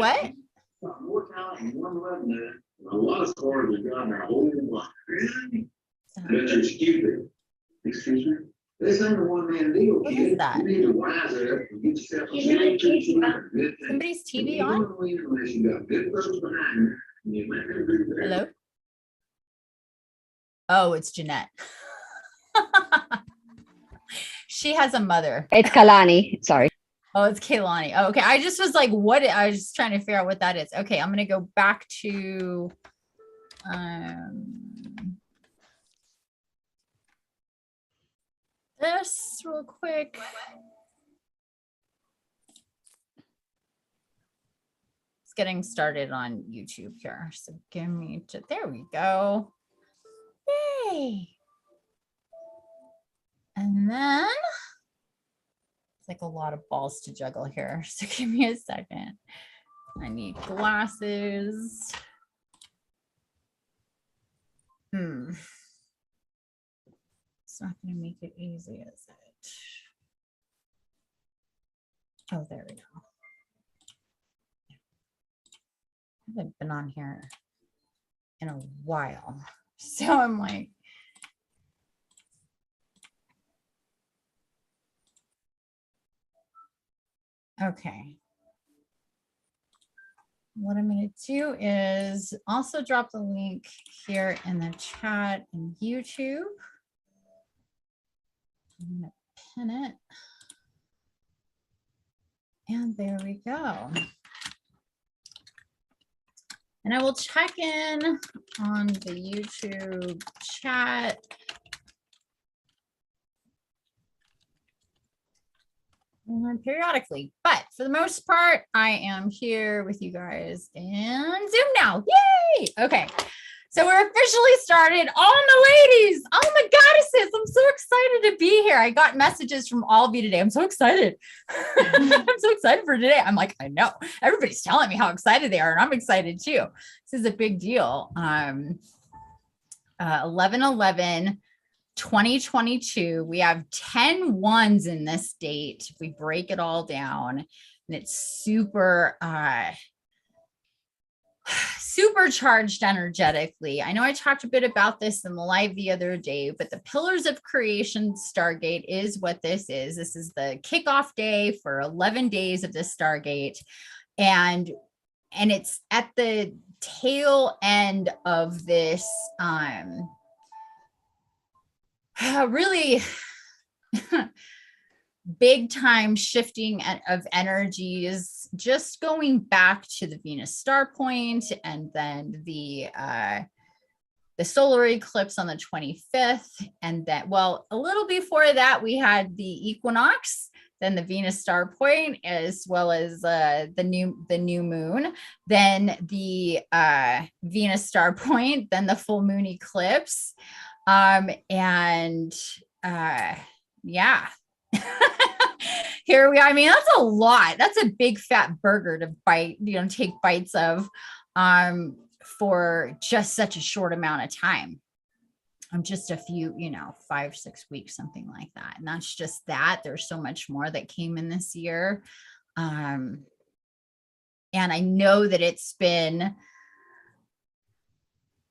What? More talent and one redneck. A lot of stars have gotten a whole lot. Really? That's stupid. Excuse me? This ain't a one-man deal, What kid. is that? You need to wise it up and get yourself a Somebody's TV on? Unless you got good folks behind you. Hello? Oh, it's Jeanette. She has a mother. It's Kalani. Sorry. Oh, it's Kaylani. Oh, okay. I just was like, what? I was just trying to figure out what that is. Okay, I'm going to go back to this real quick. It's getting started on YouTube here. So give me to, there we go. Yay. And then it's like a lot of balls to juggle here. So give me a second. I need glasses. It's not going to make it easy, is it? Oh, there we go. I haven't been on here in a while. So I'm like, okay. What I'm going to do is also drop the link here in the chat in YouTube. I'm going to pin it. And there we go. And I will check in on the YouTube chat. Periodically, but for the most part, I am here with you guys in Zoom now. Yay! Okay, so we're officially started. All the ladies, all my goddesses, I'm so excited to be here. I got messages from all of you today. I'm so excited. I'm so excited for today. I'm like, I know everybody's telling me how excited they are, and I'm excited too. This is a big deal. 11/11. 2022, we have 10 ones in this date. If we break it all down, and it's super supercharged energetically. I know I talked a bit about this in the live the other day, but the Pillars of Creation Stargate is what this is. This is the kickoff day for 11 days of this Stargate, and it's at the tail end of this really big time shifting of energies, just going back to the Venus star point, and then the solar eclipse on the 25th, and then, well, a little before that we had the equinox, then the Venus star point, as well as the new moon, then the Venus star point, then the full moon eclipse. Yeah. Here we are. I mean, that's a lot. That's a big fat burger to bite, take bites of for just such a short amount of time. Just a few, 5-6 weeks, something like that. And that's just that. There's so much more that came in this year. And I know that it's been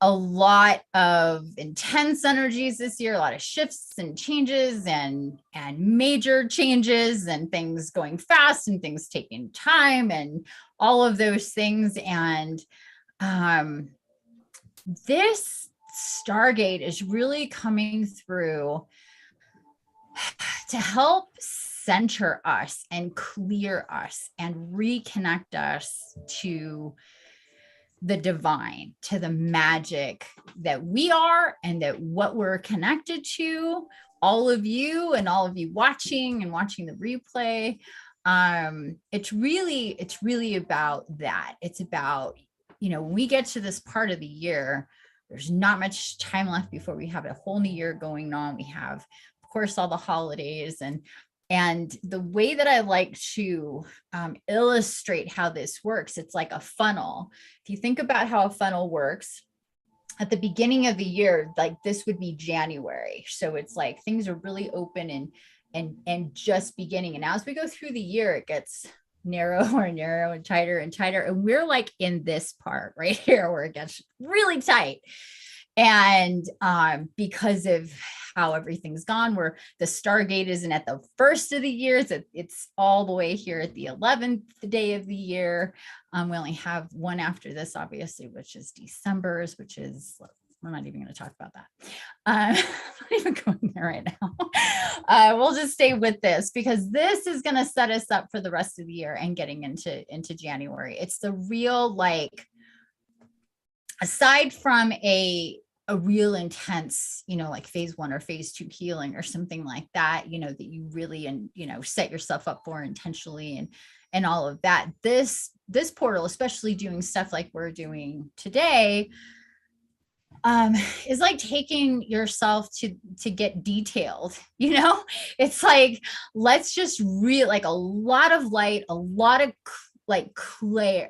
a lot of intense energies this year, a lot of shifts and changes and major changes and things going fast and things taking time and all of those things. And this Stargate is really coming through to help center us and clear us and reconnect us to the divine, to the magic that we are and that what we're connected to, all of you and all of you watching the replay. It's really about that. It's about, when we get to this part of the year, there's not much time left before we have a whole new year going on. We have, of course, all the holidays, and the way that I like to illustrate how this works, it's like a funnel. If you think about how a funnel works, at the beginning of the year, like this would be January. So it's like things are really open and just beginning. And as we go through the year, it gets narrower and tighter and tighter. And we're like in this part right here where it gets really tight. And because of how everything's gone, where the Stargate isn't at the first of the years, it's all the way here at the 11th day of the year. We only have one after this, obviously, which is December's, which is, we're not even going to talk about that. I'm not even going there right now. We'll just stay with this because this is going to set us up for the rest of the year and getting into January. It's the real, like, aside from a real intense, like phase 1 or phase 2 healing or something like that, that you really, and, set yourself up for intentionally and all of that. This portal, especially doing stuff like we're doing today, is like taking yourself to get detailed. It's like, let's just like a lot of light, a lot of like clear.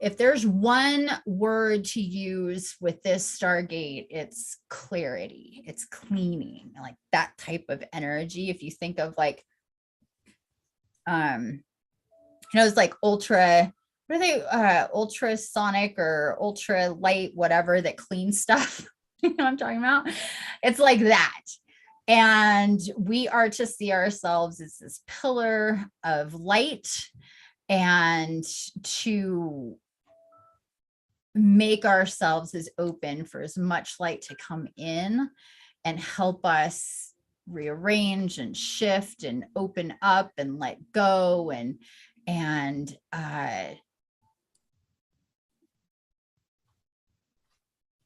If there's one word to use with this Stargate, it's clarity, it's cleaning, like that type of energy. If you think of like, it's like ultra, what are they, ultrasonic or ultra light, whatever, that cleans stuff. You know what I'm talking about? It's like that. And we are to see ourselves as this pillar of light and to make ourselves as open for as much light to come in and help us rearrange and shift and open up and let go and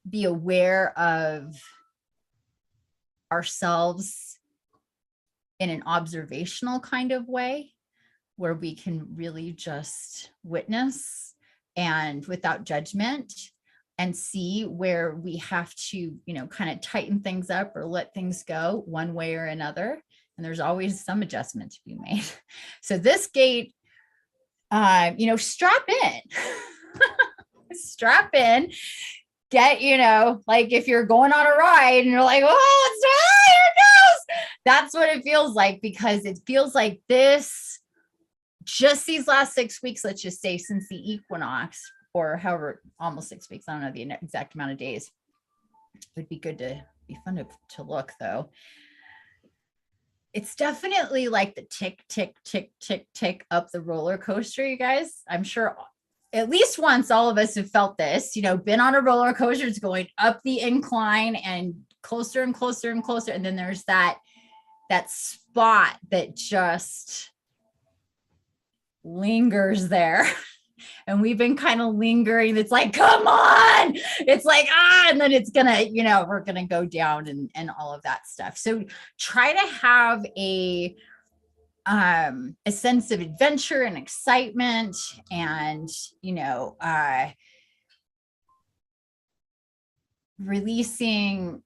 be aware of ourselves in an observational kind of way where we can really just witness and without judgment and see where we have to, kind of tighten things up or let things go one way or another. And there's always some adjustment to be made. So this gate, strap in, strap in, get, like if you're going on a ride and you're like, oh, here it goes. That's what it feels like, because it feels like this, just these last 6 weeks, let's just say since the equinox, or however, almost 6 weeks, I don't know the exact amount of days. It would be fun to look though. It's definitely like the tick, tick, tick, tick, tick up the roller coaster, you guys. I'm sure at least once all of us have felt this, been on a roller coaster. It's going up the incline and closer and closer and closer. And then there's that spot that just lingers there. And we've been kind of lingering. It's like, come on. It's like, and then it's gonna, we're gonna go down and all of that stuff. So try to have a sense of adventure and excitement and, releasing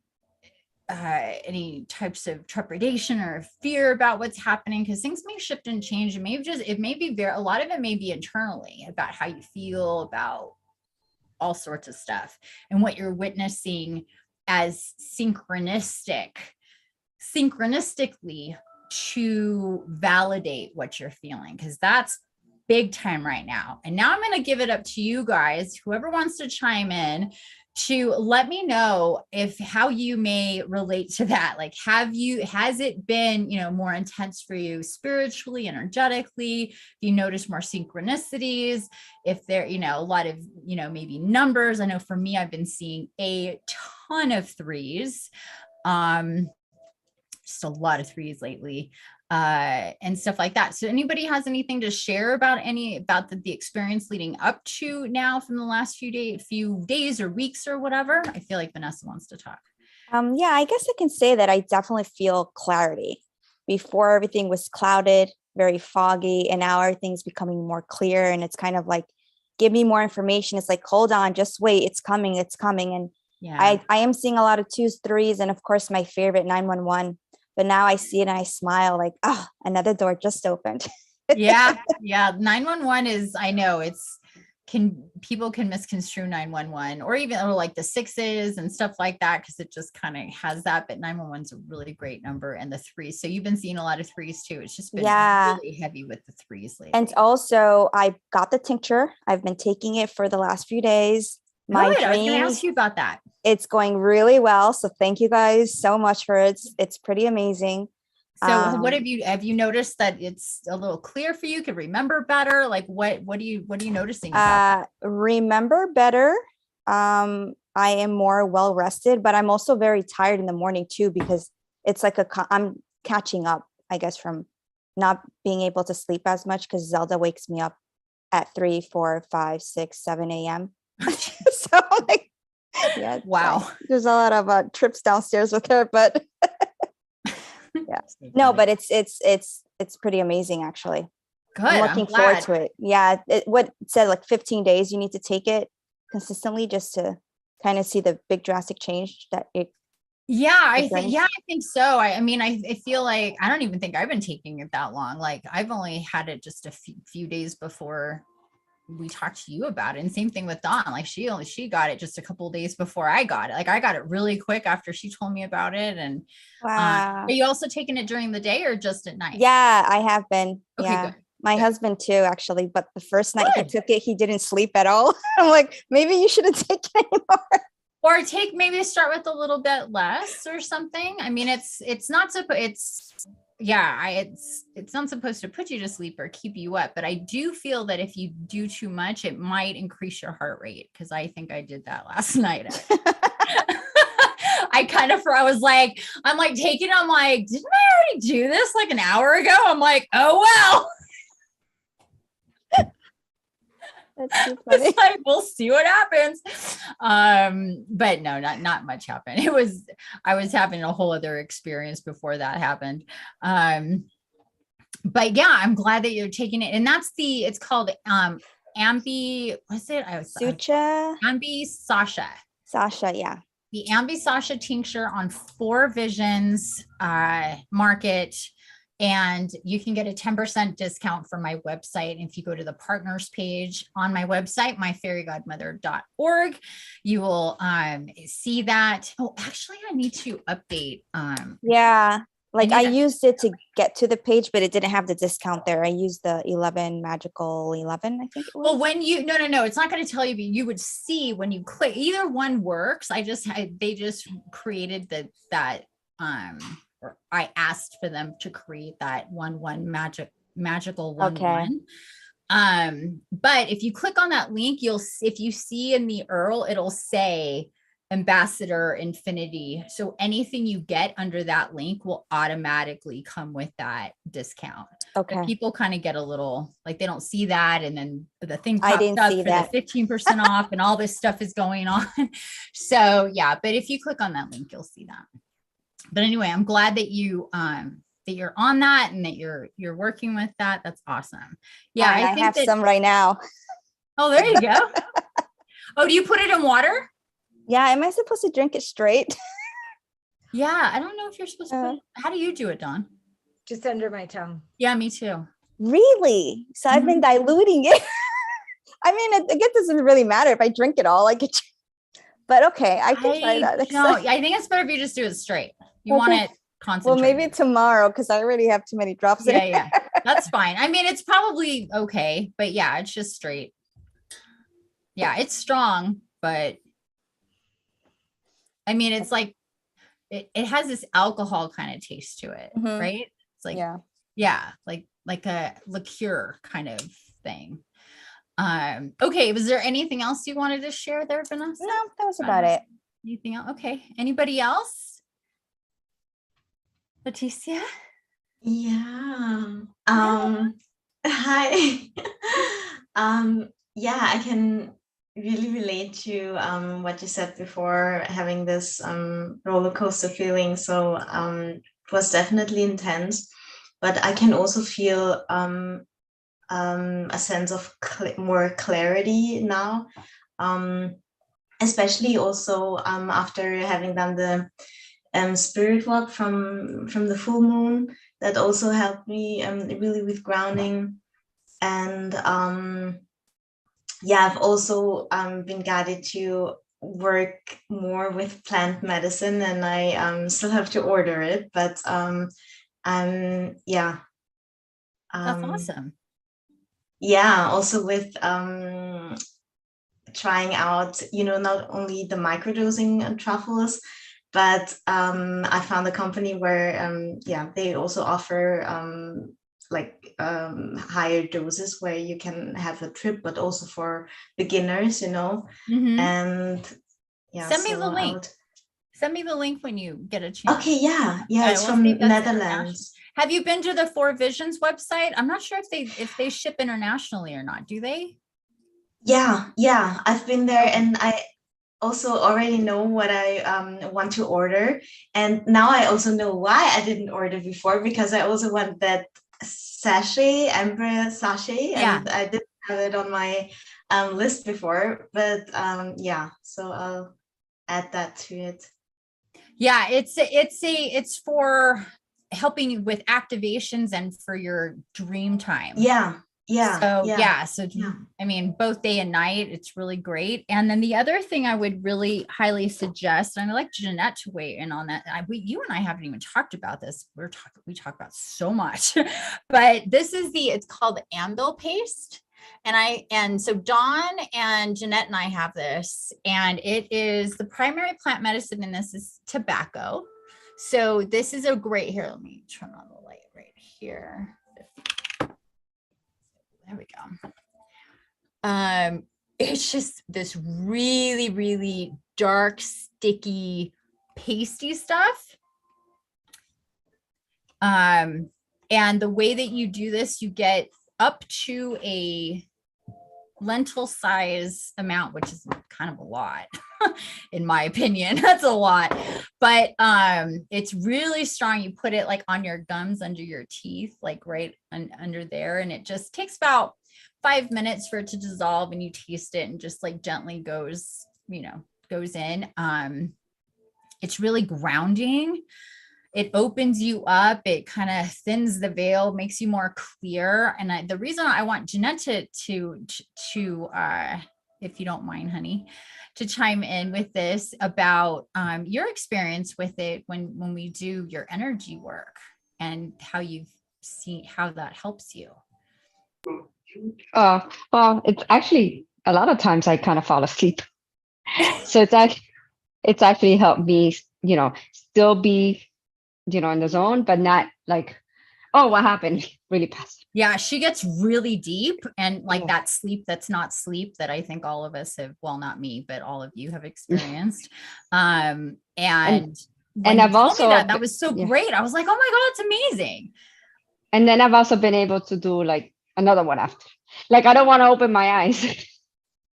any types of trepidation or fear about what's happening, because things may shift and change. It may be a lot of it may be internally about how you feel about all sorts of stuff and what you're witnessing as synchronistically to validate what you're feeling, because that's big time right now. And now I'm going to give it up to you guys, whoever wants to chime in, to let me know how you may relate to that. Like, has it been, more intense for you spiritually, energetically? If you notice more synchronicities, if there, a lot of, maybe numbers. I know for me, I've been seeing a ton of threes, just a lot of threes lately, and stuff like that. So anybody has anything to share about the experience leading up to now from the last few days or weeks or whatever? I feel like Vanessa wants to talk. Yeah, I guess I can say that I definitely feel clarity. Before, everything was clouded, very foggy, and now everything's becoming more clear. And it's kind of like, give me more information. It's like, hold on, just wait. It's coming. And yeah, I am seeing a lot of 2s, 3s, and of course my favorite 911. But now I see it and I smile like, another door just opened. Yeah. 911 is, I know, it's people can misconstrue 911 or even or like the sixes and stuff like that, because it just kind of has that. But 911 is a really great number, and the threes. So you've been seeing a lot of threes too. It's just been really heavy with the threes lately. And also, I got the tincture. I've been taking it for the last few days. I was going to ask you about that. It's going really well. So thank you guys so much for it. It's pretty amazing. So what have you noticed that it's a little clear for you? Could remember better? Like what are you noticing? Remember better. I am more well rested, but I'm also very tired in the morning too, because it's like I'm catching up, I guess, from not being able to sleep as much, because Zelda wakes me up at 3, 4, 5, 6, 7 a.m. So like, yeah, wow. There's a lot of trips downstairs with her, but yeah, no, but it's pretty amazing actually. Good. I'm looking forward to it. Yeah, what it said, like 15 days you need to take it consistently just to kind of see the big drastic change that it. I think so. I mean, I feel like I don't even think I've been taking it that long. Like I've only had it just a few days before we talked to you about it. And same thing with Dawn. Like she got it just a couple of days before I got it. Like I got it really quick after she told me about it. And wow. Are you also taking it during the day or just at night? Yeah, I have been. Okay, yeah. Good. My husband too, actually, but the first night he took it, he didn't sleep at all. I'm like, maybe you shouldn't take it anymore. Or maybe start with a little bit less or something. I mean, it's not supposed to put you to sleep or keep you up, but I do feel that if you do too much, it might increase your heart rate, because I think I did that last night. I was like, I'm like taking it, I'm like, didn't I already do this like an hour ago? I'm like, oh well. That's too funny. It's like, we'll see what happens. But no, not much happened. I was having a whole other experience before that happened. But yeah, I'm glad that you're taking it. And it's called Ambi, what's it? Sucha. Ambi Sasha. Sasha, yeah. The Ambi Sasha tincture on 4 Visions Market. And you can get a 10% discount from my website. If you go to the partners page on my website, myfairygodmother.org, you will see that. Oh, actually, I need to update. Yeah. Like I used it to get to the page, but it didn't have the discount there. I used the 11 magical 11, I think it was. Well, when you, no, it's not going to tell you, but you would see when you click, either one works. They just created that, or I asked for them to create that 1/1 magical 1/1. Okay. But if you click on that link, if you see in the URL, it'll say Ambassador Infinity. So anything you get under that link will automatically come with that discount. Okay. But people kind of get a little, like, they don't see that. And then the thing I pops didn't up see for that. the 15% off and all this stuff is going on. So yeah, but if you click on that link, you'll see that. But anyway, I'm glad that you're on that and that you're working with that. That's awesome. Yeah. I have some right now. Oh, there you go. Oh, do you put it in water? Yeah. Am I supposed to drink it straight? Yeah. I don't know if you're supposed to. How do you do it, Dawn? Just under my tongue. Yeah, me too. Really? So I've been diluting it. I mean, I guess it doesn't really matter if I drink it all. But okay, I can try that. I think it's better if you just do it straight. You want it concentrated. Well, maybe tomorrow, because I already have too many drops in it. Yeah, that's fine. I mean, it's probably okay, but yeah, it's just straight. Yeah, it's strong, but I mean, it's like it has this alcohol kind of taste to it, right? It's like like a liqueur kind of thing. Okay, was there anything else you wanted to share there, Vanessa? No, that was about it. Anything else? Okay. Anybody else? Leticia? Yeah. Hi. Yeah, I can really relate to what you said before, having this roller coaster feeling. So it was definitely intense, but I can also feel a sense of more clarity now, especially also after having done the spirit walk from the full moon. That also helped me really with grounding. And yeah, I've also been guided to work more with plant medicine, and I still have to order it, but yeah. That's Um, awesome. yeah, also with trying out, not only the microdosing truffles, but I found a company where, yeah, they also offer like higher doses where you can have a trip, but also for beginners, Mhm. and yeah, Send me so the I link. would. Send me the link when you get a chance. Okay, yeah, it's We'll see if from that's international. Netherlands. Have you been to the Four Visions website? I'm not sure if they ship internationally or not. Do they? Yeah, I've been there, Okay. and I also already know what I want to order. And now I also know why I didn't order before, because I also want that amber sachet, Yeah. and I didn't have it on my list before. But yeah, so I'll add that to it. Yeah, it's for helping you with activations and for your dream time. Yeah, yeah, So yeah, yeah, so yeah. I mean, both day and night, it's really great. And then the other thing I would really highly suggest, and I'd like Jeanette to weigh in on that. You and I haven't even talked about this. We talk about so much, but it's called ambil paste. And so Dawn and Jeanette and I have this, and it is the primary plant medicine in this is tobacco. So this is a great, here, let me turn on the light right here. There we go. It's just this really, really dark, sticky, pasty stuff. And the way that you do this, you get up to a lentil size amount, which is kind of a lot in my opinion. That's a lot, but it's really strong. You put it like on your gums, under your teeth, like right under there, and it just takes about 5 minutes for it to dissolve, and you taste it and just like gently goes in. It's really grounding. It opens you up. It kind of thins the veil, makes you more clear. And the reason I want Jeanette to if you don't mind, honey, to chime in with this about your experience with it when we do your energy work and how you've seen how that helps you. Well, it's actually a lot of times I kind of fall asleep. So it's actually helped me, still be, in the zone, but not like, oh, what happened really fast. Yeah, she gets really deep, and like Yeah. that sleep that's not sleep that I think all of us have, well, not me, but all of you have experienced. And when you I've told me also, that was so yeah. great. I was like, oh my God, it's amazing. And then I've also been able to do like another one after. Like I don't want to open my eyes.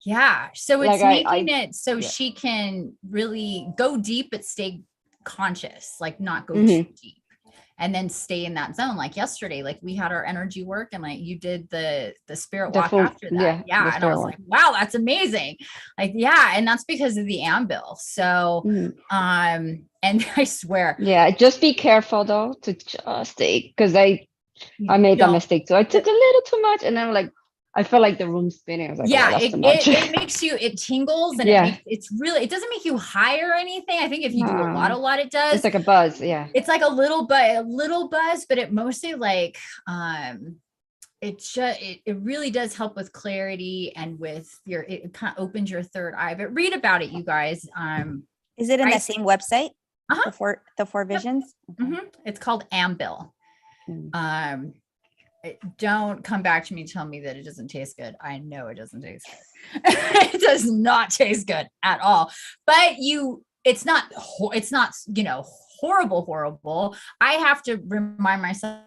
Yeah. So it's Like making it so yeah. she can really go deep, but stay conscious, like not go too Mhm. deep. And then stay in that zone. Like yesterday, like we had our energy work, and like you did the spirit The walk full, after that. the Yeah. And I spirit was one. like, wow, that's amazing. Like, yeah. And that's because of the ambil. So, Mhm. and I swear, Yeah, just be careful though to just take, because I made that don't. mistake too. I took a little too much, and then like I felt like the room spinning. I was like, oh, Yeah, that's it, too much. it it makes you, it tingles, and Yeah. it doesn't make you high or anything. I think if you do a No. lot, it It's does. like a buzz. Yeah. It's like a little buzz, but it mostly like it really does help with clarity and with it kind of opens your third eye. But read about it, you guys. Is it in the Right? same website? Uh-huh. The four Yep. visions? Okay. Mm-hmm. It's called ambil. Mm. Don't come back to me and tell me that it doesn't taste good. I know it doesn't taste good. It does not taste good at all. But it's not horrible. I have to remind myself,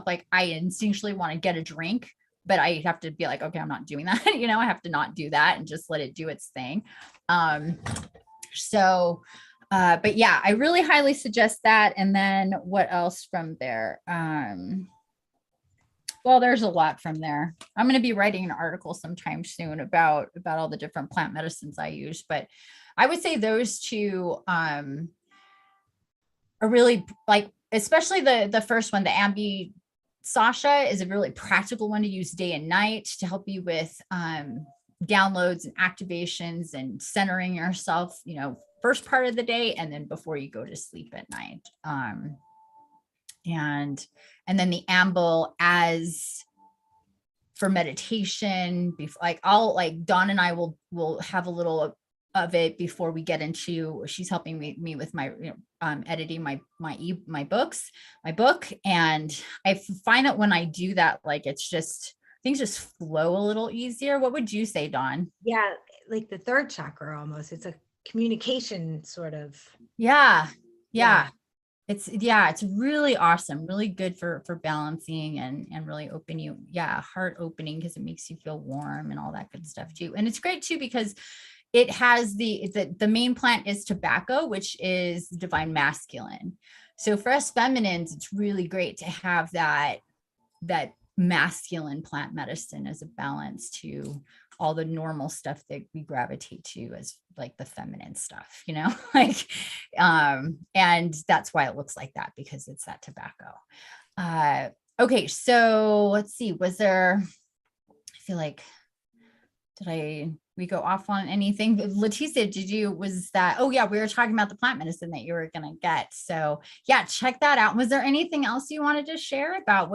like, I instinctually want to get a drink, but I have to be like, okay, I'm not doing that. I have to not do that and just let it do its thing. But yeah, I really highly suggest that. And then what else from there? Well, there's a lot from there. I'm going to be writing an article sometime soon about all the different plant medicines I use, but I would say those two are really, like, especially the first one, the Ambi Sasha, is a really practical one to use day and night to help you with downloads and activations and centering yourself, first part of the day, and then before you go to sleep at night. And then the amble as for meditation, before, like Dawn and I will have a little of it before we get into, she's helping me with my editing my book. And I find that when I do that, like, it's just, things just flow a little easier. What would you say, Dawn? Yeah, like the third chakra almost. It's a communication sort of. Yeah. It's really awesome, really good for balancing and really open you, heart opening, because it makes you feel warm and all that good stuff too. And it's great too because it has the main plant is tobacco, which is divine masculine. So for us feminines, it's really great to have that masculine plant medicine as a balance to all the normal stuff that we gravitate to as like the feminine stuff, like, and that's why it looks like that, because it's that tobacco. Okay. So let's see, I feel like, we go off on anything? Leticia, we were talking about the plant medicine that you were going to get. So yeah, check that out. Was there anything else you wanted to share about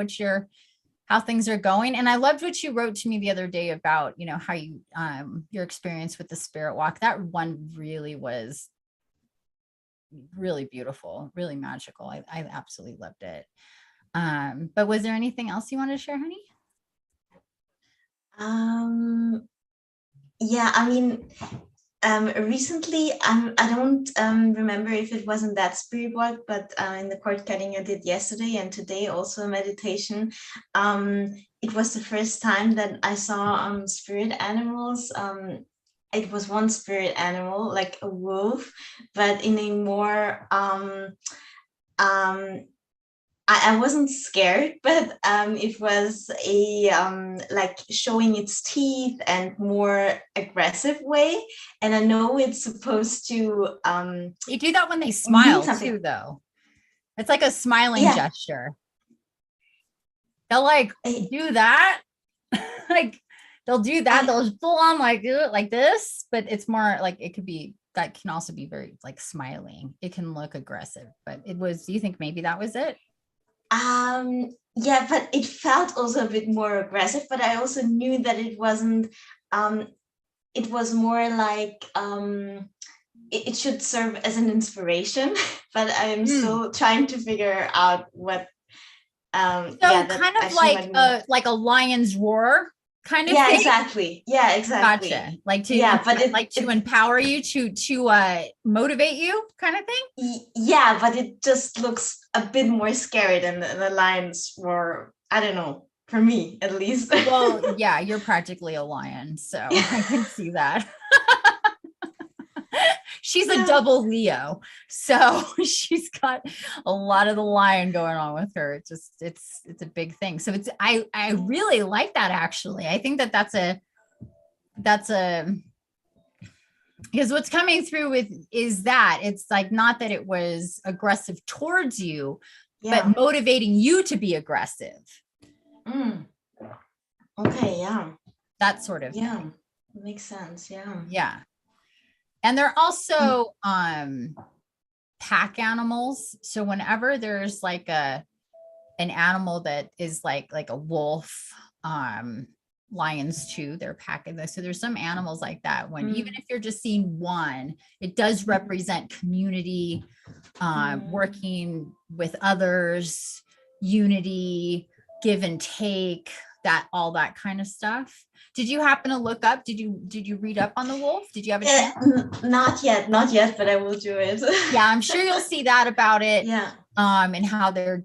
how things are going? And I loved what you wrote to me the other day about, how you, your experience with the spirit walk. That one really was really beautiful, really magical. I absolutely loved it. But was there anything else you wanted to share, honey? Yeah, I mean, recently, I don't remember if it was in that spirit walk, but in the cord cutting I did yesterday and today also a meditation. It was the first time that I saw spirit animals. It was one spirit animal, like a wolf, but in a more I wasn't scared, but it was a like showing its teeth and more aggressive way. And I know it's supposed to. They do that when they smile something. too, though. It's like a smiling gesture. They'll like do that, like they'll do that. They'll full on like do it like this, but it's more like it could be. That can also be very like smiling. It can look aggressive, but it was. Do you think maybe that was it? Yeah, but it felt also a bit more aggressive, but I also knew that it wasn't, it was more like, it should serve as an inspiration, but I'm still trying to figure out what, kind of like a lion's roar kind of thing. Exactly. Yeah, exactly. Gotcha. Like to empower you, to motivate you kind of thing. Yeah, but it just looks a bit more scary than the lions were. I don't know, for me at least. Well, yeah, you're practically a lion, so I can see that. She's a double Leo, so she's got a lot of the lion going on with her. It's a big thing. So I really like that, actually. I think that's a because what's coming through is that it's like, not that it was aggressive towards you, but motivating you to be aggressive. Okay, yeah. That sort of thing. Makes sense. Yeah. And they're also pack animals. So whenever there's like an animal that is like a wolf, lions too, they're packing this. So there's some animals like that, when even if you're just seeing one, it does represent community, working with others, unity, give and take, all that kind of stuff. Did you happen to look up? Did you read up on the wolf? Did you have a chance? Not yet, but I will do it. Yeah, I'm sure you'll see that about it. Yeah. And how they're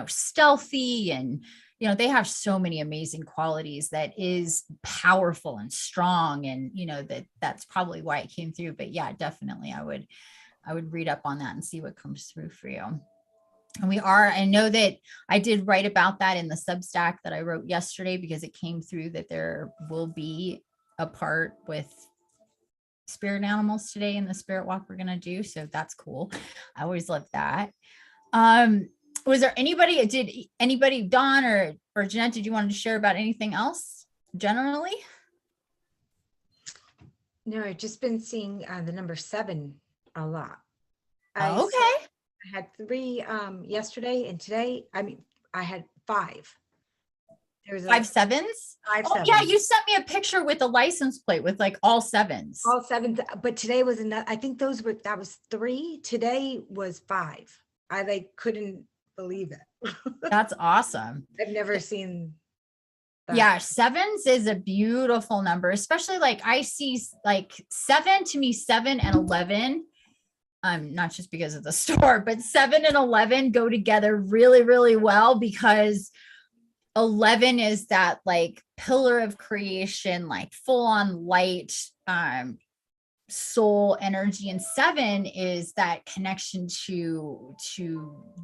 stealthy, and they have so many amazing qualities that is powerful and strong, and that's probably why it came through. But yeah, definitely I would read up on that and see what comes through for you. And I know that I did write about that in the Substack that I wrote yesterday, because it came through that there will be a part with spirit animals today in the spirit walk we're going to do. So that's cool. I always love that. Was there anybody, Dawn or Jeanette, did you want to share about anything else generally? No, I've just been seeing the number 7 a lot. Oh, okay. I had 3 yesterday, and today, I mean, I had 5. There was 5 sevens. 5 Oh yeah, 7s. you sent me a picture with a license plate with like all sevens. All 7s, but today was another. I think that was 3. Today was 5. I like couldn't believe it. That's awesome. I've never seen that. Yeah, sevens is a beautiful number, especially like I see like 7 to me, 7 and 11. Not just because of the store, but 7 and 11 go together really, really well because 11 is that like pillar of creation, like full on light, soul energy, and 7 is that connection to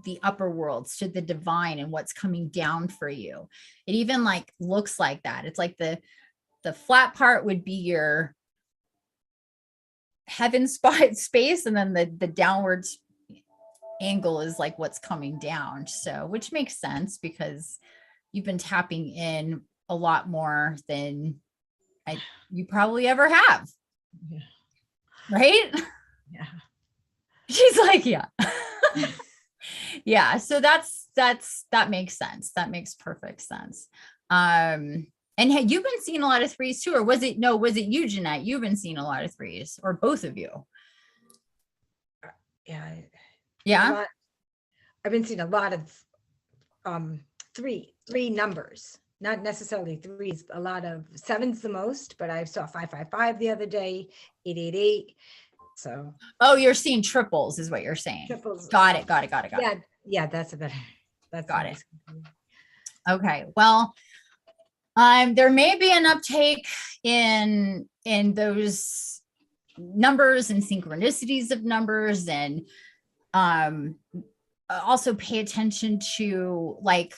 the upper worlds, to the divine and what's coming down for you. It even like looks like that. It's like the flat part would be your heaven spot space, and then the downward angle is like what's coming down. So which makes sense because you've been tapping in a lot more than you probably ever have. Yeah. Right? Yeah. She's like, yeah. Yeah. So that makes sense. That makes perfect sense. And had you been seeing a lot of 3s too, or was it you, Jeanette? You've been seeing a lot of 3s, or both of you? Yeah. Yeah. I've been seeing a lot of three numbers, not necessarily 3s, a lot of 7s the most, but I saw 555 the other day, 888. So Oh, you're seeing triples is what you're saying. triples. Got it. Yeah, that's a better. That's Got nice. Okay. Well, there may be an uptake in those numbers and synchronicities of numbers, and also pay attention to like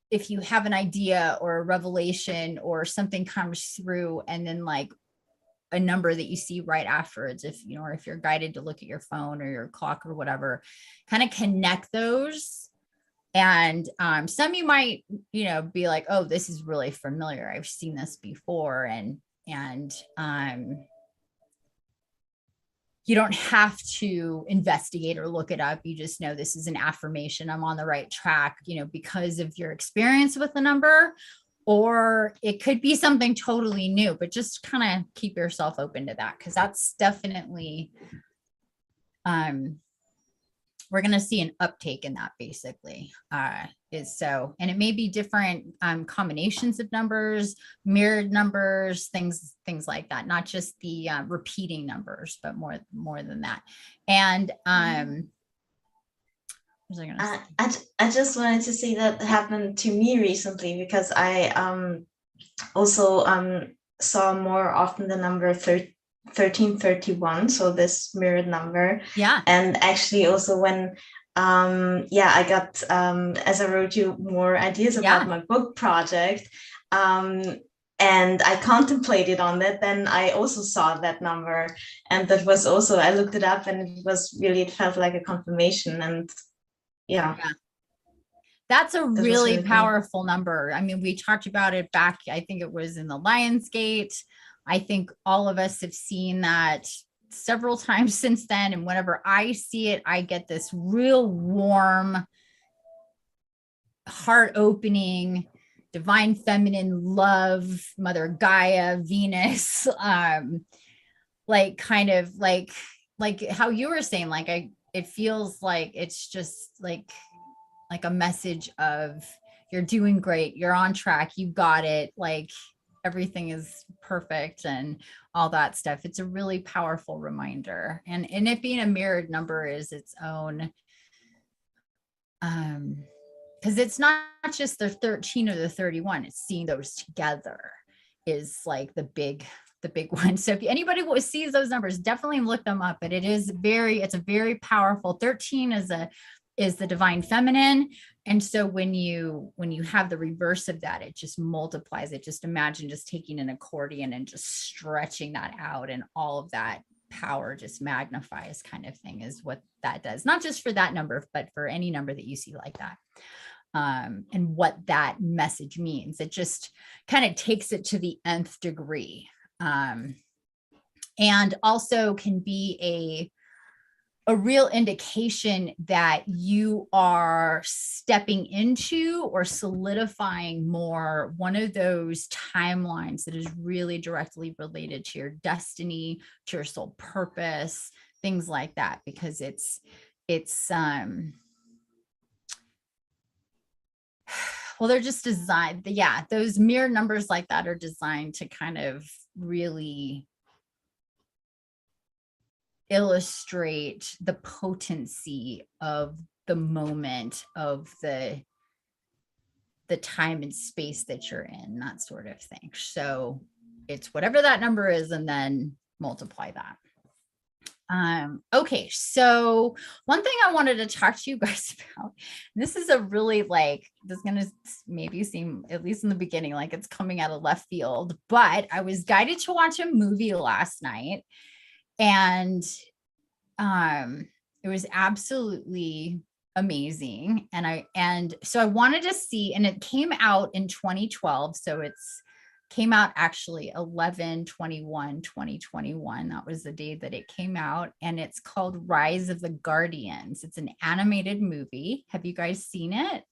if you have an idea or a revelation or something comes through and then like a number that you see right afterwards, if you know, or if you're guided to look at your phone or your clock or whatever, kind of connect those. And some you might, you know, be like, oh, this is really familiar, I've seen this before. And you don't have to investigate or look it up. You just know this is an affirmation, I'm on the right track, you know, because of your experience with the number. Or it could be something totally new, but just kind of keep yourself open to that, because that's definitely we're going to see an uptake in that basically. Is so, and it may be different combinations of numbers, mirrored numbers, things like that, not just the repeating numbers, but more than that. And what was I going to say? I just wanted to say that happened to me recently because I also saw more often the number 1331, so this mirrored number. Yeah. And actually also when I got as I wrote you more ideas about my book project, and I contemplated on that, then I also saw that number, and that was also, I looked it up, and it felt like a confirmation. And yeah. That's a really powerful number. I mean, we talked about it back, I think it was in the Lionsgate. I think all of us have seen that several times since then. And whenever I see it, I get this real warm, heart opening, divine feminine love, Mother Gaia, Venus, like kind of like how you were saying, like it feels like it's just like a message of you're doing great, you're on track, you got it, like everything is perfect and all that stuff. It's a really powerful reminder. And it being a mirrored number is its own, because it's not just the 13 or the 31, it's seeing those together is like the big one. So if anybody sees those numbers, definitely look them up. But it's a very powerful. 13 is the divine feminine. And so when you have the reverse of that, it just multiplies it. Just imagine just taking an accordion and just stretching that out, and all of that power just magnifies, kind of thing is what that does. Not just for that number, but for any number that you see like that. And what that message means. It just kind of takes it to the nth degree. And also can be a real indication that you are stepping into or solidifying more one of those timelines that is really directly related to your destiny, to your soul purpose, things like that, because it's well, they're just designed, yeah, those mirror numbers like that are designed to kind of really illustrate the potency of the moment, of the time and space that you're in, that sort of thing. So it's whatever that number is, and then multiply that. Okay, so one thing I wanted to talk to you guys about, this is a really this is gonna maybe seem, at least in the beginning, like it's coming out of left field, but I was guided to watch a movie last night, and it was absolutely amazing. And so I wanted to see, and it came out in 2012, so it's came out actually 11/21/2021. That was the day that it came out, and it's called Rise of the Guardians. It's an animated movie. Have you guys seen it?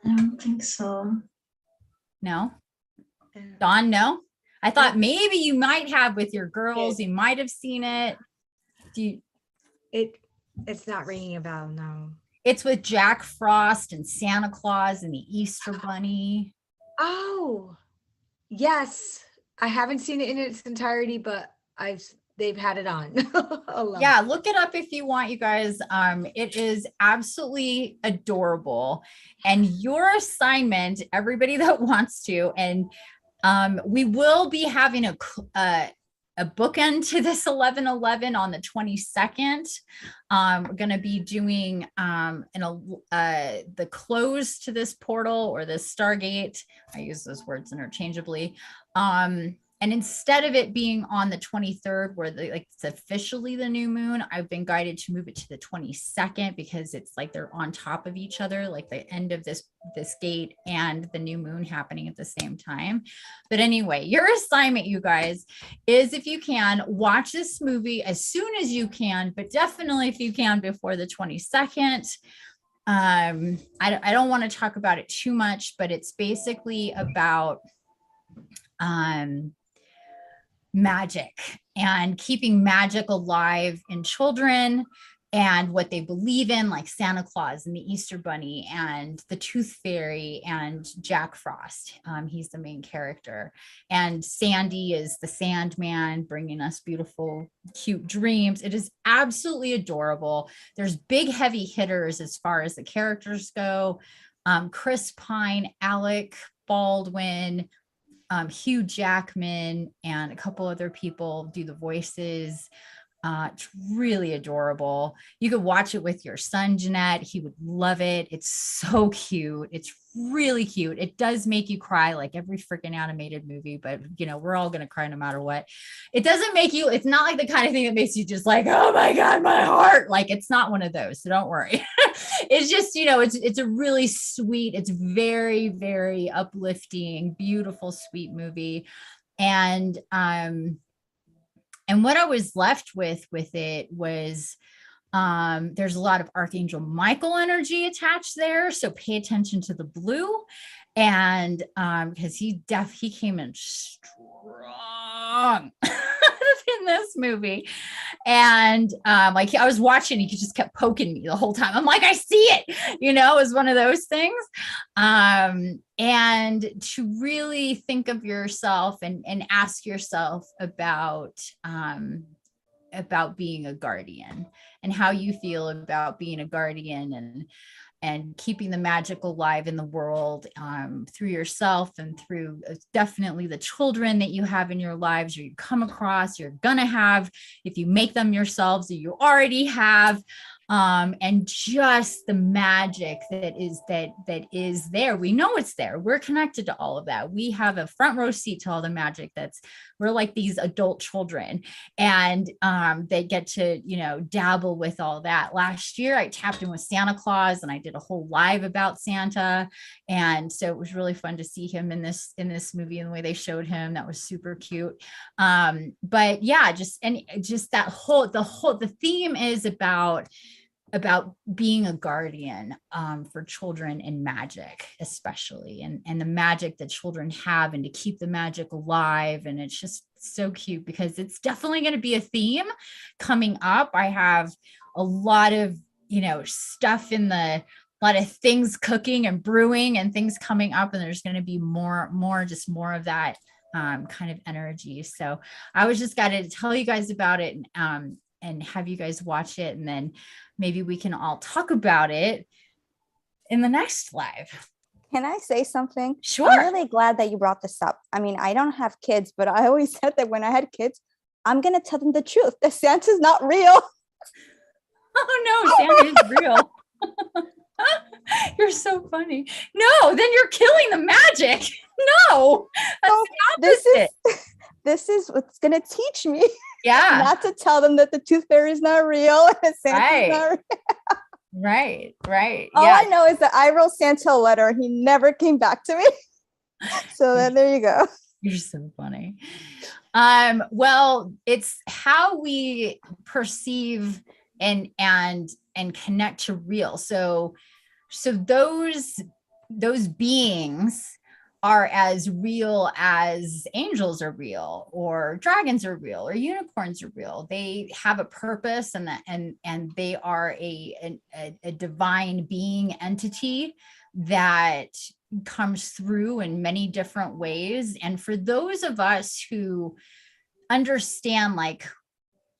I don't think so. No? Dawn, no? I thought maybe you might have with your girls. You might have seen it. It's not ringing a bell, no. It's with Jack Frost and Santa Claus and the Easter Bunny. Oh, yes. I haven't seen it in its entirety, but they've had it on. Yeah, look it up if you want, you guys. It is absolutely adorable. And your assignment, everybody that wants to, and we will be having a bookend to this 11/11 on the 22nd. We're going to be doing the close to this portal, or this Stargate. I use those words interchangeably. And instead of it being on the 23rd, where it's officially the new moon, I've been guided to move it to the 22nd, because it's like they're on top of each other, like the end of this gate and the new moon happening at the same time. But anyway, your assignment, you guys, is, if you can, watch this movie as soon as you can, but definitely if you can before the 22nd. I don't want to talk about it too much, but it's basically about magic and keeping magic alive in children, and what they believe in, like Santa Claus and the Easter Bunny and the Tooth Fairy and Jack Frost. He's the main character. And Sandy is the Sandman, bringing us beautiful, cute dreams. It is absolutely adorable. There's big, heavy hitters as far as the characters go. Chris Pine, Alec Baldwin, Hugh Jackman, and a couple other people do the voices. It's really adorable. You could watch it with your son, Jeanette. He would love it. It's so cute. It's really cute. It does make you cry, like every freaking animated movie, but we're all going to cry no matter what. It doesn't make you, it's not like the kind of thing that makes you just like, oh my God, my heart. Like, it's not one of those. So don't worry. It's just, it's a really sweet, it's very, very uplifting, beautiful, sweet movie. And what I was left with it was, there's a lot of Archangel Michael energy attached there. So pay attention to the blue. And because he came in strong in this movie. And like I was watching, he just kept poking me the whole time. I'm like, I see it, it was one of those things. And to really think of yourself and ask yourself about being a guardian, and how you feel about being a guardian, and keeping the magic alive in the world, through yourself and through definitely the children that you have in your lives, or you come across, you're gonna have, if you make them yourselves, or you already have. and just the magic that is there. We know it's there. We're connected to all of that. We have a front row seat to all the magic. We're like these adult children, and they get to, you know, dabble with all that. Last year I tapped in with Santa Claus, and I did a whole live about Santa, and so it was really fun to see him in this movie and the way they showed him. That was super cute. But yeah, just the theme is about being a guardian for children in magic, especially, and the magic that children have, and to keep the magic alive. And it's just so cute because it's definitely going to be a theme coming up. I have a lot of, you know, stuff a lot of things cooking and brewing and things coming up, and there's going to be more of that kind of energy. So I was just got to tell you guys about it, and have you guys watch it, and then maybe we can all talk about it in the next live. Can I say something? Sure. I'm really glad that you brought this up. I mean, I don't have kids, but I always said that when I had kids, I'm going to tell them the truth, that Santa's not real. Oh no, Santa is real. You're so funny. No, then you're killing the magic. No, that's So the opposite. this is what's going to teach me Yeah. not to tell them that the tooth fairy is not real and that Santa's Right. not real. Right. All Yeah. I know is that I wrote Santa a letter and he never came back to me. So then there you go. You're so funny. Well, it's how we perceive and connect to real. So those beings are as real as angels are real, or dragons are real, or unicorns are real. They have a purpose, and they are a divine being entity that comes through in many different ways. And for those of us who understand like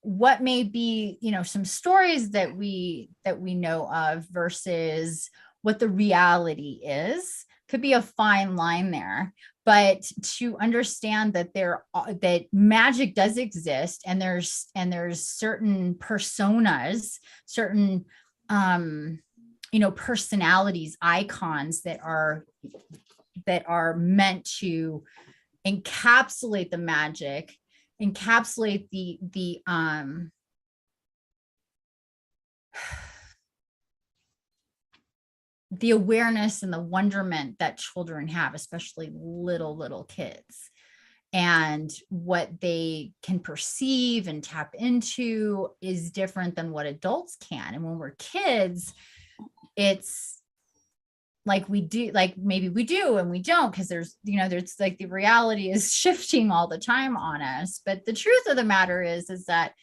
what may be, you know, some stories that we know of versus what the reality is, could be a fine line there. But to understand that that magic does exist, and there's certain personas, certain you know, personalities, icons that are meant to encapsulate the magic, encapsulate the awareness and the wonderment that children have, especially little kids, and what they can perceive and tap into is different than what adults can. And when we're kids, it's like we do, like maybe we do and we don't, because there's like the reality is shifting all the time on us. But the truth of the matter is that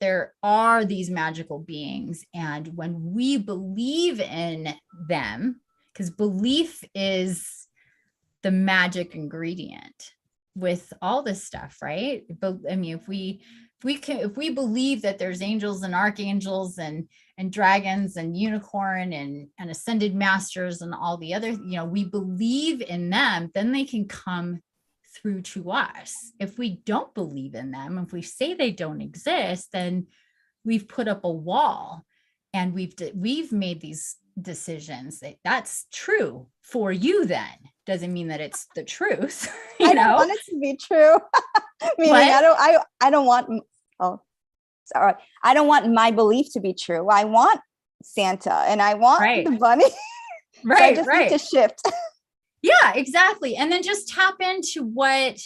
there are these magical beings, and when we believe in them, because belief is the magic ingredient with all this stuff, right? But I mean, if we believe that there's angels and archangels and dragons and unicorn and ascended masters and all the other, you know, we believe in them, then they can come through to us. If we don't believe in them, if we say they don't exist, then we've put up a wall, and we've made these decisions that's true for you. Then doesn't mean that it's the truth. I don't want it to be true. Meaning I don't want, oh, sorry. I don't want my belief to be true. I want Santa and I want the bunny. Right. So I just need to shift. Yeah, exactly. And then just tap into what,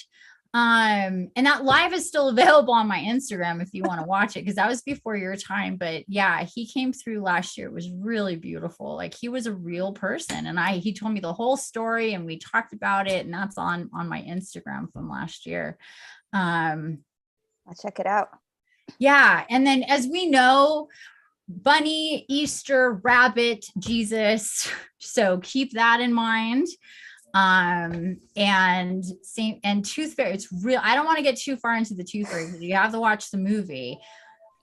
and that live is still available on my Instagram if you want to watch it, because that was before your time. But yeah, he came through last year. It was really beautiful. Like, he was a real person, and he told me the whole story, and we talked about it, and that's on my Instagram from last year. I'll check it out. Yeah. And then, as we know, bunny, Easter, rabbit, Jesus. So keep that in mind. And tooth fairy, it's real. I don't want to get too far into the tooth fairy, because you have to watch the movie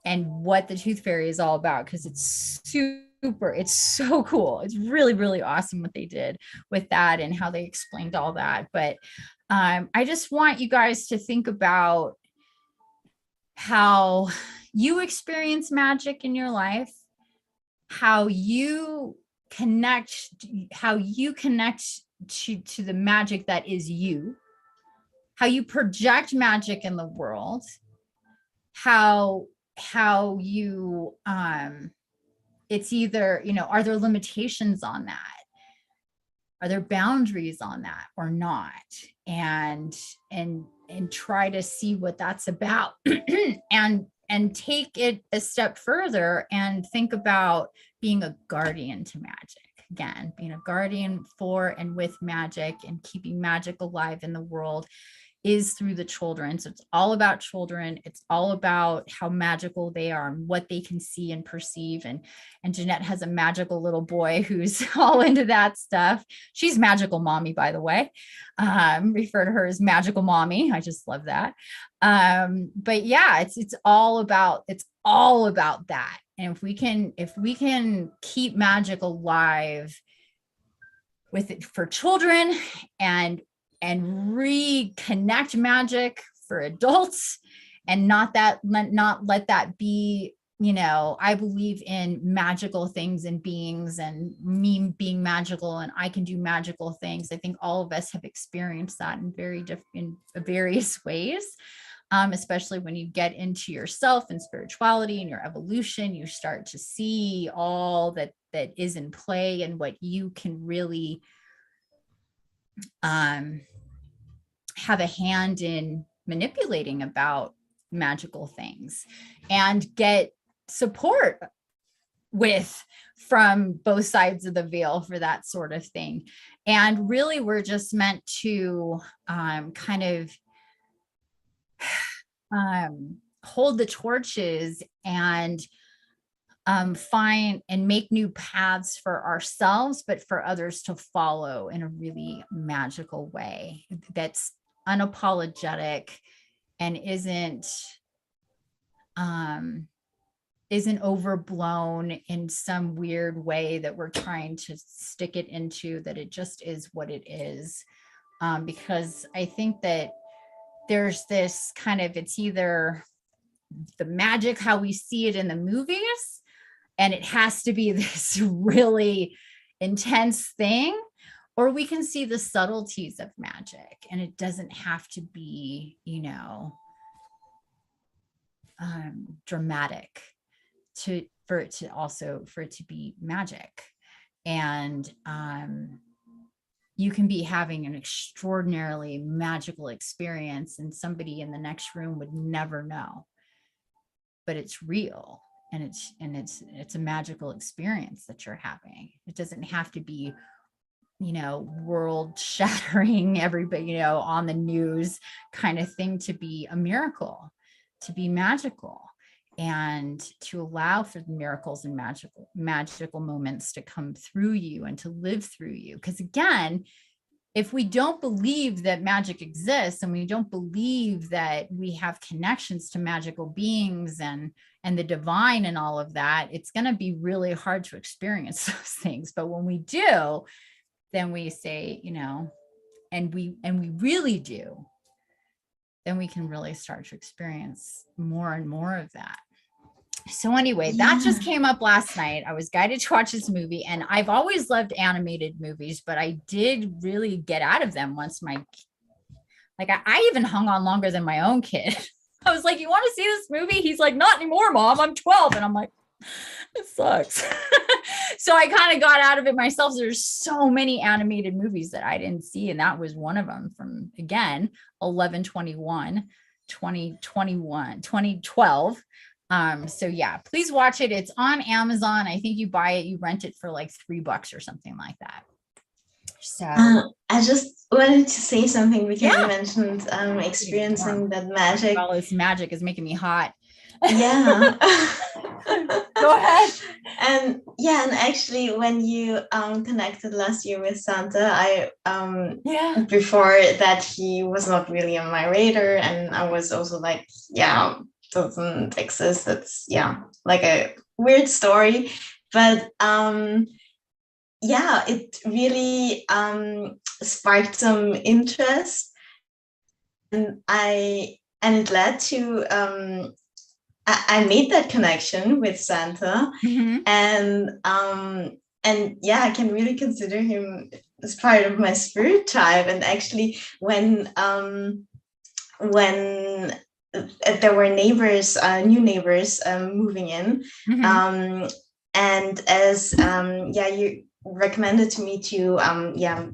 and what the tooth fairy is all about, because it's so cool. It's really, really awesome what they did with that and how they explained all that. But I just want you guys to think about how you experience magic in your life, how you connect to the magic that is you, how you project magic in the world, how you it's either, are there limitations on that? Are there boundaries on that or not? And try to see what that's about. and take it a step further and think about being a guardian to magic. Again, being a guardian for and with magic and keeping magic alive in the world is through the children. So it's all about children. It's all about how magical they are and what they can see and perceive. And Jeanette has a magical little boy who's all into that stuff. She's magical mommy, by the way. Refer to her as magical mommy. I just love that. But yeah, it's all about that. And if we can keep magic alive with it for children and reconnect magic for adults, and not let that be, I believe in magical things and beings, and me being magical and I can do magical things. I think all of us have experienced that in various ways. Especially when you get into yourself and spirituality and your evolution, you start to see all that is in play and what you can really have a hand in manipulating about magical things, and get support from both sides of the veil for that sort of thing. And really, we're just meant to kind of hold the torches and find and make new paths for ourselves, but for others to follow in a really magical way that's unapologetic and isn't overblown in some weird way that we're trying to stick it into, that it just is what it is. Because I think that there's this kind of, it's either the magic, how we see it in the movies, and it has to be this really intense thing, or we can see the subtleties of magic, and it doesn't have to be, dramatic for it to be magic. And you can be having an extraordinarily magical experience, and somebody in the next room would never know, but it's real. And it's a magical experience that you're having. It doesn't have to be, world shattering, everybody, on the news kind of thing to be a miracle, to be magical, and to allow for the miracles and magical moments to come through you and to live through you. Because again, if we don't believe that magic exists, and we don't believe that we have connections to magical beings and the divine and all of that, it's going to be really hard to experience those things. But when we do, then we say, and we really do, then we can really start to experience more and more of that. So anyway, that just came up last night. I was guided to watch this movie, and I've always loved animated movies, but I did really get out of them once I even hung on longer than my own kid. I was like, you want to see this movie? He's like, not anymore, Mom. I'm 12. And I'm like, it sucks. So I kind of got out of it myself. There's so many animated movies that I didn't see. And that was one of them from, again, 2012. So yeah, please watch it. It's on Amazon. I think you buy it, you rent it for like $3 or something like that. So I just wanted to say something because Yeah. you mentioned experiencing that magic. all this magic is making me hot. Yeah. Go ahead. And actually when you connected last year with Santa, I before that he was not really on my radar, and I was also like, doesn't exist. It's like a weird story, but it really sparked some interest, and it led to I made that connection with Santa, Mhm. and yeah, I can really consider him as part of my spirit tribe. And actually, when there were neighbors, new neighbors moving in, Mhm. and as yeah, you recommended to me to yeah,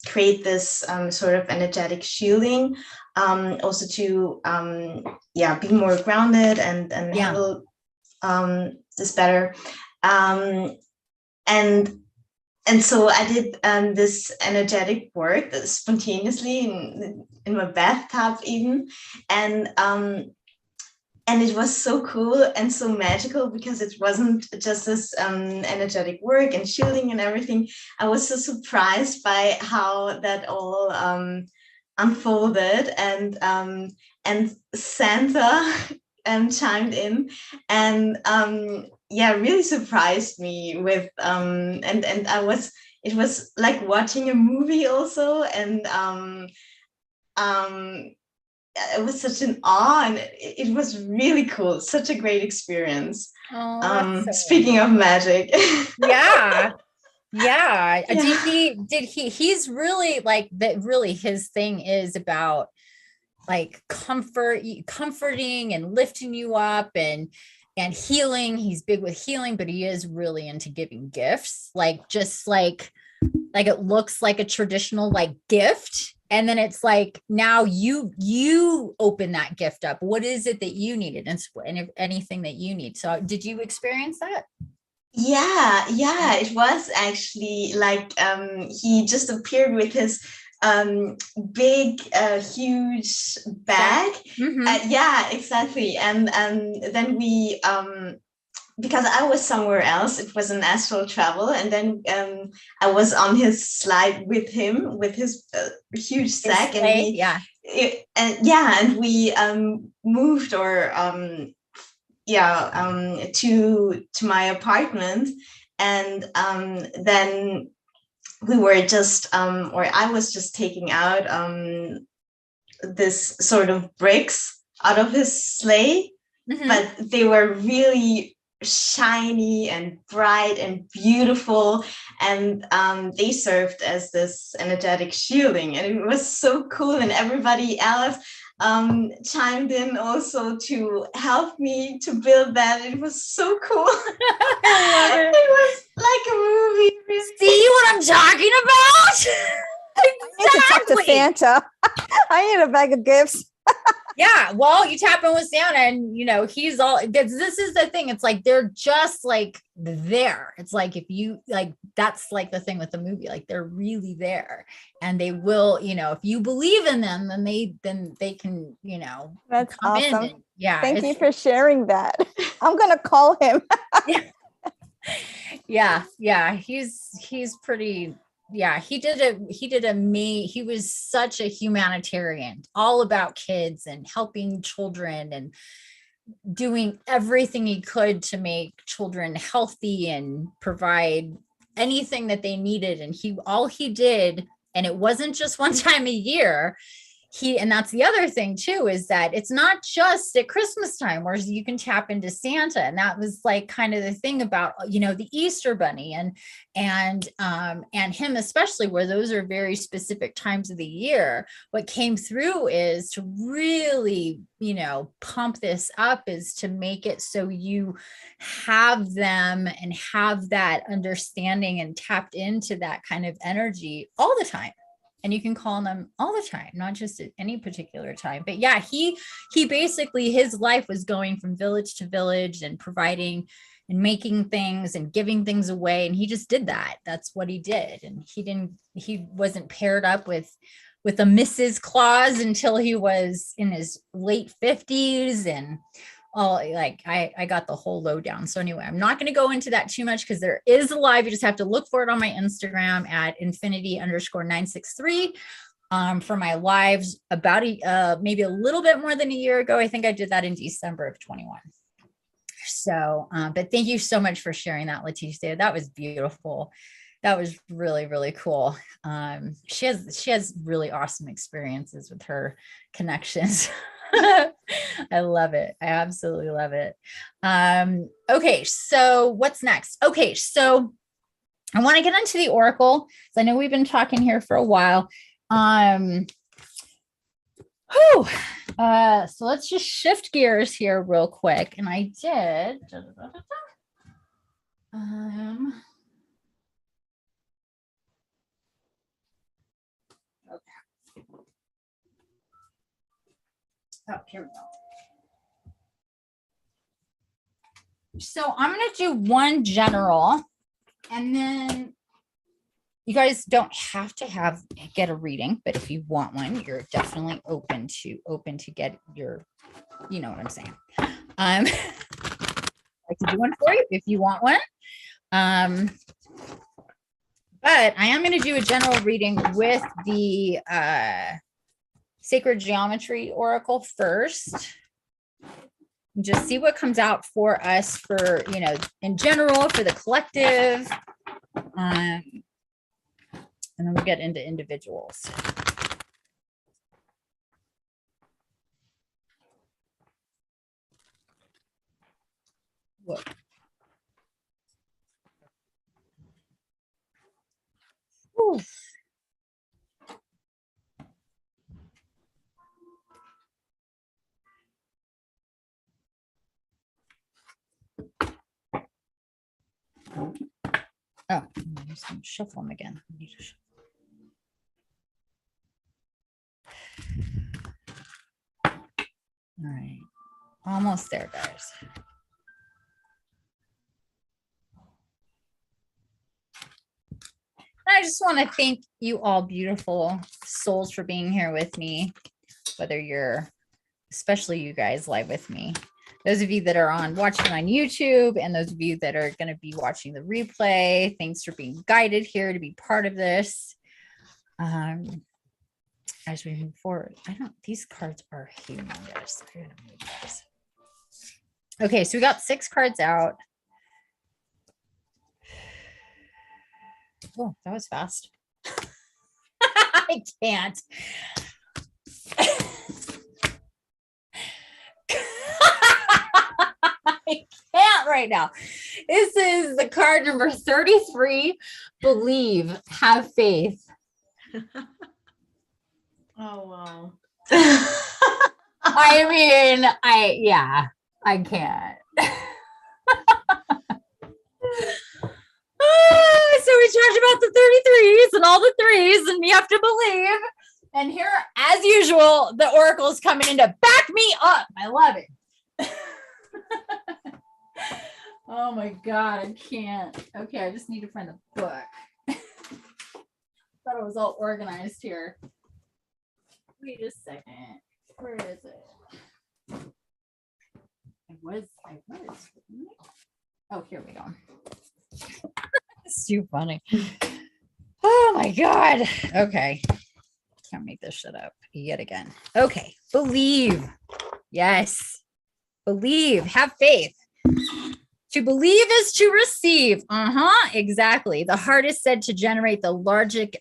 create this sort of energetic shielding, also to yeah, be more grounded and Yeah. handle this better, um, and so I did this energetic work spontaneously in my bathtub even, and it was so cool and so magical because it wasn't just this energetic work and shielding and everything. I was so surprised by how that all unfolded, and Santa chimed in, and yeah, really surprised me with and I was, it was like watching a movie also, and um it was such an awe, and it was really cool, such a great experience. Oh, that's so Speaking of wonderful. magic. Yeah. Yeah. Yeah. He's really like that. Really, his thing is about like comforting and lifting you up and healing. He's big with healing, but he is really into giving gifts, like just like it looks like a traditional like gift, and then it's like now you open that gift up. What is it that you needed, and if anything that you need. So did you experience that? Yeah, it was actually like he just appeared with his big huge bag. Mm-hmm. Yeah, exactly. And then we because I was somewhere else, it was an astral travel, and then I was on his slide with him with his huge sack, and we Yeah. yeah, and we moved or yeah, to my apartment, and then we were just or I was just taking out this sort of bricks out of his sleigh, Mm-hmm. but they were really shiny and bright and beautiful, and they served as this energetic shielding, and it was so cool, and everybody else chimed in also to help me to build that. It was so cool. I love it. It was like a movie, really. See what I'm talking about? I need to talk to Exactly. Santa. I need a bag of gifts. Yeah, well, you tap in with Santa, and you know he's all. This is the thing. It's like they're just like there. It's like if you like, that's like the thing with the movie. Like they're really there, and they will. You know, if you believe in them, then they can. You know, That's come in. awesome. And, yeah, Thank it's you for sharing that. I'm gonna call him. yeah. He's pretty. Yeah, he was such a humanitarian, all about kids and helping children and doing everything he could to make children healthy and provide anything that they needed. And all he did, and it wasn't just one time a year, and that's the other thing too, is that it's not just at Christmas time where you can tap into Santa. And that was like kind of the thing about, you know, the Easter bunny and him especially, where those are very specific times of the year. What came through is to really, you know, pump this up, is to make it so you have them and have that understanding and tapped into that kind of energy all the time. And you can call on them all the time, not just at any particular time. But yeah, he basically, his life was going from village to village and providing and making things and giving things away, and he just did that. That's what he did. And he wasn't paired up with a Mrs. Claus until he was in his late 50s. And all, like I got the whole lowdown. So anyway, I'm not going to go into that too much because there is a live. You just have to look for it on my Instagram at infinity_963 for my lives about maybe a little bit more than a year ago. I think I did that in December of 21. So, but thank you so much for sharing that, Leticia. That was beautiful. That was really, really cool. She has really awesome experiences with her connections. I love it. I absolutely love it. Okay, so what's next? Okay, so I want to get into the oracle. So I know we've been talking here for a while. So let's just shift gears here real quick. And I did. Okay. Oh, here we go. So I'm going to do one general, and then you guys don't have to get a reading, but if you want one, you're definitely open to get your, you know what I'm saying. I like to do one for you if you want one. But I am going to do a general reading with the Sacred Geometry Oracle first. Just see what comes out for us for, you know, in general, for the collective. And then we'll get into individuals. Whoa. Oof. Oh, I'm just going to shuffle them again. All right. Almost there, guys. I just want to thank you all beautiful souls for being here with me, whether you're, especially you guys live with me. Those of you that are watching on YouTube, and those of you that are going to be watching the replay, thanks for being guided here to be part of this. As we move forward, these cards are humongous. I gotta move this. Okay, so we got 6 cards out. Oh, that was fast. I can't. I can't right now. This is the card number 33. Believe, have faith. Oh, wow. I mean, I can't. So we talked about the 33s and all the threes, and you have to believe. And here, as usual, the oracle is coming in to back me up. I love it. Oh my God, I can't. Okay, I just need to find the book. Thought it was all organized here. Wait a second. Where is it? I was. Oh, here we go. It's too funny. Oh my God. Okay. Can't make this shit up yet again. Okay. Believe. Yes. Believe. Have faith. To believe is to receive. Exactly. The heart is said to generate the largest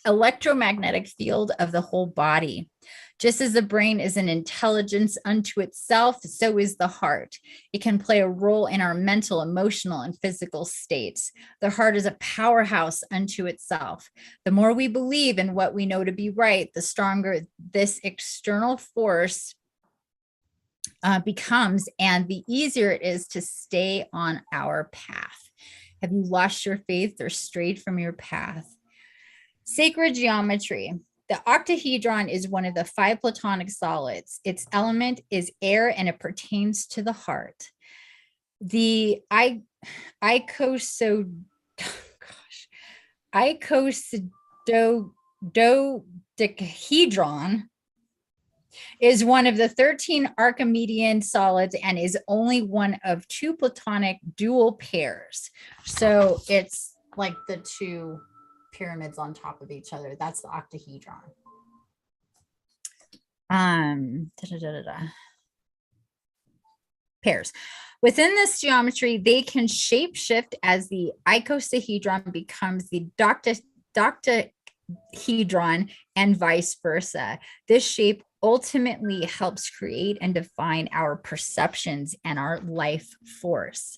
electromagnetic field of the whole body. Just as the brain is an intelligence unto itself, so is the heart. It can play a role in our mental, emotional, and physical states. The heart is a powerhouse unto itself. The more we believe in what we know to be right, the stronger this external force becomes, and the easier it is to stay on our path. Have you lost your faith or strayed from your path? Sacred geometry. The octahedron is one of the 5 platonic solids. Its element is air, and it pertains to the heart. The icosahedron is one of the 13 Archimedean solids and is only one of 2 platonic dual pairs. So it's like the 2 pyramids on top of each other. That's the octahedron. Pairs. Within this geometry, they can shapeshift as the icosahedron becomes the doctahedron and vice versa. This shape ultimately helps create and define our perceptions and our life force.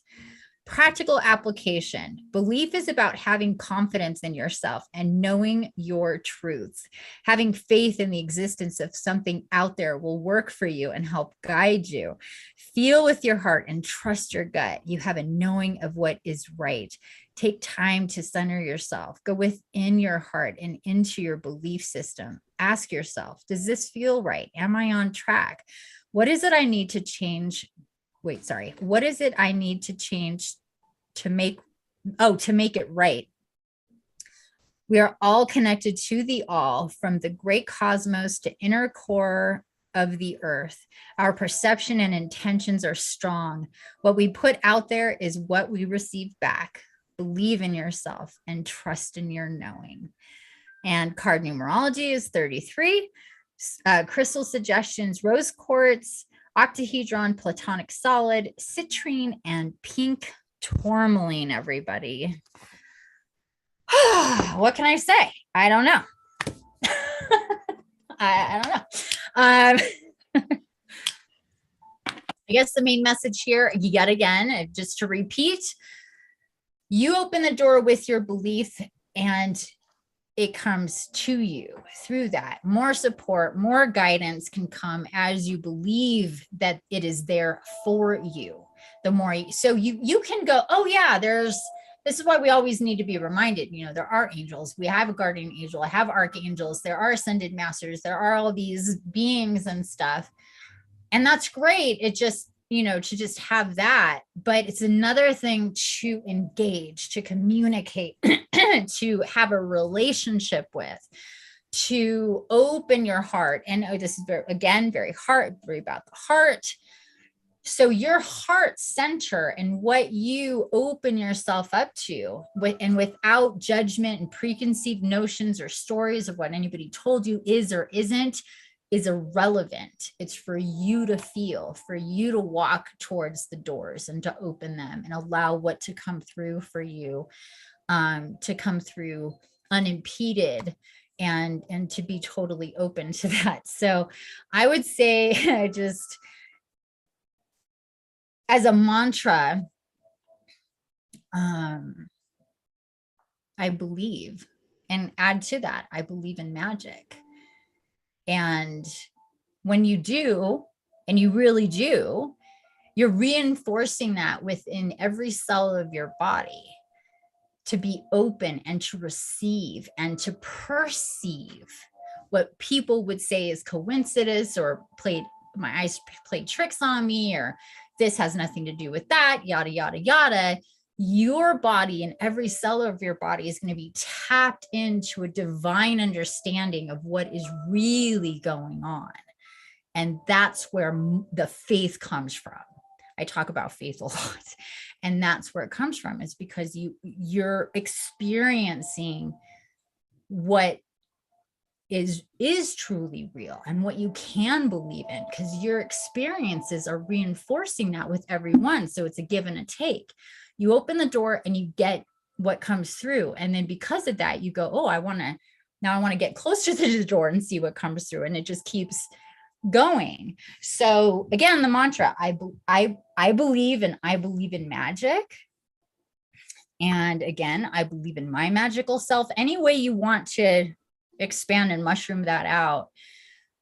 Practical application. Belief is about having confidence in yourself and knowing your truths. Having faith in the existence of something out there will work for you and help guide you. Feel with your heart and trust your gut. You have a knowing of what is right. Take time to center yourself. Go within your heart and into your belief system. Ask yourself, does this feel right? Am I on track? What is it I need to change? What is it I need to change to make it right? We are all connected to the all, from the great cosmos to inner core of the earth. Our perception and intentions are strong. What we put out there is what we receive back. Believe in yourself and trust in your knowing. And card numerology is 33. Crystal suggestions: rose quartz, octahedron, platonic solid, citrine, and pink tourmaline, everybody. What can I say? I don't know. I don't know. I guess the main message here, yet again, just to repeat, you open the door with your belief and it comes to you through that. More support, more guidance can come as you believe that it is there for you. The more you can go, oh yeah, this is why we always need to be reminded, there are angels. We have a guardian angel. I have archangels. There are ascended masters. There are all these beings and stuff. And that's great. It just, to just have that. But it's another thing to engage, to communicate, to have a relationship with, to open your heart. And this is very about the heart. So your heart center and what you open yourself up to, and without judgment and preconceived notions or stories of what anybody told you is or isn't, is irrelevant. It's for you to feel, for you to walk towards the doors and to open them and allow what to come through for you, to come through unimpeded, and to be totally open to that. So I would say, just as a mantra, I believe, and add to that, I believe in magic. And when you do, and you really do, you're reinforcing that within every cell of your body, to be open and to receive and to perceive what people would say is coincidence, or my eyes played tricks on me, or this has nothing to do with that, yada, yada, yada. Your body and every cell of your body is going to be tapped into a divine understanding of what is really going on. And that's where the faith comes from. I talk about faith a lot, and that's where it comes from. It's because you're experiencing what is truly real and what you can believe in, because your experiences are reinforcing that with everyone. So it's a give and a take. You open the door and you get what comes through. And then because of that, you go, oh, I want to get closer to the door and see what comes through. And it just keeps going. So again, the mantra, I believe, and I believe in magic. And again, I believe in my magical self. Any way you want to expand and mushroom that out,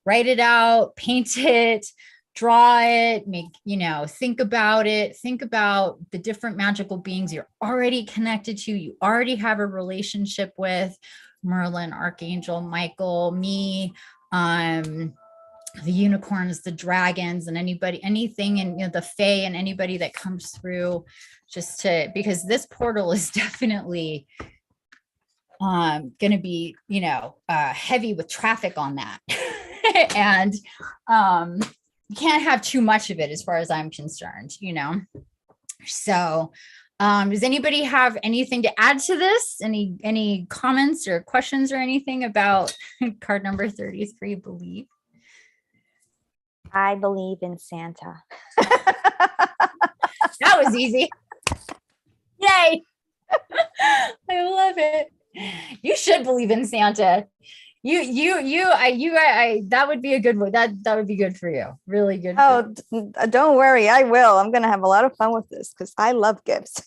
write it out, paint it, draw it, think about it, think about the different magical beings you're already connected to, you already have a relationship with: Merlin, Archangel Michael, me, the unicorns, the dragons, and anything, and the fae, and anybody that comes through, because this portal is definitely going to be, heavy with traffic on that. And you can't have too much of it as far as I'm concerned, So does anybody have anything to add to this? Any comments or questions or anything about card number 33, believe? I believe in Santa. That was easy. Yay. I love it. You should believe in Santa. That would be a good one. That would be good for you. Really good. Oh, don't worry. I will. I'm going to have a lot of fun with this because I love gifts.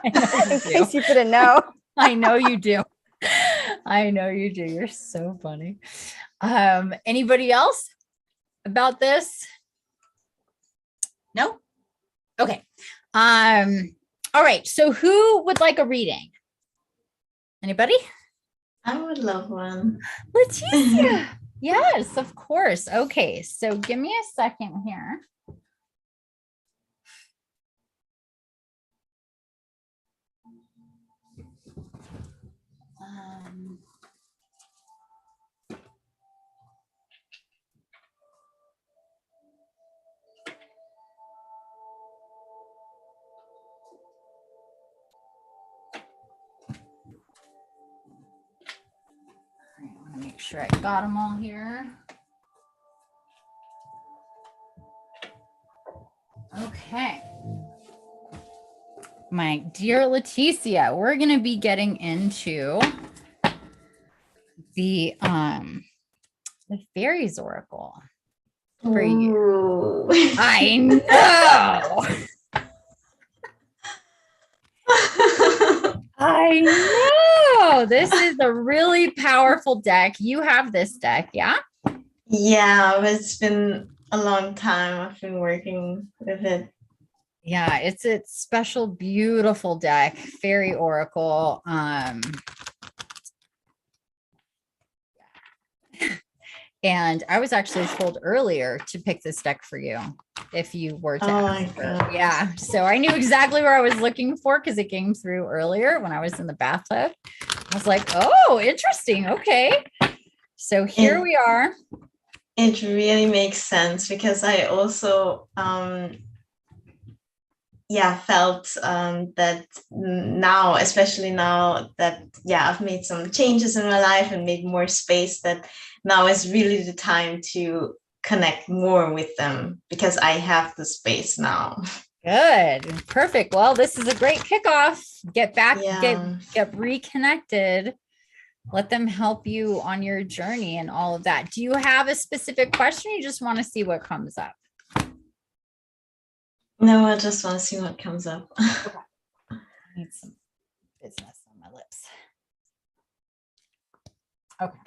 In case you didn't know. I know you do. I know you do. You're so funny. Anybody else about this? No? Okay. All right. So who would like a reading? Anybody? I would love one. Leticia. Yes, of course. Okay. So give me a second here. I want to make sure I got them all here. Okay. My dear Leticia, we're going to be getting into the fairies oracle for you. Ooh. I know. I know. This is a really powerful deck. You have this deck, yeah? Yeah, but it's been a long time. I've been working with it. Yeah, it's a special, beautiful deck, fairy oracle. And I was actually told earlier to pick this deck for you if you were to ask her. Yeah, so I knew exactly where I was looking for because it came through earlier when I was in the bathtub. I was like, oh, interesting. Okay. So here we are. It really makes sense because I also felt that now, especially now that I've made some changes in my life and made more space, that now is really the time to connect more with them because I have the space now. Good. Perfect. Well, this is a great kickoff. Get back, get reconnected. Let them help you on your journey and all of that. Do you have a specific question? Or you just want to see what comes up? No, I just want to see what comes up. I need some business on my lips. Okay.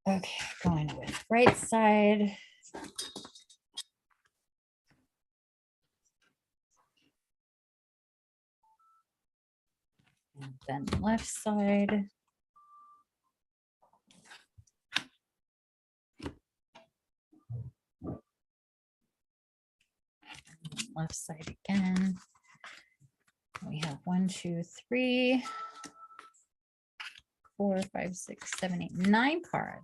Okay, going with right side. And then left side. Left side again. We have 1, 2, 3, 4, 5, 6, 7, 8, 9 cards.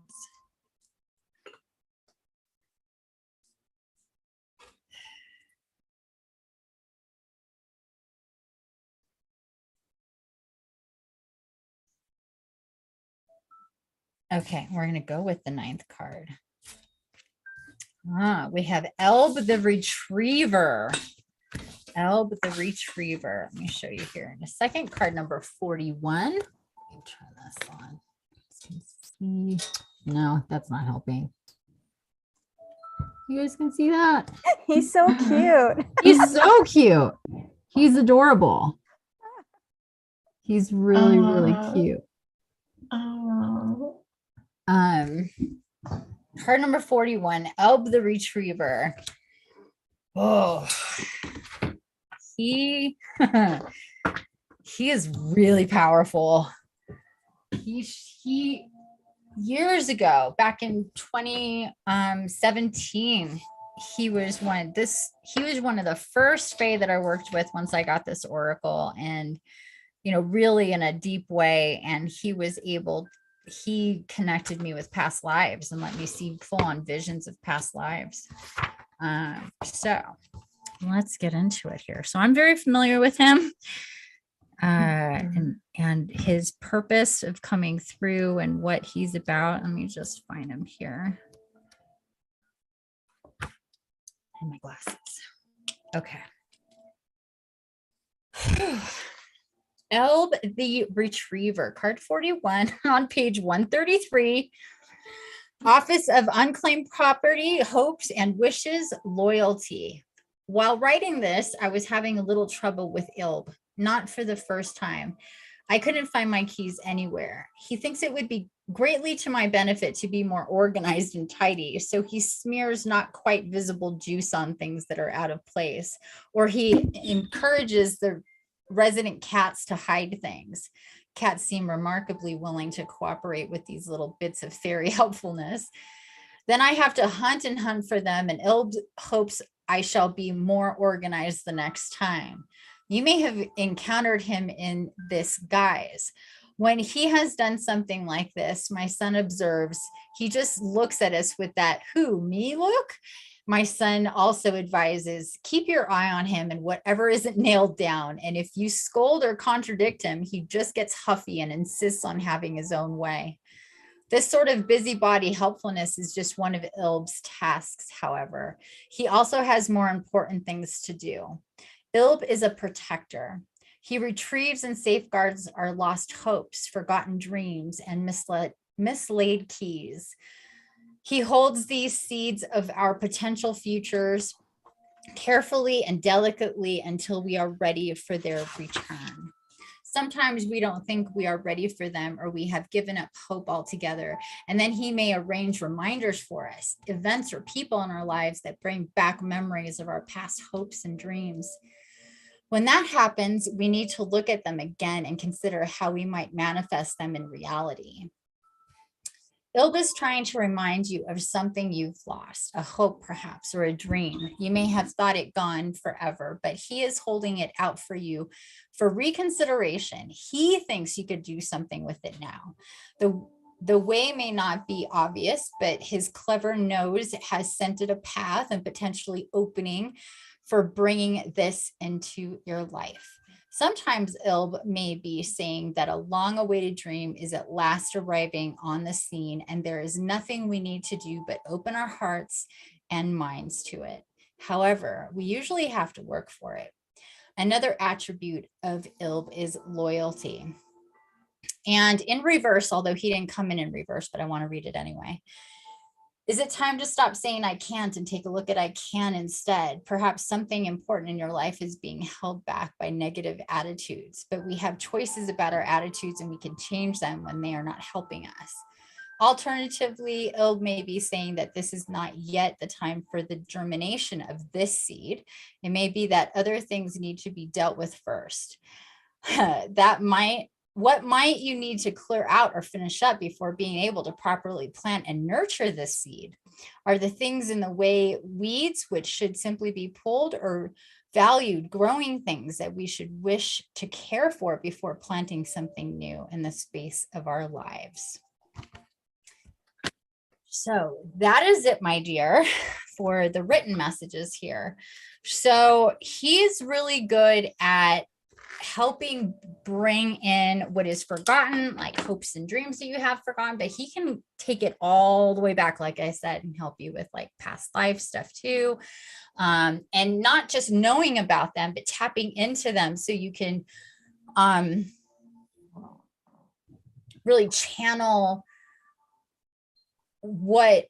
Okay, we're going to go with the 9th card. We have Elb the Retriever. Elb the Retriever. Let me show you here in a second. Card number 41. Let me turn this on. See. No, that's not helping. You guys can see that? He's so cute. He's so cute. He's adorable. He's really, really cute. Card number 41, Elb the Retriever. Oh, he is really powerful. He years ago, back in 2017, he was one of the first fae that I worked with once I got this oracle, and really in a deep way. And he connected me with past lives and let me see full-on visions of past lives. So let's get into it here. So I'm very familiar with him and his purpose of coming through and what he's about. Let me just find him here. And my glasses. Okay. Elb the Retriever, card 41 on page 133. Office of Unclaimed Property, Hopes and Wishes, Loyalty. While writing this, I was having a little trouble with Ilb, not for the first time. I couldn't find my keys anywhere. He thinks it would be greatly to my benefit to be more organized and tidy, so he smears not quite visible juice on things that are out of place, or he encourages the resident cats to hide things. Cats seem remarkably willing to cooperate with these little bits of fairy helpfulness. Then I have to hunt and hunt for them, and Ilb hopes I shall be more organized the next time. You may have encountered him in this guise. When he has done something like this, my son observes, he just looks at us with that, who, me look? My son also advises, keep your eye on him and whatever isn't nailed down. And if you scold or contradict him, he just gets huffy and insists on having his own way. This sort of busybody helpfulness is just one of Ilb's tasks, however. He also has more important things to do. Ilb is a protector. He retrieves and safeguards our lost hopes, forgotten dreams, and mislaid keys. He holds these seeds of our potential futures carefully and delicately until we are ready for their return. Sometimes we don't think we are ready for them, or we have given up hope altogether. And then he may arrange reminders for us, events or people in our lives that bring back memories of our past hopes and dreams. When that happens, we need to look at them again and consider how we might manifest them in reality. Ilb is trying to remind you of something you've lost, a hope perhaps, or a dream. You may have thought it gone forever, but he is holding it out for you for reconsideration. He thinks you could do something with it now. The way may not be obvious, but his clever nose has scented a path and potentially opening for bringing this into your life. Sometimes Ilb may be saying that a long-awaited dream is at last arriving on the scene, and there is nothing we need to do but open our hearts and minds to it. However, we usually have to work for it. Another attribute of Ilb is loyalty. And in reverse, although he didn't come in reverse, but I want to read it anyway. Is it time to stop saying I can't and take a look at I can instead? Perhaps something important in your life is being held back by negative attitudes, but we have choices about our attitudes and we can change them when they are not helping us. Alternatively, Ilb may be saying that this is not yet the time for the germination of this seed. It may be that other things need to be dealt with first. What might you need to clear out or finish up before being able to properly plant and nurture this seed? Are the things in the way weeds, which should simply be pulled, or valued growing things that we should wish to care for before planting something new in the space of our lives? So that is it, my dear, for the written messages here. So he's really good at helping bring in what is forgotten, like hopes and dreams that you have forgotten, but he can take it all the way back, like I said, and help you with like past life stuff too. And not just knowing about them, but tapping into them so you can really channel what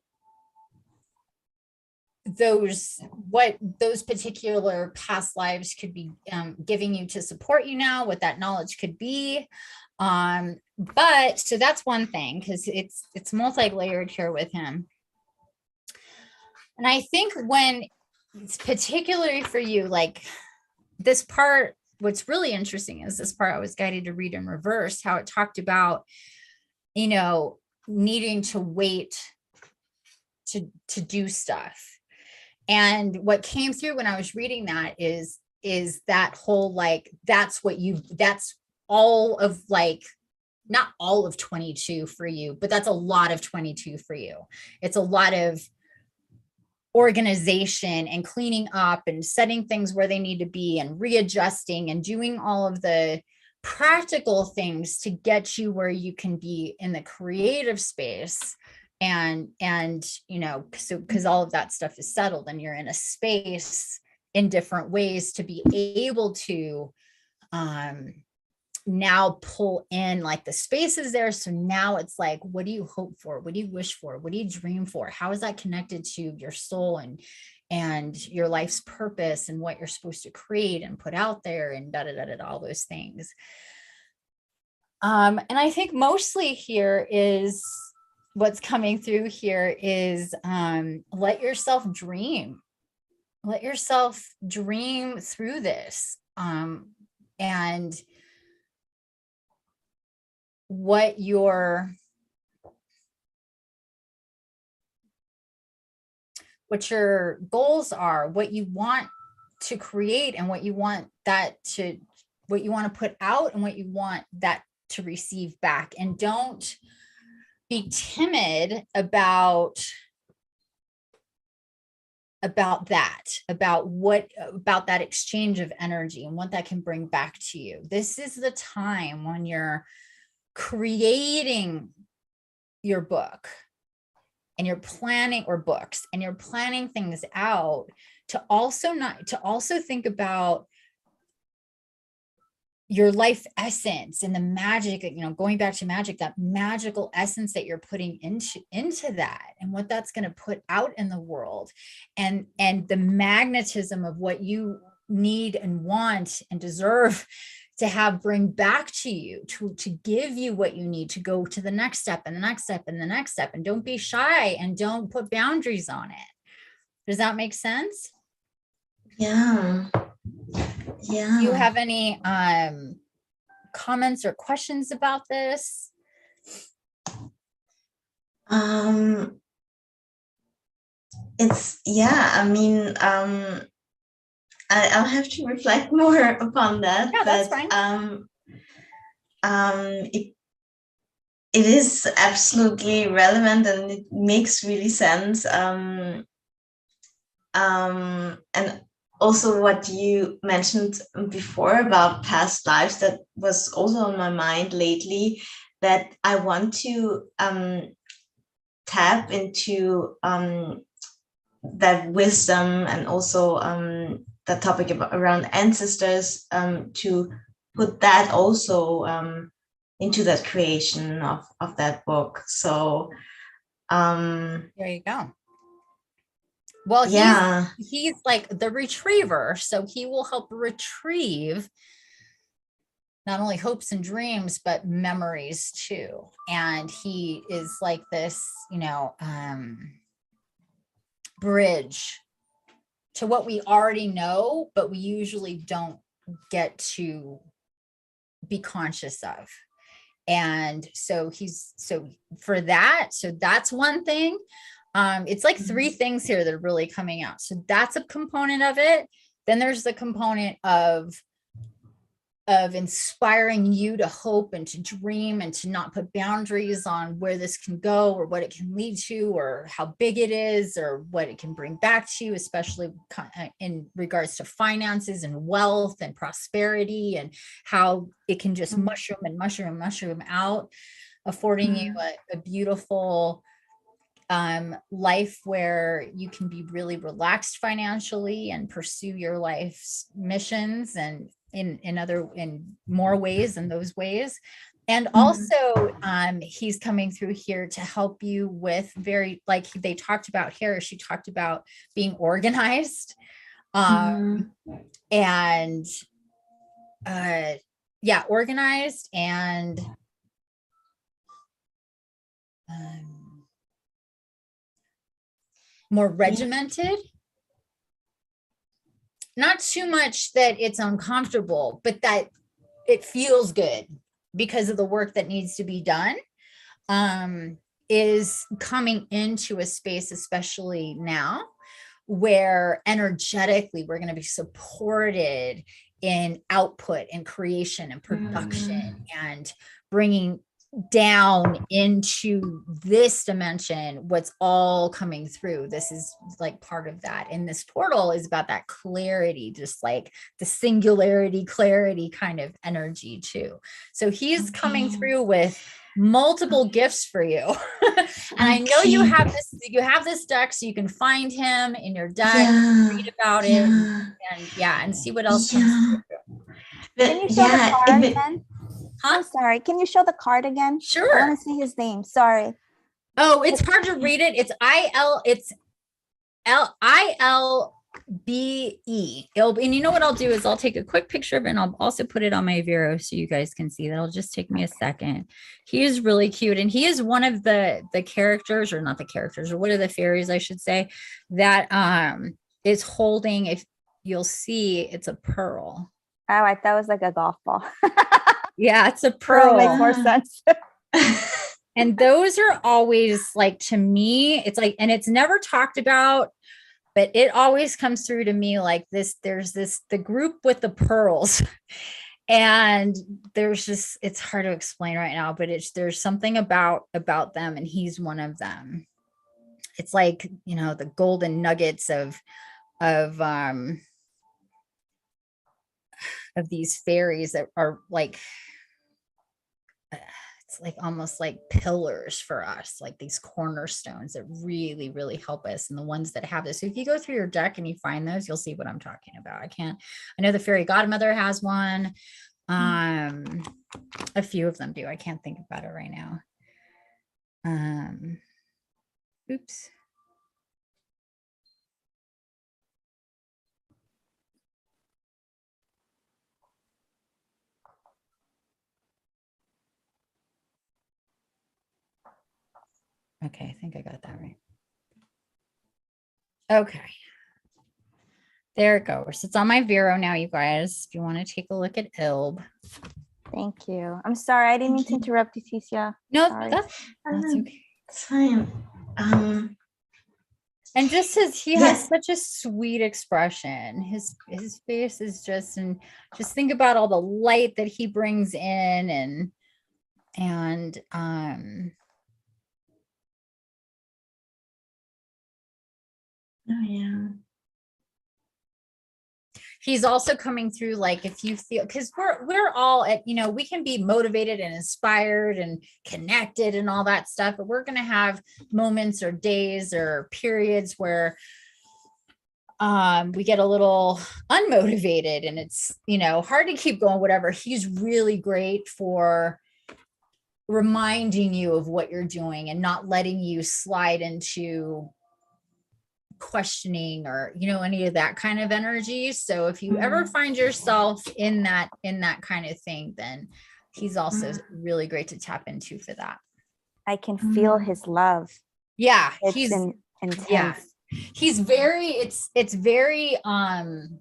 those particular past lives could be giving you to support you now, what that knowledge could be. But so that's one thing, because it's multi-layered here with him. And I think when it's particularly for you, like this part, what's really interesting is this part I was guided to read in reverse, how it talked about, you know, needing to wait to do stuff. And what came through when I was reading that is that whole, like, that's all of, like, not all of 22 for you, but that's a lot of 22 for you. It's a lot of organization and cleaning up and setting things where they need to be and readjusting and doing all of the practical things to get you where you can be in the creative space. And you know, so because all of that stuff is settled and you're in a space in different ways to be able to now pull in like the spaces there. So now it's like, what do you hope for? What do you wish for? What do you dream for? How is that connected to your soul and your life's purpose and what you're supposed to create and put out there and all those things. And I think mostly here is what's coming through here is let yourself dream. Let yourself dream through this. And what your goals are, what you want to create and what you want to put out and what you want that to receive back. And don't be timid about that exchange of energy and what that can bring back to you. This is the time when you're creating your book and you're planning, or books, and you're planning things out, to also think about your life essence and the magic, going back to magic, that magical essence that you're putting into that, and what that's going to put out in the world, and the magnetism of what you need and want and deserve to have bring back to you, to give you what you need to go to the next step and the next step and the next step. And don't be shy and don't put boundaries on it. Does that make sense? Yeah. Do you have any comments or questions about this? I'll have to reflect more upon that. Yeah, that's fine. It is absolutely relevant and it makes really sense. And also what you mentioned before about past lives, that was also on my mind lately, that I want to tap into that wisdom, and also that topic around ancestors, to put that also into that creation of that book. So there you go. Well, yeah, he's like the retriever, so he will help retrieve not only hopes and dreams, but memories too. And he is like this, bridge to what we already know, but we usually don't get to be conscious of. And so that's one thing. It's like three things here that are really coming out. So that's a component of it. Then there's the component of inspiring you to hope and to dream and to not put boundaries on where this can go or what it can lead to or how big it is or what it can bring back to you, especially in regards to finances and wealth and prosperity, and how it can just mushroom and mushroom and mushroom out, affording you a beautiful life where you can be really relaxed financially and pursue your life's missions and in more ways than those ways. And also he's coming through here to help you with like they talked about here, she talked about being organized, and organized and more regimented. Not too much that it's uncomfortable, but that it feels good because of the work that needs to be done, is coming into a space, especially now, where energetically we're going to be supported in output and creation and production and bringing down into this dimension what's all coming through. This is like part of that, and this portal is about that clarity, just like the singularity clarity kind of energy too. So he's coming through with multiple gifts for you. And I know you have this deck, so you can find him in your deck, read about it, and see what else comes through. Can you But show the yeah, card again? Huh? I'm sorry. Can you show the card again? I Sure. want to see his name. Sorry. Oh, it's hard to read it. It's ILBE. And you know what I'll do is I'll take a quick picture of it and I'll also put it on my Vero so you guys can see. That'll just take me a second. He is really cute. And he is one of the characters, or not the characters, or one of the fairies, I should say, that is holding, if you'll see, it's a pearl. Oh, I thought it was like a golf ball. Yeah, it's a Pearl pearl. makes more sense. And those are always, like, to me, it's like, and it's never talked about, but it always comes through to me like this. There's the group with the pearls, and there's just, it's hard to explain right now, but there's something about them, and he's one of them. It's like, the golden nuggets of these fairies that are like, it's like almost like pillars for us, like these cornerstones that really, really help us, and the ones that have this. So if you go through your deck and you find those, you'll see what I'm talking about. I know the fairy godmother has one. A few of them do. I can't think about it right now. Oops. Okay, I think I got that right. Okay. There it goes. It's on my Vero now, you guys. If you want to take a look at Ilb. Thank you. I'm sorry. I didn't mean to interrupt you, Ticia. No, Sorry. that's okay. It's fine. And just he has such a sweet expression. His face is just, and just think about all the light that he brings in, and oh yeah. he's also coming through, like, if you feel, because we're all at, we can be motivated and inspired and connected and all that stuff, but we're going to have moments or days or periods where we get a little unmotivated, and it's, hard to keep going, whatever. He's really great for reminding you of what you're doing and not letting you slide into questioning or any of that kind of energy. So if you ever find yourself in that kind of thing, then he's also really great to tap into for that. I can feel his love. Yeah, It's intense. yeah, he's very, it's very I'm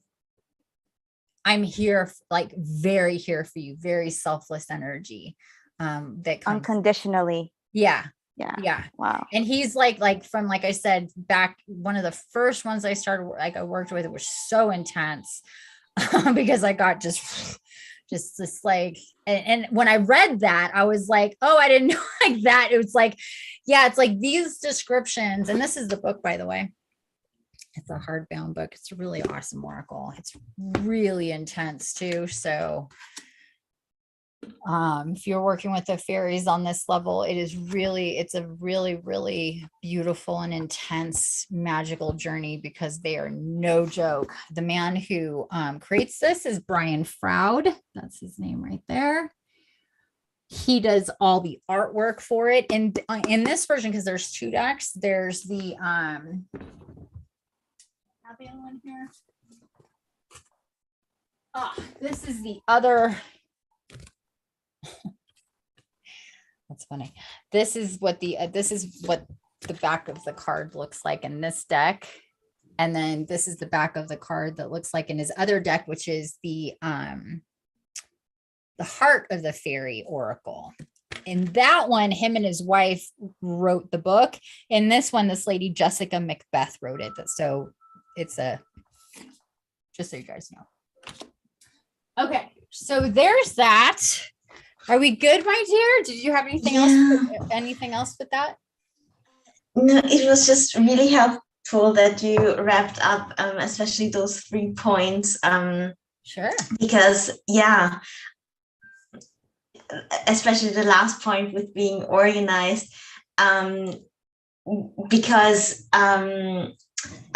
here, like, very here for you, very selfless energy that comes Unconditionally. yeah. Wow. And he's like from, like I said, back, one of the first ones I started, like, I worked with, it was so intense because I got just this, like, and when I read that, I was like, oh, I didn't know like that. It was like, yeah, it's like these descriptions, and this is the book, by the way. It's a hardbound book. It's a really awesome oracle. It's really intense too. So if you're working with the fairies on this level, it's a really, really beautiful and intense magical journey, because they are no joke. The man who creates this is Brian Froud. That's his name right there. He does all the artwork for it. And in this version, because there's two decks, there's the have the other one here. This is the other. That's funny. This is what the back of the card looks like in this deck, and then this is the back of the card that looks like in his other deck, which is the Heart of the Fairy Oracle. In that one, him and his wife wrote the book. In this one, this lady Jessica Macbeth wrote it. So it's just so you guys know. Okay, so there's that. Are we good, my dear? Did you have anything else with that? No, it was just really helpful that you wrapped up, especially those 3 points. Sure. Because, yeah, especially the last point with being organized, because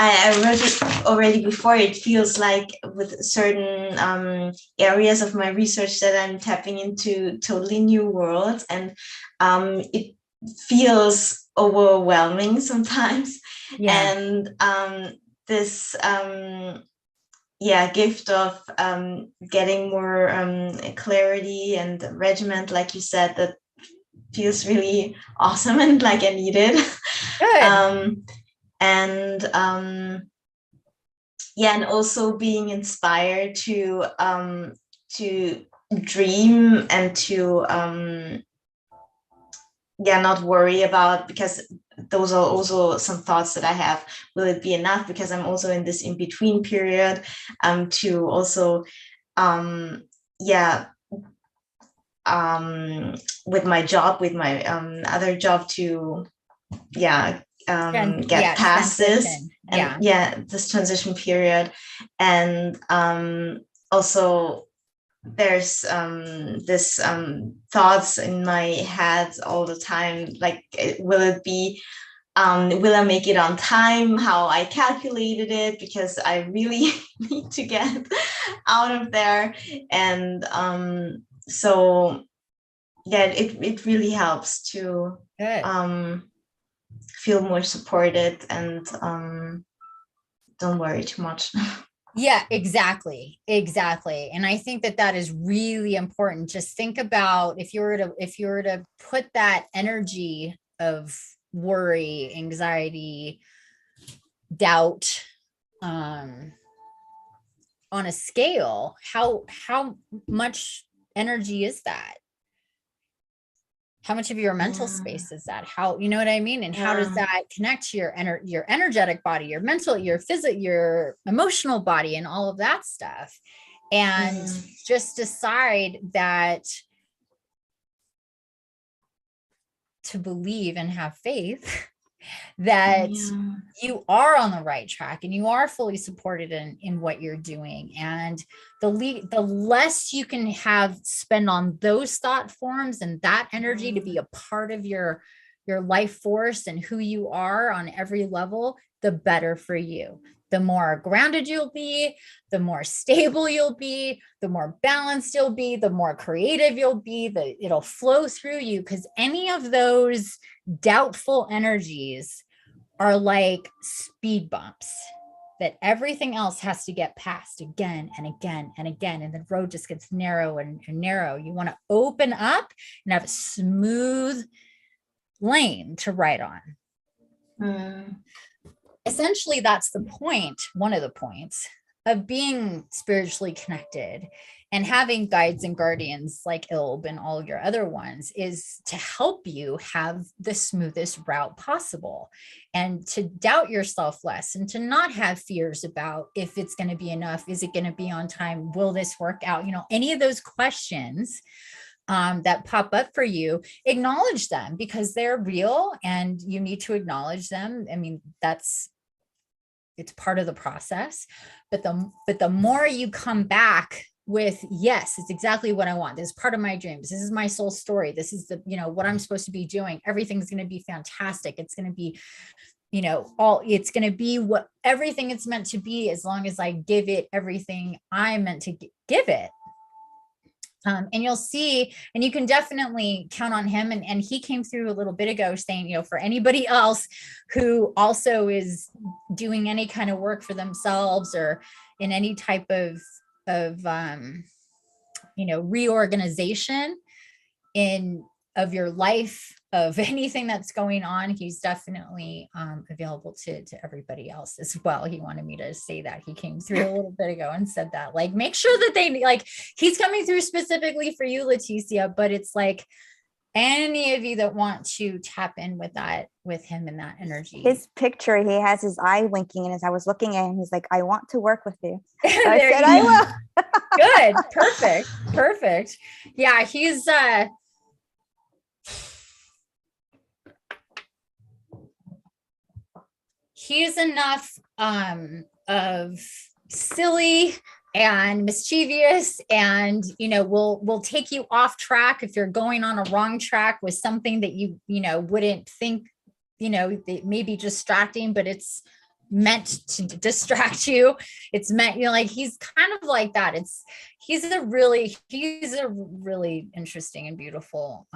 I wrote it already before. It feels like with certain areas of my research that I'm tapping into totally new worlds, and it feels overwhelming sometimes. Yeah. And this gift of getting more clarity and regiment, like you said, that feels really awesome and like I need it. Good. And and also being inspired to dream and to not worry about, because those are also some thoughts that I have. Will it be enough? Because I'm also in this in-between period, to also with my job, with my other job, to get past this, and this transition period. And also there's this thoughts in my head all the time, like, will it be will I make it on time, how I calculated it, because I really need to get out of there. And so it really helps to feel more supported and don't worry too much. Yeah, exactly. And I think that is really important. Just think about if you were to put that energy of worry, anxiety, doubt on a scale, how much energy is that? How much of your mental space is that? How, you know what I mean? And how does that connect to your energetic body, your mental, your physical, your emotional body, and all of that stuff? And just decide that to believe and have faith that you are on the right track and you are fully supported in what you're doing. And the less you can spend on those thought forms and that energy to be a part of your life force and who you are on every level, the better for you. The more grounded you'll be, the more stable you'll be, the more balanced you'll be, the more creative you'll be, it'll flow through you, because any of those doubtful energies are like speed bumps that everything else has to get past again and again and again. And the road just gets narrow and narrow. You want to open up and have a smooth lane to ride on. Essentially, that's the point, one of the points of being spiritually connected and having guides and guardians like Ilb and all your other ones, is to help you have the smoothest route possible, and to doubt yourself less, and to not have fears about if it's going to be enough, is it going to be on time, will this work out, any of those questions that pop up for you. Acknowledge them, because they're real and you need to acknowledge them. I mean, it's part of the process, but the more you come back with, yes, it's exactly what I want. This is part of my dreams. This is my soul story. This is what I'm supposed to be doing. Everything's going to be fantastic. It's going to be, it's going to be what everything it's meant to be, as long as I give it everything I'm meant to give it. And you'll see, and you can definitely count on him. And he came through a little bit ago saying, for anybody else who also is doing any kind of work for themselves, or in any type of reorganization of your life, of anything that's going on, he's definitely available to everybody else as well. He wanted me to say that. He came through a little bit ago and said that, like, make sure that he's coming through specifically for you, Leticia, but it's like any of you that want to tap in with him and that energy. His picture, he has his eye winking, and as I was looking at him, he's like, I want to work with you. So I said, I will. Good. Perfect. Yeah, he's enough of silly and mischievous, and will take you off track if you're going on a wrong track with something that you wouldn't think, it may be distracting, but it's meant to distract you. It's meant, you know, like he's kind of like that. He's a really interesting and beautiful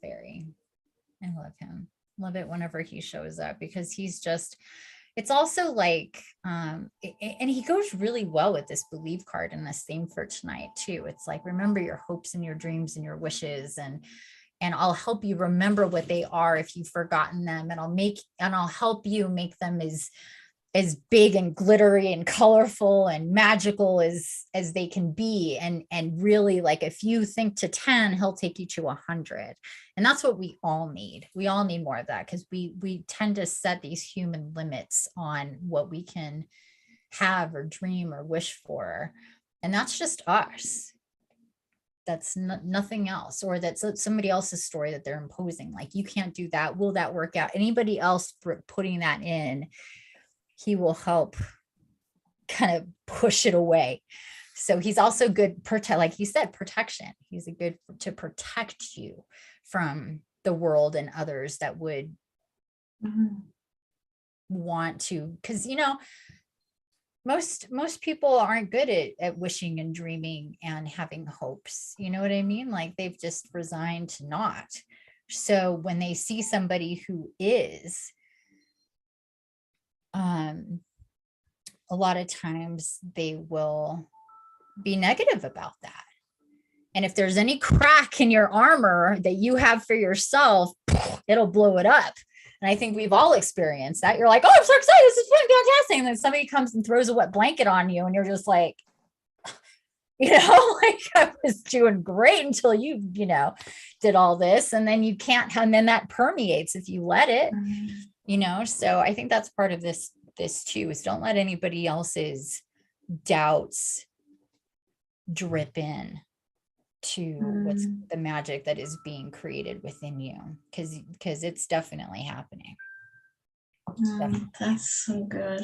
fairy. I love him. Love it whenever he shows up, because he's just, it's also like, and he goes really well with this believe card and this theme for tonight too. It's like, remember your hopes and your dreams and your wishes, and I'll help you remember what they are if you've forgotten them, and I'll help you make them as big and glittery and colorful and magical as they can be. And really, like, if you think to 10, he'll take you to 100. And that's what we all need. We all need more of that, because we tend to set these human limits on what we can have or dream or wish for. And that's just us. That's nothing else, or that's somebody else's story that they're imposing. Like, you can't do that. Will that work out? Anybody else putting that in, he will help kind of push it away. So he's also good, like you said, protection. He's a good to protect you from the world and others that would want to, because, you know, most people aren't good at wishing and dreaming and having hopes. You know what I mean? Like, they've just resigned to not. So when they see somebody who is, a lot of times they will be negative about that. And if there's any crack in your armor that you have for yourself, it'll blow it up. And I think we've all experienced that. You're like, oh, I'm so excited, this is fantastic. And then somebody comes and throws a wet blanket on you, and you're just like, you know, like, I was doing great until you know, did all this. And then you can't, and then that permeates if you let it, you know. So I think that's part of this too, is don't let anybody else's doubts drip in to what's the magic that is being created within you, because it's definitely happening. That's so good.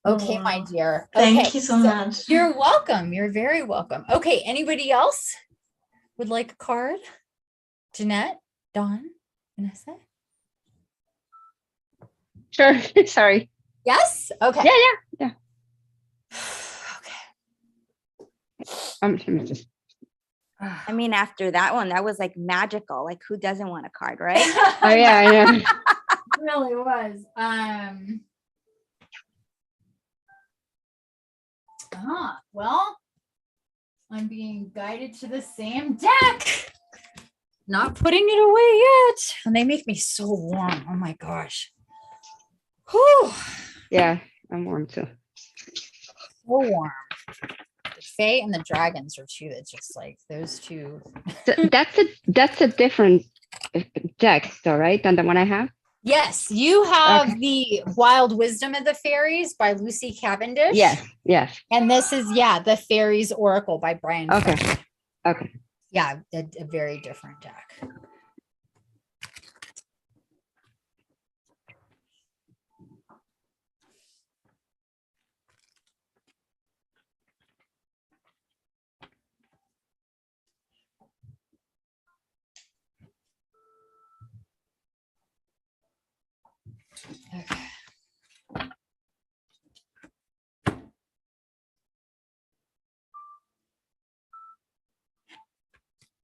Okay, Oh, my dear. Thank you so much. You're welcome. You're very welcome. Okay, anybody else would like a card? Jeanette, Dawn, Vanessa? Sure. Sorry. Yes? Okay. Yeah. Okay. Let me just. I mean, after that one, that was like magical. Like, who doesn't want a card, right? Oh yeah, I know. It really was. Well, I'm being guided to the same deck. Not putting it away yet. And they make me so warm. Oh my gosh. Whew. Yeah, I'm warm too. So warm. The Fae and the dragons are two that just like those two. So that's a different deck though, right? Than the one I have? Yes, you have the Wild Wisdom of the Fairies by Lucy Cavendish. Yes. And this is, the Fairies Oracle by Brian. Okay. Fletcher. Okay. Yeah, a very different deck. Okay.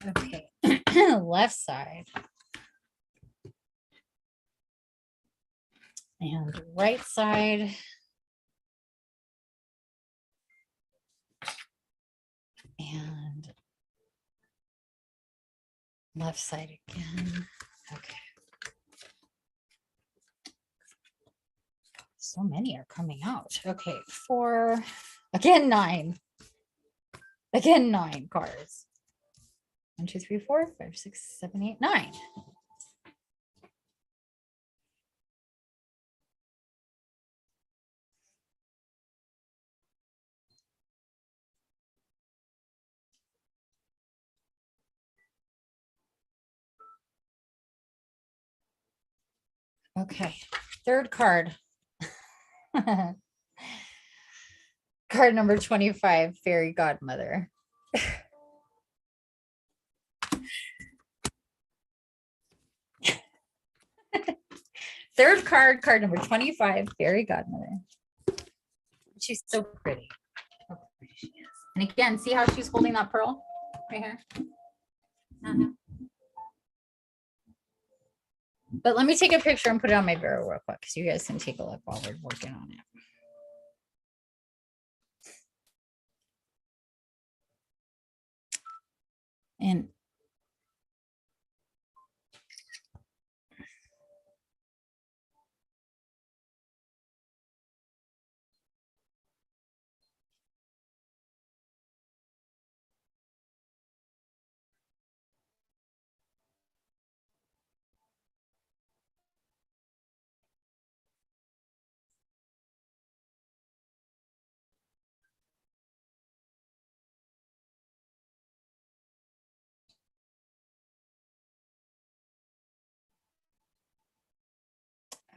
Okay, left side and right side. And left side again. Okay. So many are coming out. Okay, 4, again 9. Again 9 cards. 1, 2, 3, 4, 5, 6, 7, 8, 9. Okay, third card. Card number 25, Fairy Godmother. Third card, card number 25, fairy godmother. She's so pretty. How pretty she is. And again, see how she's holding that pearl right here? But let me take a picture and put it on my bureau real quick, so you guys can take a look while we're working on it. And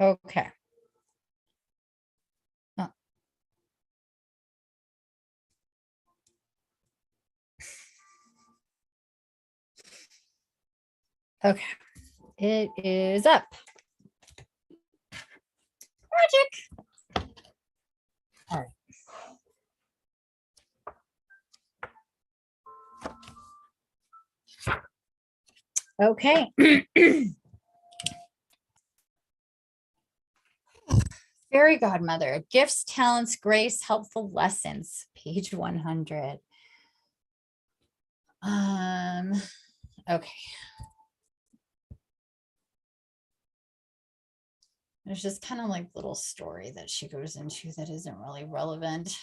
okay. Okay, it is up. Magic. All right. Okay. Fairy godmother, gifts, talents, grace, helpful lessons, page 100. Okay. There's just kind of like little story that she goes into that isn't really relevant.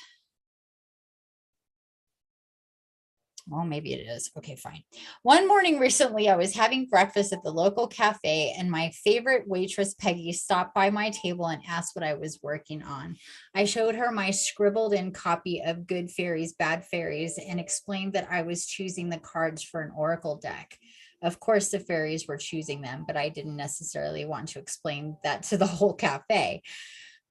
Well, maybe it is. Okay, fine. One morning recently, I was having breakfast at the local cafe, and my favorite waitress, Peggy, stopped by my table and asked what I was working on. I showed her my scribbled in copy of Good Fairies, Bad Fairies, and explained that I was choosing the cards for an oracle deck. Of course, the fairies were choosing them, but I didn't necessarily want to explain that to the whole cafe.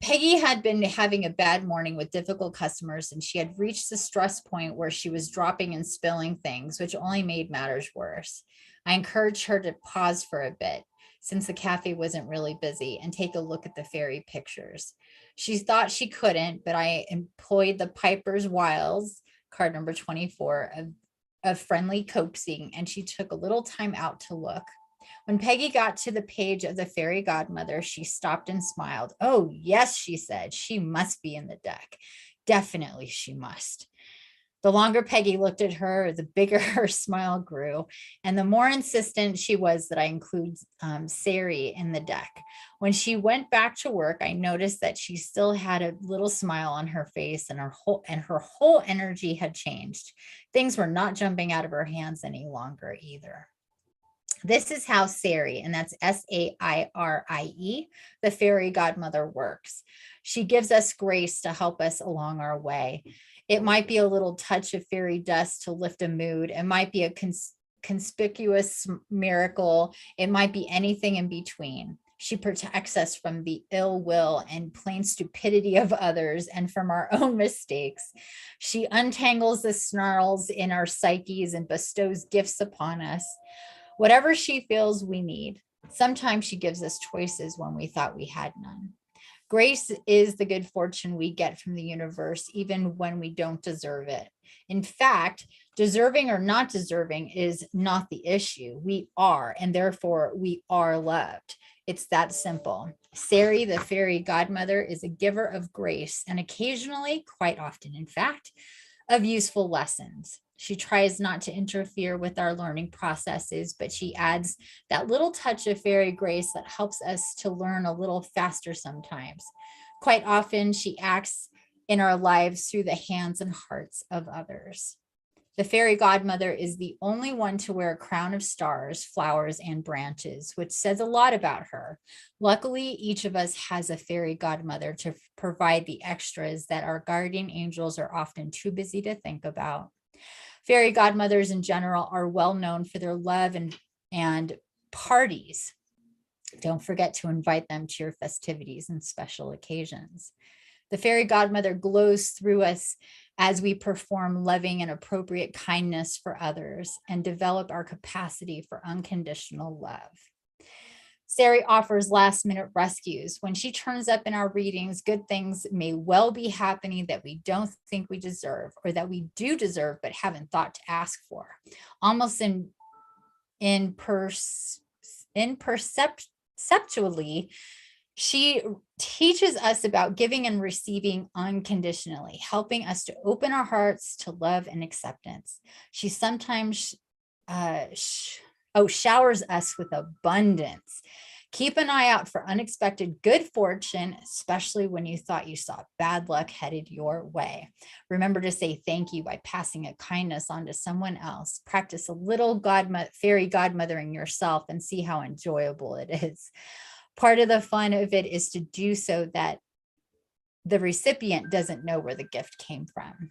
Peggy had been having a bad morning with difficult customers, and she had reached the stress point where she was dropping and spilling things, which only made matters worse. I encouraged her to pause for a bit, since the cafe wasn't really busy, and take a look at the fairy pictures. She thought she couldn't, but I employed the Piper's Wiles, card number 24, of friendly coaxing, and she took a little time out to look. When Peggy got to the page of the fairy godmother, she stopped and smiled. Oh, yes, she said, she must be in the deck. Definitely she must. The longer Peggy looked at her, the bigger her smile grew, and the more insistent she was that I include Sari in the deck. When she went back to work, I noticed that she still had a little smile on her face, and her whole energy had changed. Things were not jumping out of her hands any longer either. This is how Sari, and that's Sairie, the fairy godmother, works. She gives us grace to help us along our way. It might be a little touch of fairy dust to lift a mood. It might be a conspicuous miracle. It might be anything in between. She protects us from the ill will and plain stupidity of others and from our own mistakes. She untangles the snarls in our psyches and bestows gifts upon us. Whatever she feels we need. Sometimes she gives us choices when we thought we had none. Grace is the good fortune we get from the universe, even when we don't deserve it. In fact, deserving or not deserving is not the issue. We are, and therefore we are loved. It's that simple. Sari, the fairy godmother, is a giver of grace and occasionally, quite often, in fact, of useful lessons. She tries not to interfere with our learning processes, but she adds that little touch of fairy grace that helps us to learn a little faster sometimes. Quite often, she acts in our lives through the hands and hearts of others. The fairy godmother is the only one to wear a crown of stars, flowers, and branches, which says a lot about her. Luckily, each of us has a fairy godmother to provide the extras that our guardian angels are often too busy to think about. Fairy godmothers in general are well known for their love and parties. Don't forget to invite them to your festivities and special occasions. The fairy godmother glows through us as we perform loving and appropriate kindness for others and develop our capacity for unconditional love. Sari offers last minute rescues. When she turns up in our readings, good things may well be happening that we don't think we deserve, or that we do deserve but haven't thought to ask for. Almost imperceptually, she teaches us about giving and receiving unconditionally, helping us to open our hearts to love and acceptance. She sometimes showers us with abundance. Keep an eye out for unexpected good fortune, especially when you thought you saw bad luck headed your way. Remember to say thank you by passing a kindness on to someone else. Practice a little fairy godmothering yourself and see how enjoyable it is. Part of the fun of it is to do so that the recipient doesn't know where the gift came from.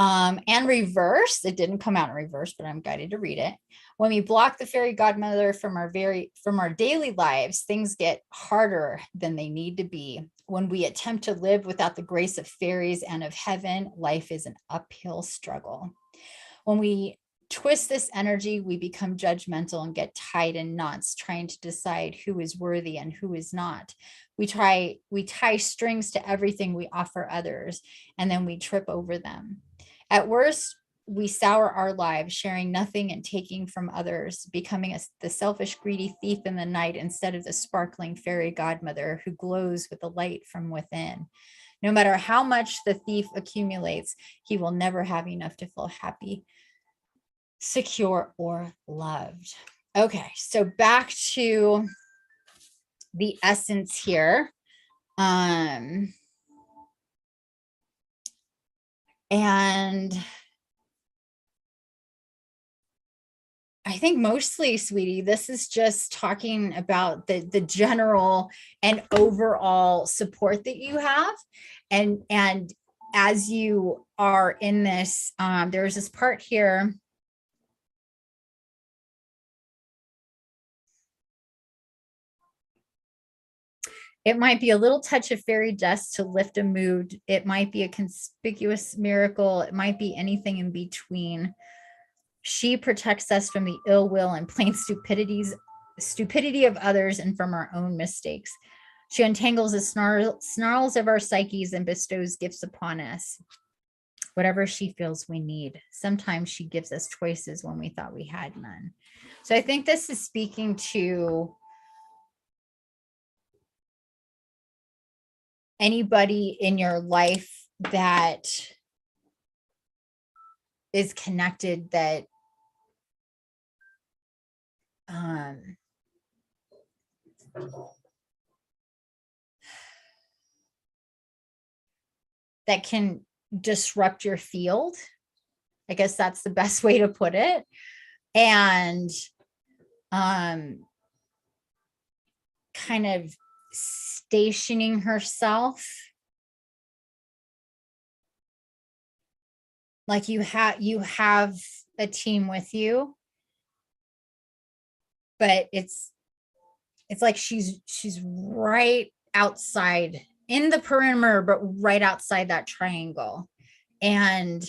And reverse, it didn't come out in reverse, but I'm guided to read it. When we block the fairy godmother from our daily lives, things get harder than they need to be. When we attempt to live without the grace of fairies and of heaven, life is an uphill struggle. When we twist this energy, we become judgmental and get tied in knots, trying to decide who is worthy and who is not. We tie strings to everything we offer others, and then we trip over them. At worst, we sour our lives, sharing nothing and taking from others, becoming the selfish, greedy thief in the night instead of the sparkling fairy godmother who glows with the light from within. No matter how much the thief accumulates, he will never have enough to feel happy, secure, or loved. Okay, so back to the essence here. And I think mostly, sweetie, this is just talking about the general and overall support that you have. And as you are in this, there's this part here. It might be a little touch of fairy dust to lift a mood. It might be a conspicuous miracle. It might be anything in between. She protects us from the ill will and plain stupidity of others and from our own mistakes. She untangles the snarls of our psyches and bestows gifts upon us, whatever she feels we need. Sometimes she gives us choices when we thought we had none. So I think this is speaking to anybody in your life that is connected, that that can disrupt your field. I guess that's the best way to put it. And kind of stationing herself like you have a team with you, but it's like she's right outside in the perimeter, but right outside that triangle. And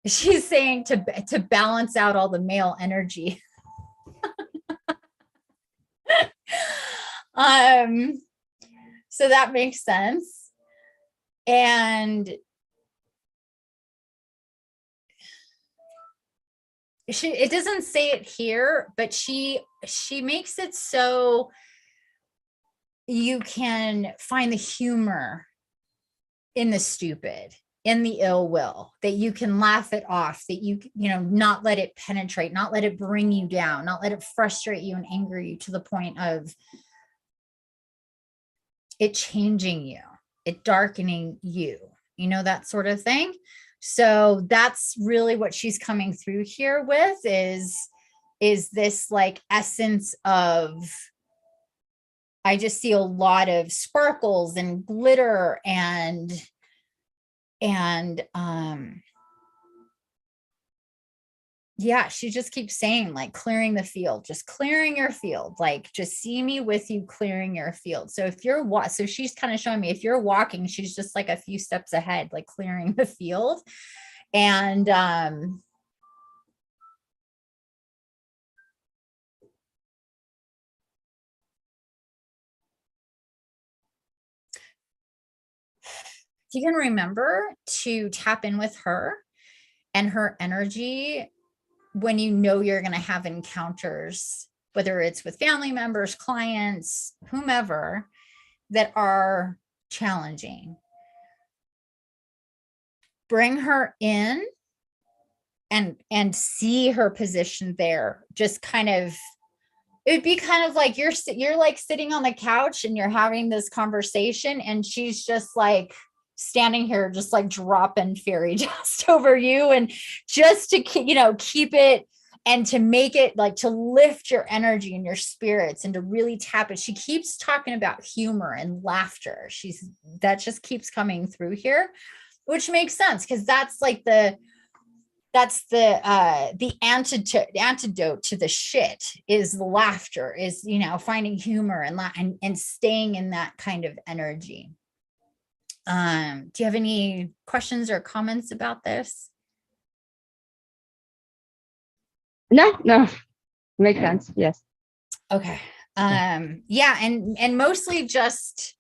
she's saying to balance out all the male energy. So that makes sense. And it doesn't say it here, but she makes it so you can find the humor in the stupid, in the ill will, that you can laugh it off, that you not let it penetrate, not let it bring you down, not let it frustrate you and anger you to the point of it changing you, it darkening you, that sort of thing. So that's really what she's coming through here with, is this like essence of, I just see a lot of sparkles and glitter and yeah, she just keeps saying like clearing the field, just clearing your field, like just see me with you clearing your field. So if you're so she's kind of showing me if you're walking, she's just like a few steps ahead, like clearing the field. And if you can remember to tap in with her and her energy when you know you're going to have encounters, whether it's with family members, clients, whomever, that are challenging. Bring her in and see her position there. Just kind of, it'd be kind of like you're like sitting on the couch and you're having this conversation and she's just like standing here, just like dropping fairy dust over you, and just to keep it and to make it like to lift your energy and your spirits and to really tap it. She keeps talking about humor and laughter. That just keeps coming through here, which makes sense because that's like the antidote to the shit is the laughter, is finding humor and staying in that kind of energy. Do you have any questions or comments about this? No, makes sense. Yes. Okay. Yeah, and mostly just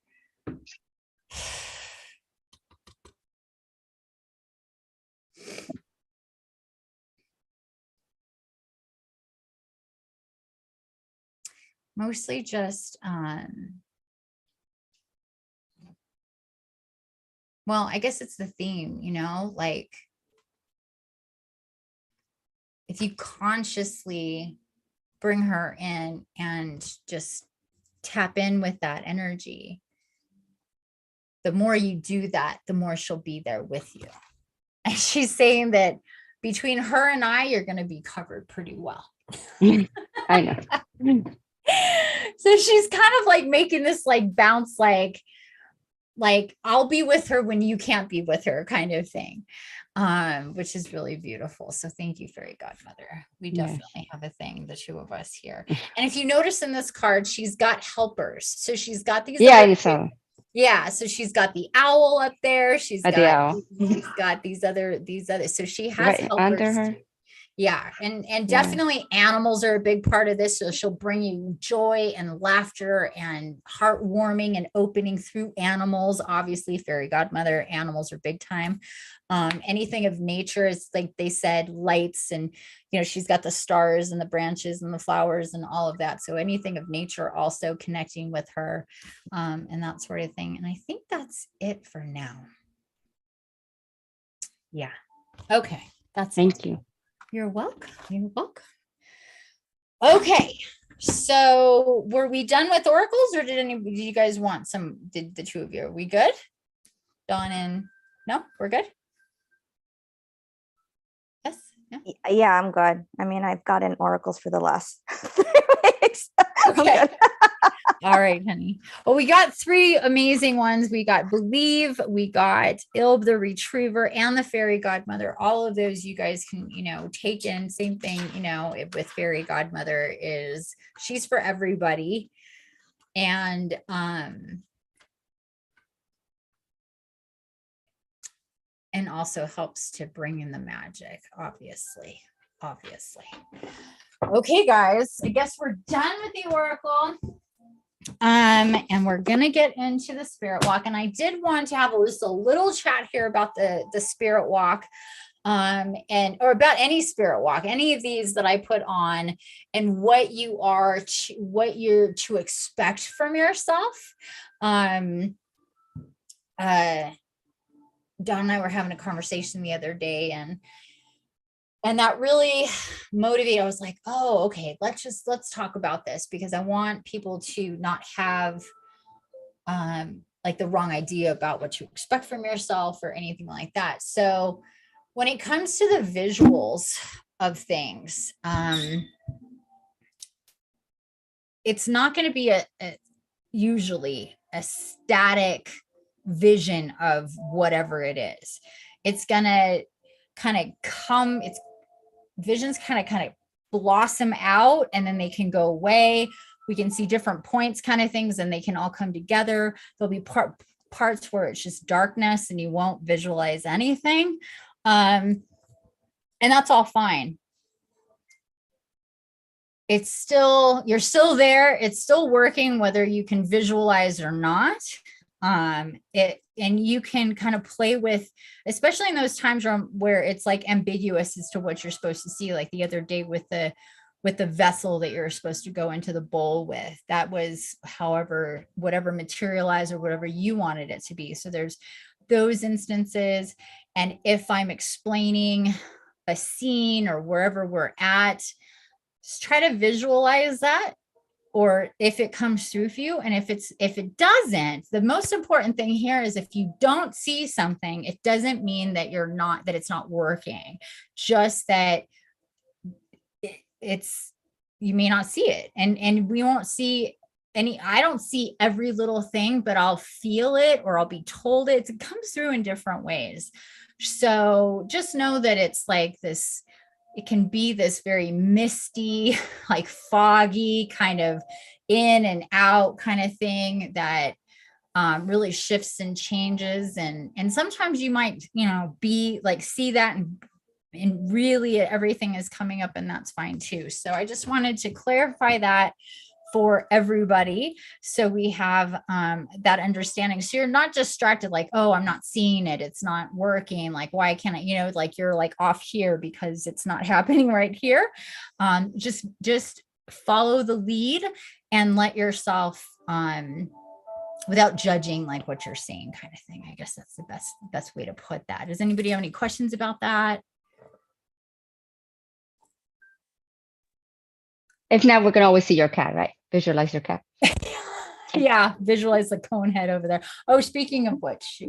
well, I guess it's the theme, like if you consciously bring her in and just tap in with that energy, the more you do that, the more she'll be there with you. And she's saying that between her and I, you're going to be covered pretty well. I know. So she's kind of like making this like bounce, like I'll be with her when you can't be with her kind of thing, which is really beautiful. So thank you, Fairy Godmother. We definitely have a thing, the two of us here. And if you notice in this card, she's got helpers. So she's got these. Yeah, so she's got the owl up there. She's got these other. So she has helpers under her. Yeah, and definitely animals are a big part of this. So she'll bring you joy and laughter and heartwarming and opening through animals. Obviously, Fairy Godmother, animals are big time. Anything of nature is, like they said, lights, and she's got the stars and the branches and the flowers and all of that. So anything of nature also connecting with her, and that sort of thing. And I think that's it for now. Yeah. Okay. Thank you. You're welcome. You're welcome. Okay. So were we done with oracles, or did you guys want some? Did the two of you? Are we good? Dawn and no, we're good. Yes. Yeah, I'm good. I mean, I've gotten oracles for the last 3 weeks. Okay. All right, honey. Well, we got 3 amazing ones. We got Believe, we got Ilb the Retriever, and the Fairy Godmother. All of those you guys can, take in. Same thing, with Fairy Godmother is she's for everybody. And also helps to bring in the magic, obviously. Okay, guys, I guess we're done with the oracle. And we're gonna get into the spirit walk, and I did want to have just a little chat here about the spirit walk, or about any spirit walk, any of these that I put on, and what you're to expect from yourself. Dawn and I were having a conversation the other day, and that really motivated. I was like, oh, okay, let's talk about this, because I want people to not have like the wrong idea about what you expect from yourself or anything like that. So when it comes to the visuals of things, it's not going to be usually a static vision of whatever it is. It's going to kind of come, visions kind of blossom out, and then they can go away. We can see different points kind of things, and they can all come together. There'll be parts where it's just darkness and you won't visualize anything. And that's all fine. You're still there. It's still working, whether you can visualize or not. And you can kind of play with, especially in those times where it's like ambiguous as to what you're supposed to see, like the other day with the vessel that you're supposed to go into the bowl with. That was however, whatever materialized or whatever you wanted it to be. So there's those instances. And if I'm explaining a scene or wherever we're at, just try to visualize that, or if it comes through for you. And if it doesn't, the most important thing here is if you don't see something, it doesn't mean that it's not working, just that it's, you may not see it, and we won't see I don't see every little thing, but I'll feel it, or I'll be told it. It comes through in different ways. So just know that it's like this, it can be this very misty, like foggy kind of in and out kind of thing that really shifts and changes. And sometimes you might, be like, see that and really everything is coming up, and that's fine too. So I just wanted to clarify that for everybody, so we have that understanding. So you're not distracted, like, oh, I'm not seeing it, it's not working, like, why can't I, like you're like off here because it's not happening right here. Just follow the lead and let yourself without judging like what you're seeing, kind of thing. I guess that's the best way to put that. Does anybody have any questions about that? If not, we can always see your cat, right? Visualize your cat. Yeah, visualize the cone head over there. Oh, speaking of which,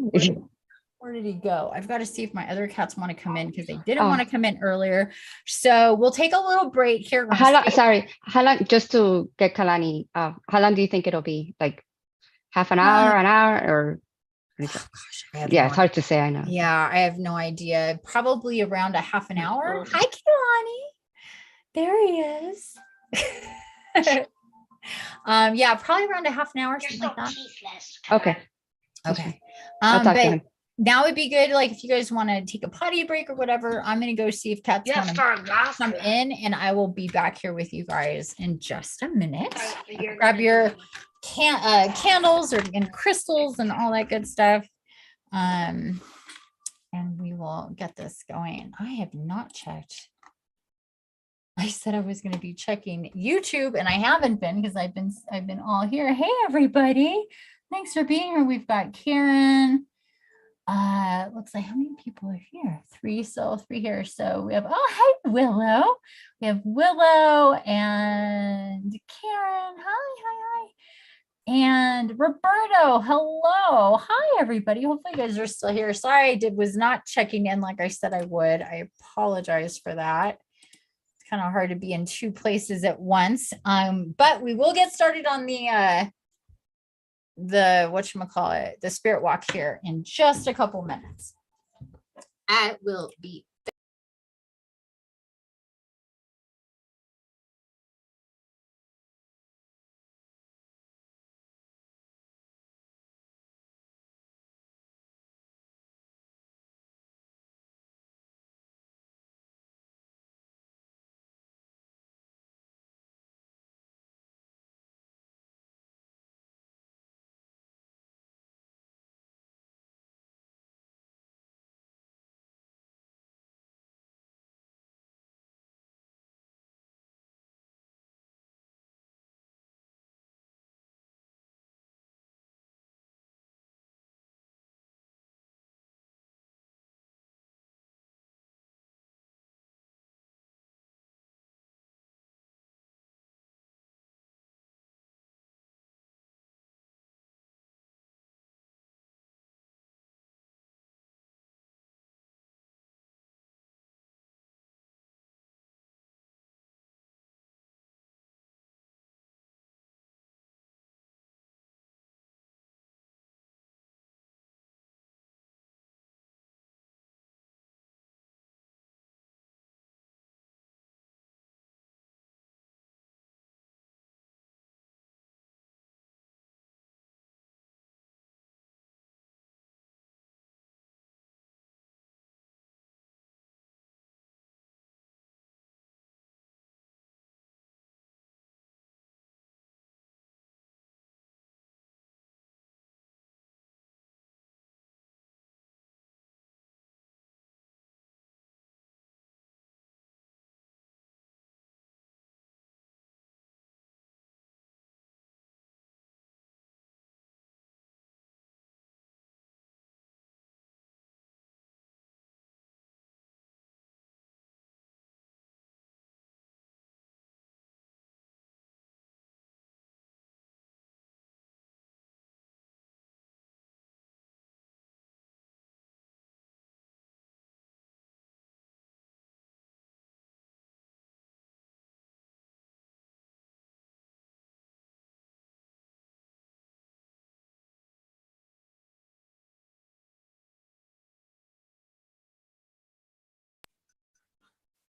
where did he go? I've got to see if my other cats want to come in, because they didn't want to come in earlier. So we'll take a little break here. How long, just to get Kalani, how long do you think it'll be? Like half an hour, or? Oh, gosh, yeah, it's hard to say, I know. Yeah, I have no idea. Probably around a half an hour. Hi, Kalani. There he is. Yeah, probably around a half an hour, something like that. Okay. I'll talk to him. Now would be good, like if you guys want to take a potty break or whatever. I'm gonna go see if cats want to come in, and I will be back here with you guys in just a minute. Grab your candles and crystals and all that good stuff, and we will get this going. I have not checked. I said I was going to be checking YouTube, and I haven't been, because I've been all here. Hey everybody, thanks for being here. We've got Karen. Looks like, how many people are here? Three here. So we have, oh, hi Willow. We have Willow and Karen. Hi. And Roberto, hello. Hi everybody. Hopefully you guys are still here. Sorry, I was not checking in like I said I would. I apologize for that. Kind of hard to be in two places at once, but we will get started on the whatchamacallit, the spirit walk here in just a couple minutes. I will be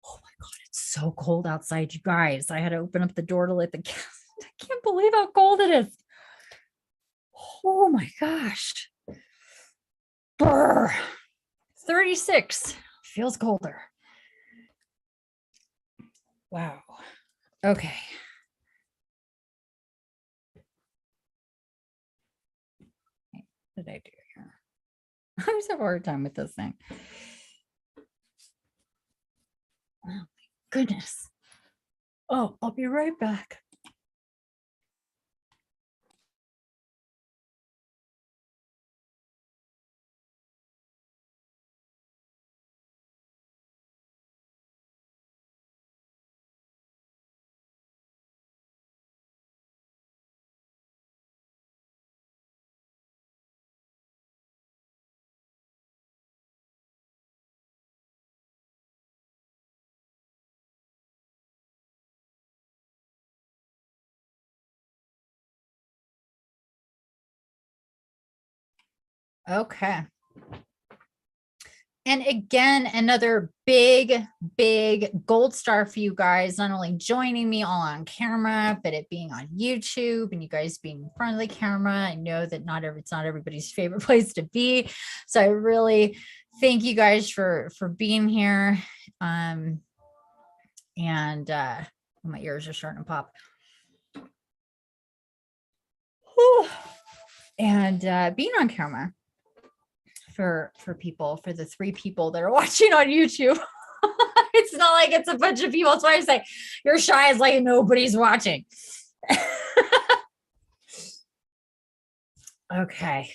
Oh my God, it's so cold outside, you guys. I had to open up the door to let the cat. I can't believe how cold it is. Oh my gosh. Brr. 36. Feels colder. Wow. Okay. What did I do here? I always have a hard time with this thing. Oh my goodness. Oh, I'll be right back. Okay. And again, another big, big gold star for you guys, not only joining me all on camera, but it being on YouTube and you guys being in front of the camera. I know that it's not everybody's favorite place to be. So I really thank you guys for being here. And my ears are starting to pop. Whew. And being on camera for people, for the 3 people that are watching on YouTube. It's not like it's a bunch of people. That's why I say you're shy is like nobody's watching. Okay.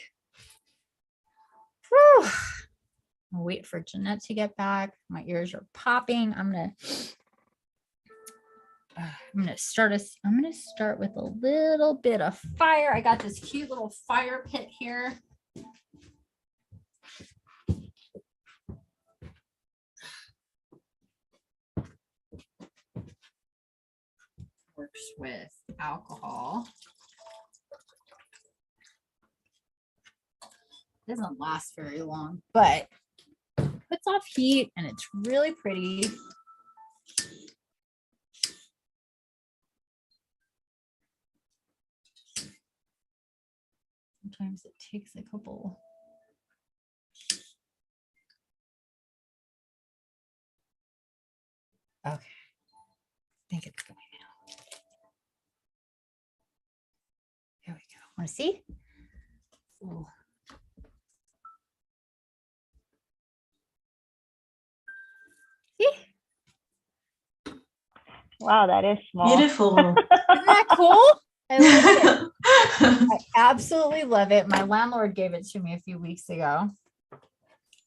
Whew. I'll wait for Jeanette to get back. My ears are popping. I'm gonna start with a little bit of fire. I got this cute little fire pit here. Works with alcohol. Doesn't last very long, but puts off heat and it's really pretty. Sometimes it takes a couple. Okay, I think it's going now. There we go. Want to see? Ooh. See? Wow, that is small. Beautiful. Isn't that cool? I love it. I absolutely love it. My landlord gave it to me a few weeks ago.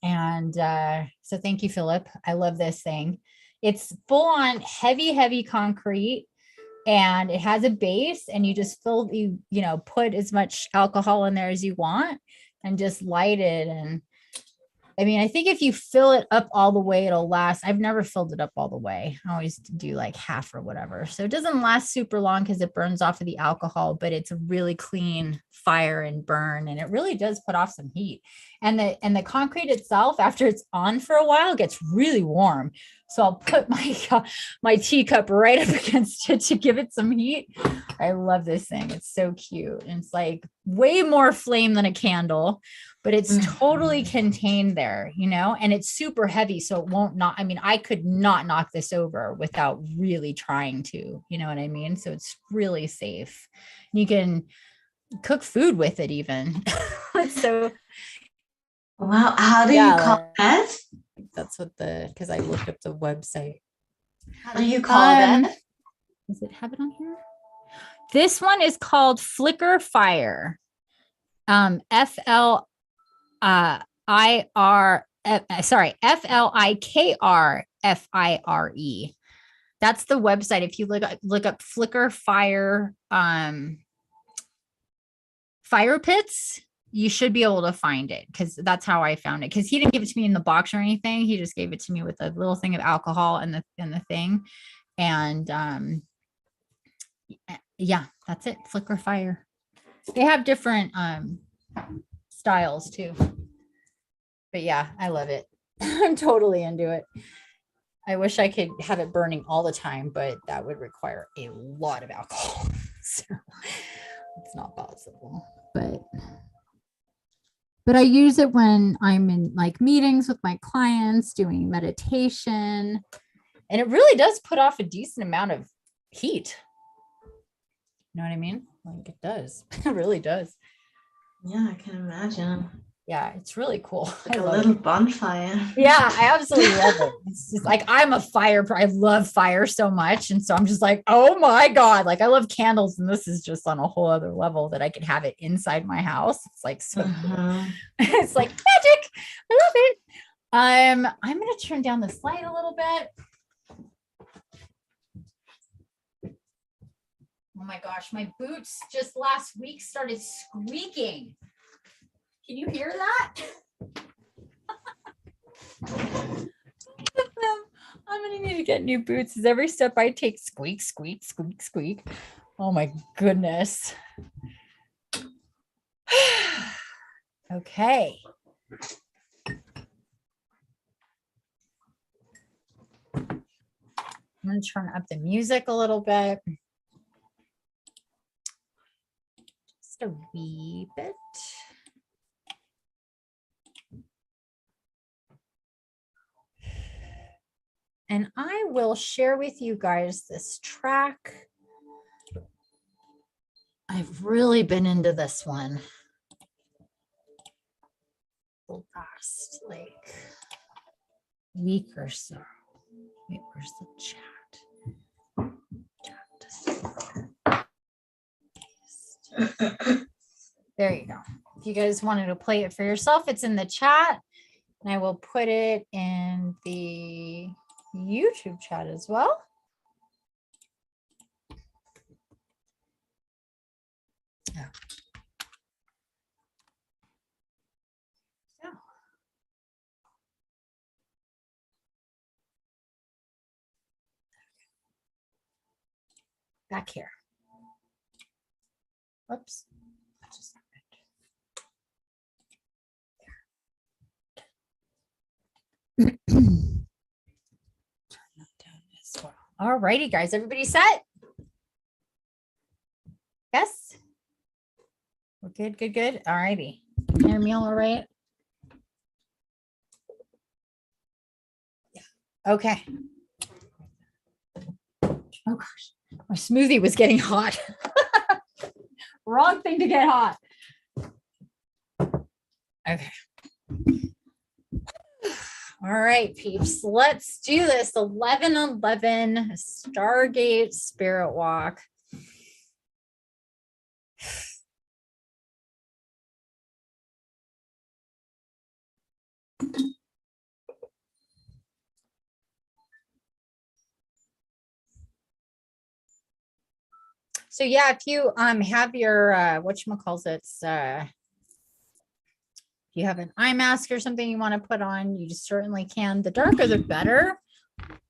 And so thank you, Philip. I love this thing. It's full on heavy concrete and it has a base and you just put as much alcohol in there as you want and just light it. And I mean, I think if you fill it up all the way, it'll last. I've never filled it up all the way. I always do like half or whatever. So it doesn't last super long because it burns off of the alcohol, but it's a really clean fire and burn. And it really does put off some heat. And the concrete itself, after it's on for a while, gets really warm. So I'll put my teacup right up against it to give it some heat. I love this thing. It's so cute. And it's like way more flame than a candle, but it's totally contained there, and it's super heavy. So it won't I mean, I could not knock this over without really trying to, you know what I mean? So it's really safe. You can cook food with it even. So Wow. How do you call that? That's what because I looked up the website. How do you call that? Does it have it on here? This one is called Flicker Fire. FLIKR FIRE. That's the website. If you look up Flicker Fire fire pits, you should be able to find it because that's how I found it. Because he didn't give it to me in the box or anything. He just gave it to me with a little thing of alcohol and the thing. And yeah, that's it. Flicker Fire. They have different styles too. But yeah, I love it. I'm totally into it. I wish I could have it burning all the time, but that would require a lot of alcohol. So it's not possible. But I use it when I'm in like meetings with my clients doing meditation. And it really does put off a decent amount of heat. You know what I mean? Like it does. It really does. Yeah, I can imagine. Yeah, it's really cool. Like I a love little it. bonfire. Yeah, I absolutely love it. It's just like I'm a fire. I love fire so much. And so I'm just like, oh my God. Like I love candles. And this is just on a whole other level that I could have it inside my house. It's like so cool. Mhm. It's like magic. I love it. I'm gonna turn down this light a little bit. Oh my gosh, my boots just last week started squeaking. Can you hear that? I'm gonna need to get new boots. As every step I take, squeak, squeak, squeak, squeak. Oh my goodness. Okay. I'm gonna turn up the music a little bit. Just a wee bit. And I will share with you guys this track. I've really been into this one the last like week or so. Wait, where's the chat? There you go. If you guys wanted to play it for yourself, it's in the chat. And I will put it in the YouTube chat as well. Yeah. Back here. Whoops. All righty, guys. Everybody set? Yes? We're good, good, good. All righty. Hear me all right? Yeah. Okay. Oh gosh, my smoothie was getting hot. Wrong thing to get hot. Okay. All right, peeps, let's do this. 11:11 Stargate Spirit Walk. So yeah, if you have your whatchamacallits, if you have an eye mask or something you want to put on, you just certainly can. The darker the better,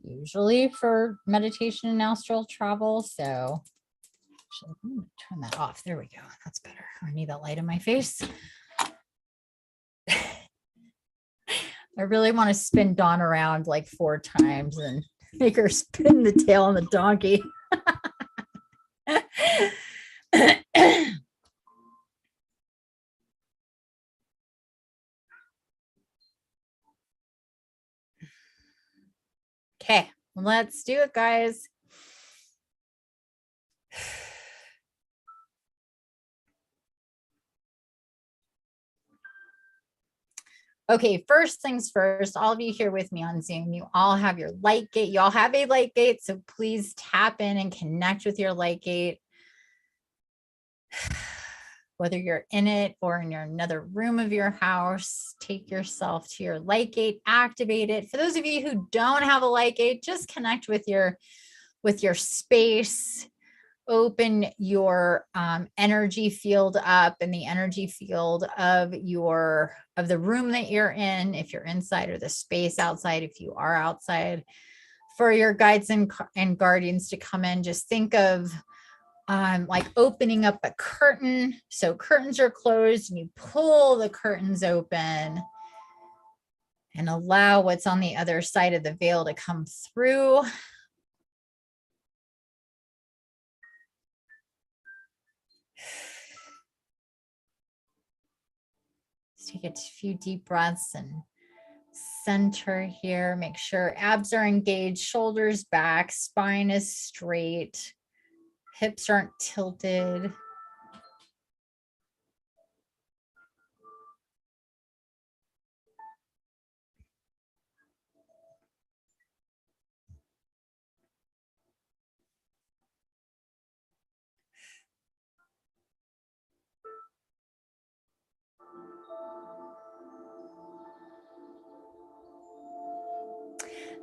usually for meditation and astral travel. So actually, I'm going to turn that off. There we go. That's better. I need that light in my face. I really want to spin Dawn around like 4 times and make her spin the tail on the donkey. Okay, let's do it, guys. Okay, first things first, all of you here with me on Zoom, you all have your light gate. You all have a light gate, so please tap in and connect with your light gate. Whether you're in it or in another room of your house, take yourself to your light gate, activate it. For those of you who don't have a light gate, just connect with your space. Open your energy field up and the energy field of the room that you're in, if you're inside, or the space outside if you are outside. For your guides and guardians to come in, just think of like opening up a curtain. So curtains are closed and you pull the curtains open and allow what's on the other side of the veil to come through. Let's take a few deep breaths and center here. Make sure abs are engaged, shoulders back, spine is straight, hips aren't tilted.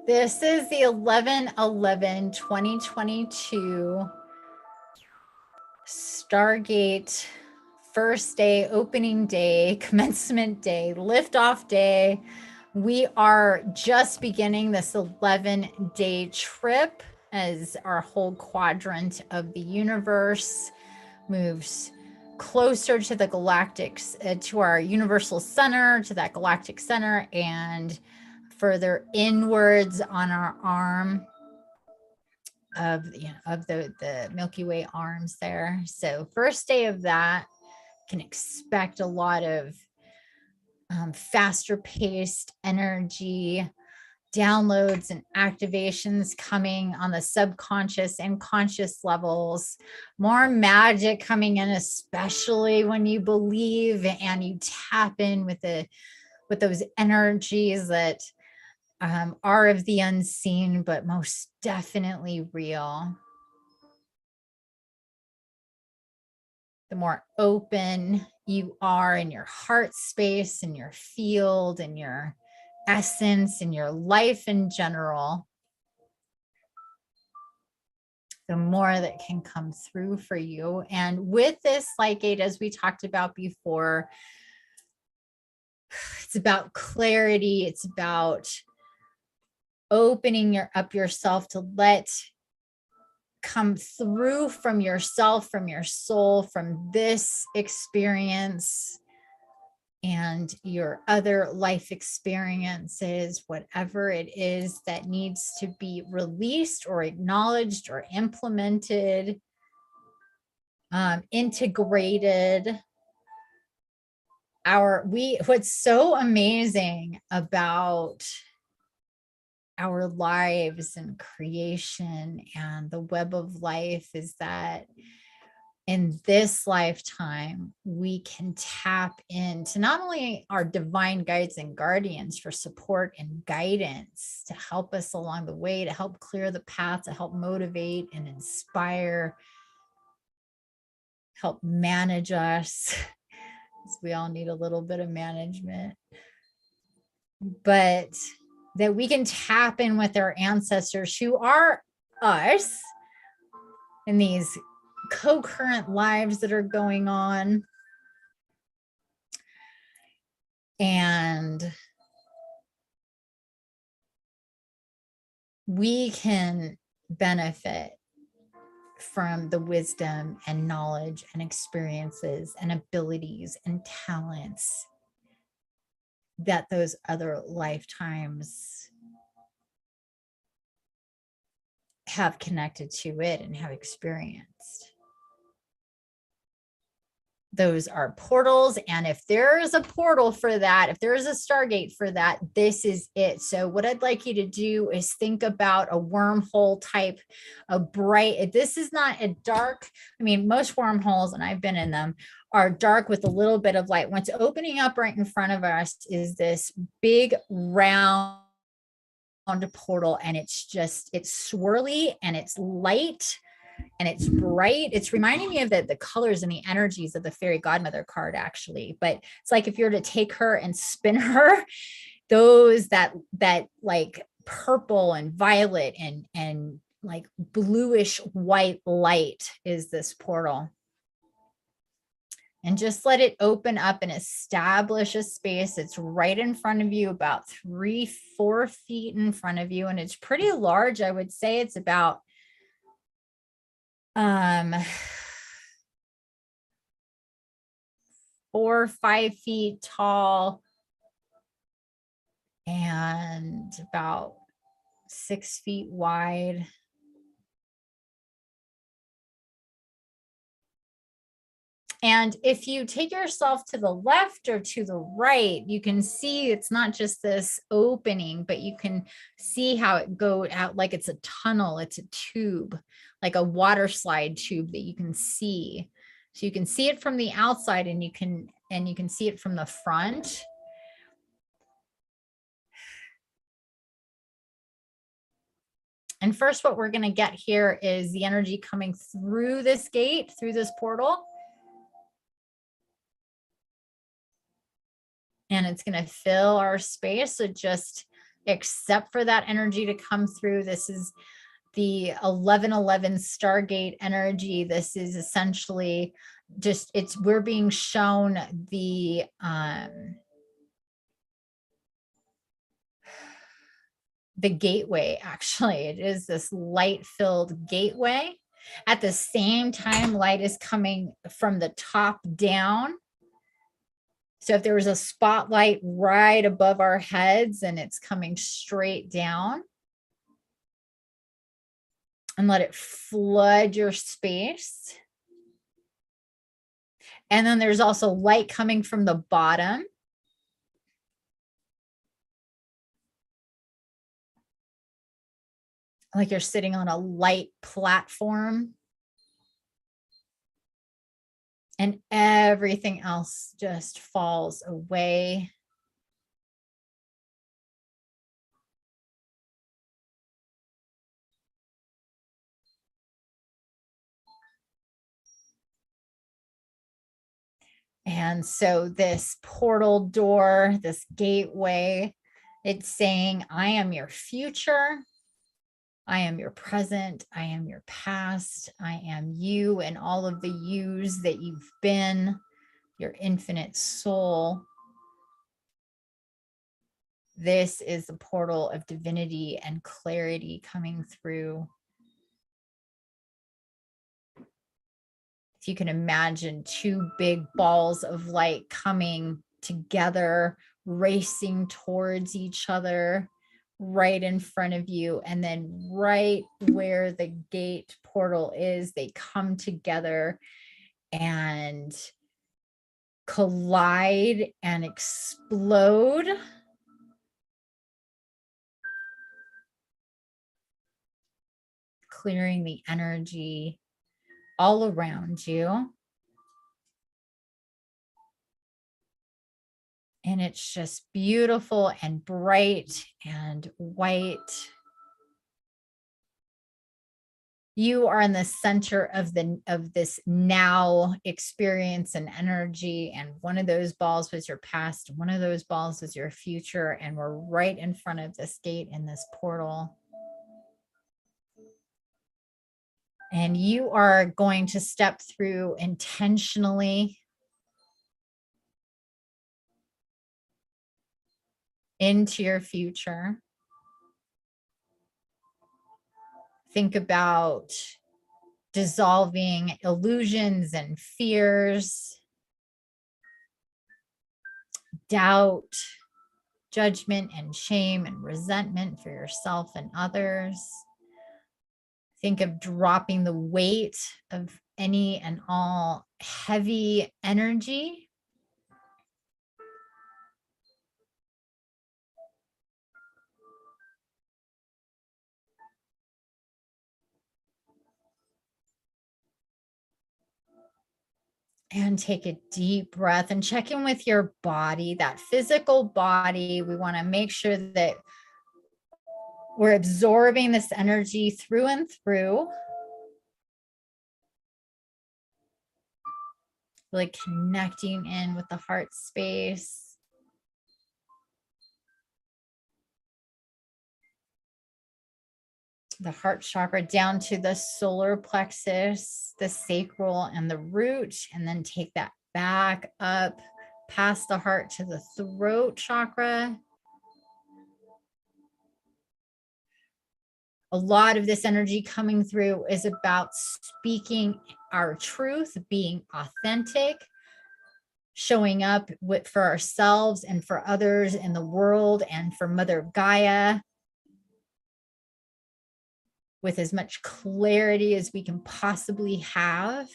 This is the 11/11/2022 Stargate first day, opening day, commencement day, liftoff day. We are just beginning this 11-day trip as our whole quadrant of the universe moves closer to the galactic, to our universal center, to that galactic center, and further inwards on our arm of the Milky Way arms there. So first day of that, can expect a lot of faster paced energy, downloads and activations coming on the subconscious and conscious levels, more magic coming in, especially when you believe and you tap in with those energies that are of the unseen, but most definitely real. The more open you are in your heart space, in your field, in your essence, in your life in general, the more that can come through for you. And with this light gate, as we talked about before, it's about clarity. It's about opening up yourself to let come through from yourself, from your soul, from this experience and your other life experiences, whatever it is that needs to be released or acknowledged or implemented, integrated. What's so amazing about our lives and creation and the web of life is that in this lifetime, we can tap into not only our divine guides and guardians for support and guidance to help us along the way, to help clear the path, to help motivate and inspire, help manage us. We all need a little bit of management, but that we can tap in with our ancestors who are us in these co-current lives that are going on, and we can benefit from the wisdom and knowledge and experiences and abilities and talents that those other lifetimes have connected to it and have experienced. Those are portals. And if there is a portal for that, if there is a Stargate for that, this is it. So what I'd like you to do is think about a wormhole type of bright, this is not a dark, I mean, most wormholes, and I've been in them, are dark with a little bit of light. What's opening up right in front of us is this big round portal, and it's swirly and it's light and it's bright. It's reminding me of the colors and the energies of the fairy godmother card, actually. But it's like if you were to take her and spin her, those that like purple and violet and like bluish white light is this portal. And just let it open up and establish a space. It's right in front of you, about 3-4 feet in front of you. And it's pretty large. I would say it's about 4 or 5 feet tall, and about 6 feet wide. And if you take yourself to the left or to the right, you can see it's not just this opening, but you can see how it goes out like it's a tunnel, it's a tube, like a water slide tube that you can see. So you can see it from the outside and you can see it from the front. And first, what we're going to get here is the energy coming through this gate, through this portal. And it's going to fill our space. So just accept for that energy to come through. This is the 1111 Stargate energy. This is essentially just, we're being shown the gateway. Actually, it is this light filled gateway. At the same time, light is coming from the top down. So if there was a spotlight right above our heads and it's coming straight down, and let it flood your space. And then there's also light coming from the bottom. Like you're sitting on a light platform. And everything else just falls away. And so this portal door, this gateway, it's saying, I am your future. I am your present. I am your past. I am you and all of the yous that you've been, your infinite soul. This is the portal of divinity and clarity coming through. If you can imagine 2 big balls of light coming together, racing towards each other right in front of you. And then right where the gate portal is, they come together and collide and explode. Clearing the energy all around you. And it's just beautiful and bright and white. You are in the center of this now experience and energy. And one of those balls was your past. One of those balls is your future. And we're right in front of this gate in this portal. And you are going to step through intentionally into your future. Think about dissolving illusions and fears, doubt, judgment and shame and resentment for yourself and others. Think of dropping the weight of any and all heavy energy. And take a deep breath and check in with your body, that physical body. We want to make sure that we're absorbing this energy through and through. Really connecting in with the heart space. The heart chakra down to the solar plexus, the sacral and the root, and then take that back up past the heart to the throat chakra. A lot of this energy coming through is about speaking our truth, being authentic, showing up for ourselves and for others in the world and for Mother Gaia with as much clarity as we can possibly have,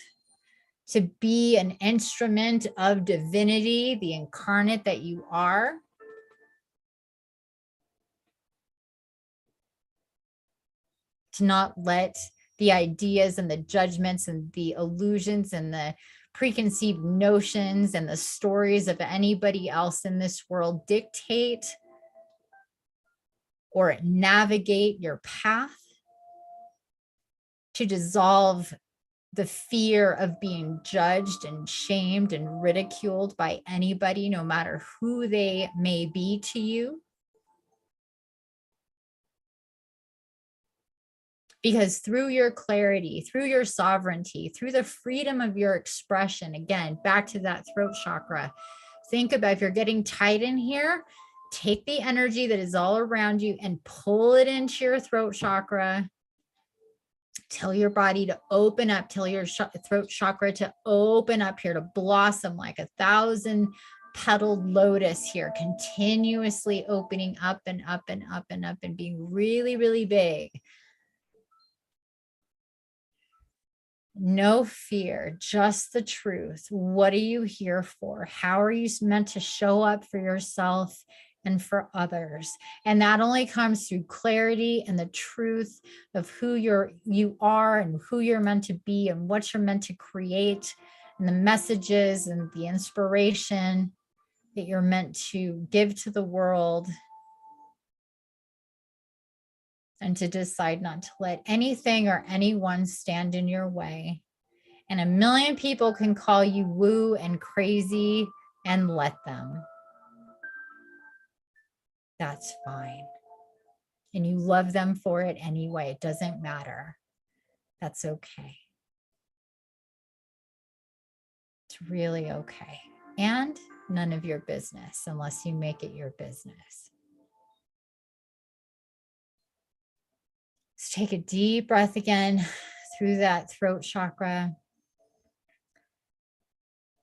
to be an instrument of divinity, the incarnate that you are. To not let the ideas and the judgments and the illusions and the preconceived notions and the stories of anybody else in this world dictate or navigate your path. To dissolve the fear of being judged and shamed and ridiculed by anybody, no matter who they may be to you. Because through your clarity, through your sovereignty, through the freedom of your expression, again, back to that throat chakra, think about if you're getting tight in here, take the energy that is all around you and pull it into your throat chakra. Tell your body to open up, tell your throat chakra to open up here, to blossom like 1,000 petaled lotus here, continuously opening up and up and up and up and being really, really big. No fear, just the truth. What are you here for? How are you meant to show up for yourself and for others? And that only comes through clarity and the truth of who you are and who you're meant to be and what you're meant to create, and the messages and the inspiration that you're meant to give to the world. And to decide not to let anything or anyone stand in your way. And 1,000,000 people can call you woo and crazy, and let them. That's fine. And you love them for it anyway. It doesn't matter. That's okay. It's really okay. And none of your business unless you make it your business. Let's take a deep breath again through that throat chakra.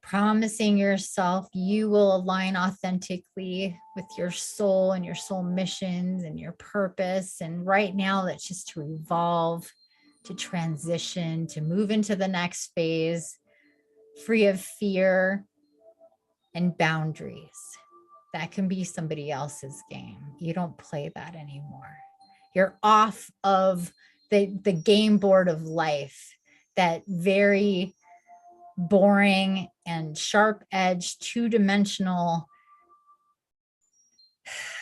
Promising yourself you will align authentically with your soul and your soul missions and your purpose. And right now, that's just to evolve, to transition, to move into the next phase, free of fear and boundaries. That can be somebody else's game. You don't play that anymore. You're off of the game board of life, that very boring and sharp-edged, two-dimensional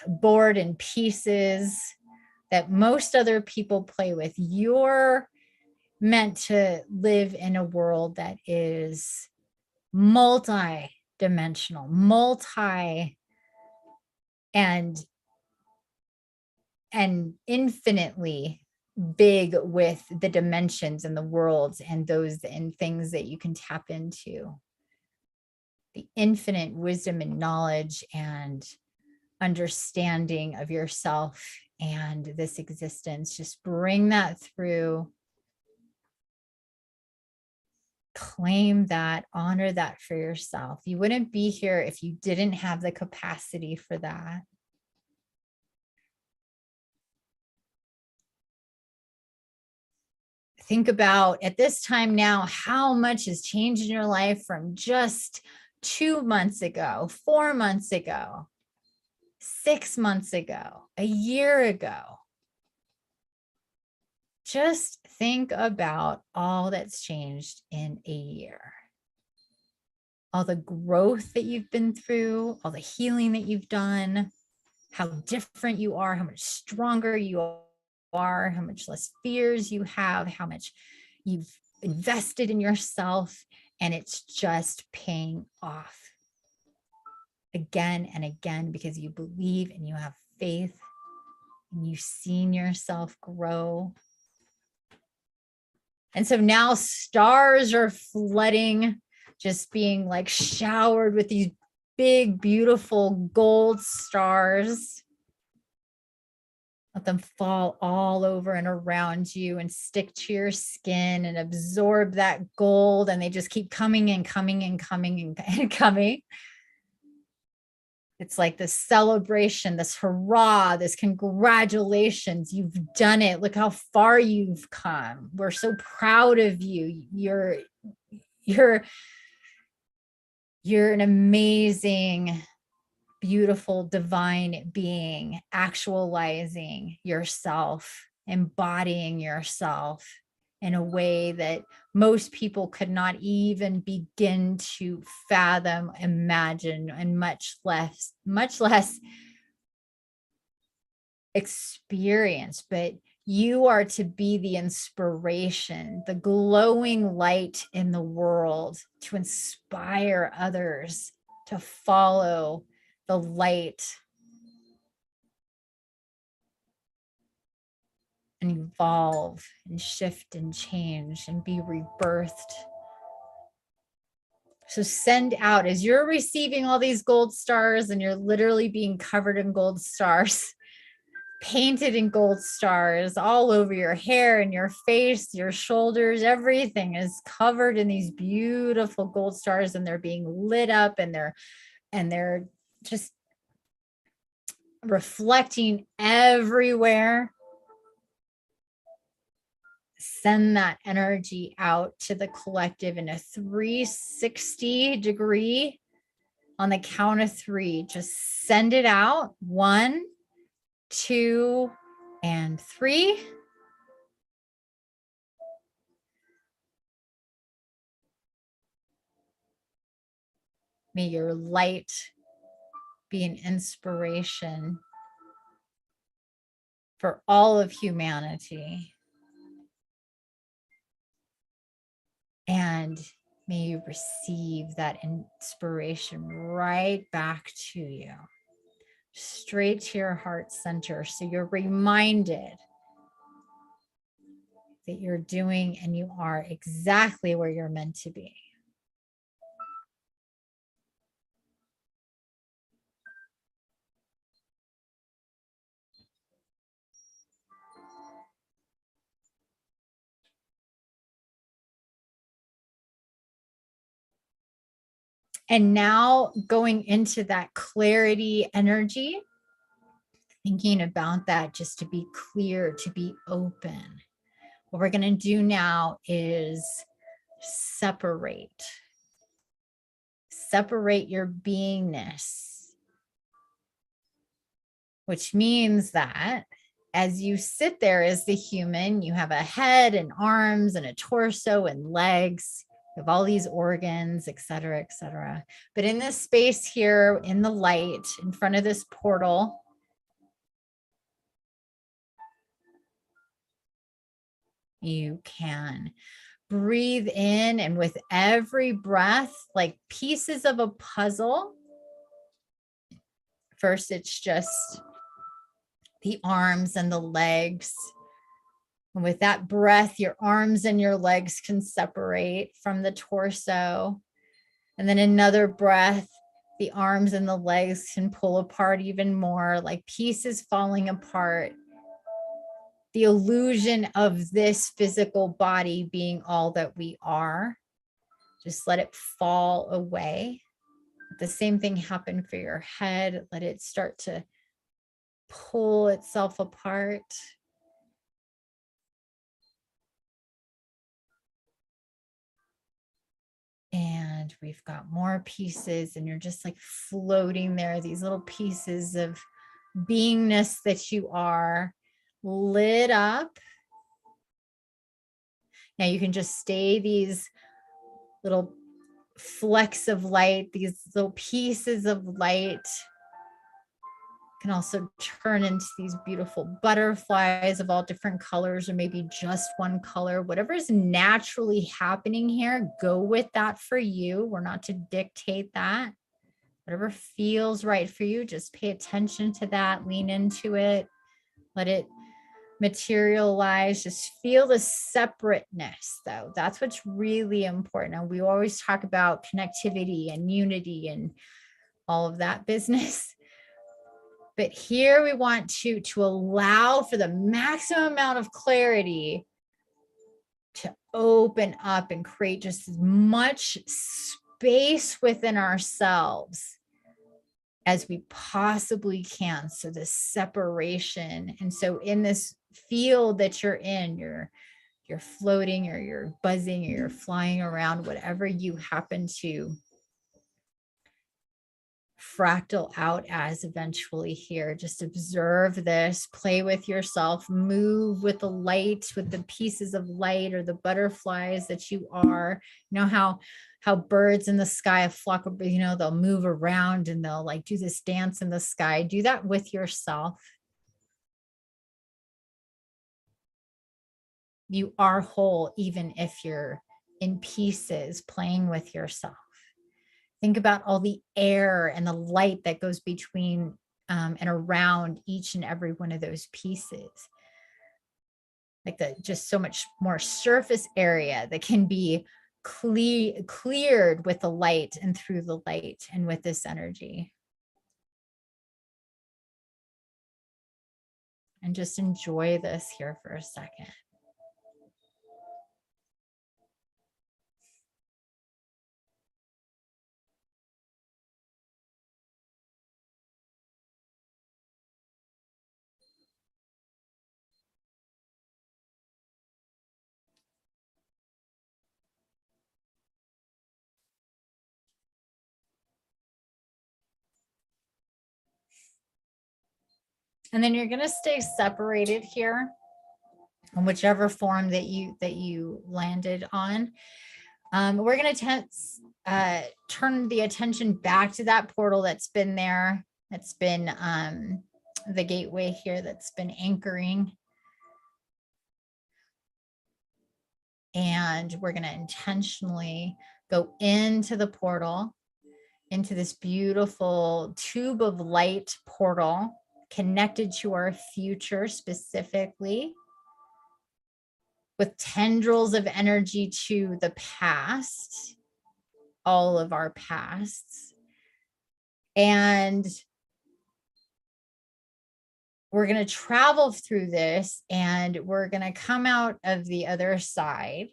board and pieces that most other people play with. You're meant to live in a world that is multi-dimensional, and infinitely big with the dimensions and the worlds and those and things that you can tap into. The infinite wisdom and knowledge and understanding of yourself and this existence. Just bring that through. Claim that, honor that for yourself. You wouldn't be here if you didn't have the capacity for that. Think about at this time now, how much has changed in your life from just 2 months ago, 4 months ago, 6 months ago, a year ago. Just think about all that's changed in a year. All the growth that you've been through, all the healing that you've done, how different you are, how much stronger you are, how much less fears you have, how much you've invested in yourself, and it's just paying off again and again because you believe and you have faith and you've seen yourself grow. And so now stars are flooding, just being like showered with these big, beautiful gold stars. Let them fall all over and around you and stick to your skin and absorb that gold. And they just keep coming and coming and coming and coming. It's like this celebration, this hurrah, this congratulations. You've done it. Look how far you've come. We're so proud of you. You're an amazing, beautiful, divine being, actualizing yourself, embodying yourself in a way that most people could not even begin to fathom, imagine, and much less experience. But you are to be the inspiration, the glowing light in the world to inspire others to follow the light and evolve and shift and change and be rebirthed. So send out, as you're receiving all these gold stars and you're literally being covered in gold stars, painted in gold stars all over your hair and your face, your shoulders, everything is covered in these beautiful gold stars, and they're being lit up, and they're just reflecting everywhere. Send that energy out to the collective in a 360 degree. On the count of 3, just send it out. 1, 2, and 3. May your light be an inspiration for all of humanity. And may you receive that inspiration right back to you, straight to your heart center. So you're reminded that you're doing and you are exactly where you're meant to be. And now going into that clarity energy, thinking about that just to be clear, to be open. What we're going to do now is separate your beingness, which means that as you sit there as the human, you have a head and arms and a torso and legs. You have all these organs, et cetera, et cetera. But in this space here, in the light, in front of this portal, you can breathe in, and with every breath, like pieces of a puzzle. First, it's just the arms and the legs. And with that breath, your arms and your legs can separate from the torso. And then another breath, the arms and the legs can pull apart even more, like pieces falling apart. The illusion of this physical body being all that we are, just let it fall away. The same thing happen for your head. Let it start to pull itself apart. And we've got more pieces, and you're just like floating there, these little pieces of beingness that you are, lit up. Now you can just stay these little flecks of light, these little pieces of light can also turn into these beautiful butterflies of all different colors, or maybe just one color. Whatever is naturally happening here, go with that for you. We're not to dictate that. Whatever feels right for you, just pay attention to that, lean into it, let it materialize. Just feel the separateness, though. That's what's really important. And we always talk about connectivity and unity and all of that business. But here we want to allow for the maximum amount of clarity to open up and create just as much space within ourselves as we possibly can. So this separation. And so in this field that you're in, you're floating or you're buzzing or you're flying around, whatever you happen to fractal out as eventually here. Just observe this, play with yourself, move with the light, with the pieces of light or the butterflies that you are. You know how birds in the sky, a flock of, you know, they'll move around and they'll like do this dance in the sky. Do that with yourself. You are whole, even if you're in pieces playing with yourself. Think about all the air and the light that goes between and around each and every one of those pieces. Like just so much more surface area that can be cleared with the light and through the light and with this energy. And just enjoy this here for a second. And then you're going to stay separated here in whichever form that you landed on. We're going to turn the attention back to that portal that's been there. That's been the gateway here that's been anchoring. And we're going to intentionally go into the portal, into this beautiful tube of light portal connected to our future specifically, with tendrils of energy to the past, all of our pasts. And we're going to travel through this and we're going to come out of the other side.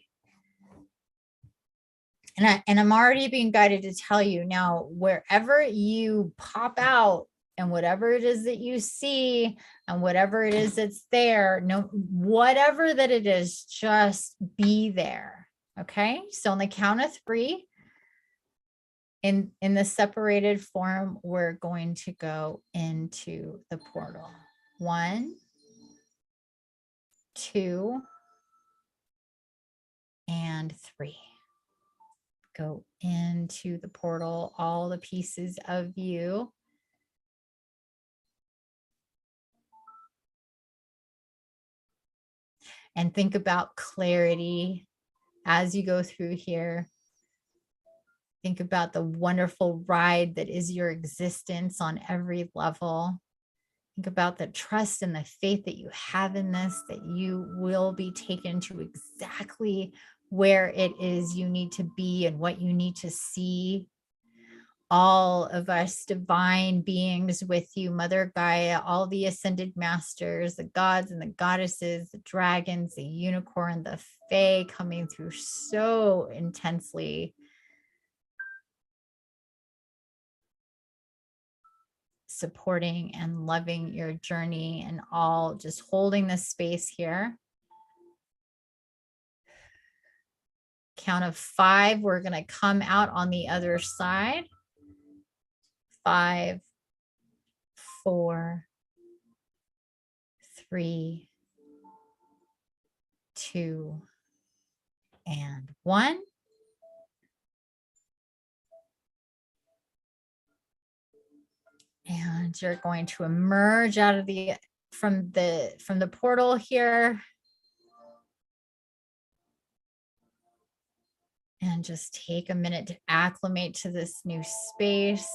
And I'm already being guided to tell you now, wherever you pop out and whatever it is that you see and whatever it is that's there, no, whatever that it is, just be there. Okay. So on the count of 3, in the separated form, we're going to go into the portal. 1, 2, and 3. Go into the portal, all the pieces of you. And think about clarity as you go through here. Think about the wonderful ride that is your existence on every level. Think about the trust and the faith that you have in this, that you will be taken to exactly where it is you need to be and what you need to see. All of us divine beings with you, Mother Gaia, all the ascended masters, the gods and the goddesses, the dragons, the unicorn, the fae coming through so intensely. Supporting and loving your journey, and all just holding this space here. Count of 5, we're going to come out on the other side. 5, 4, 3, 2, and 1. And you're going to emerge out of from the portal here. And just take a minute to acclimate to this new space.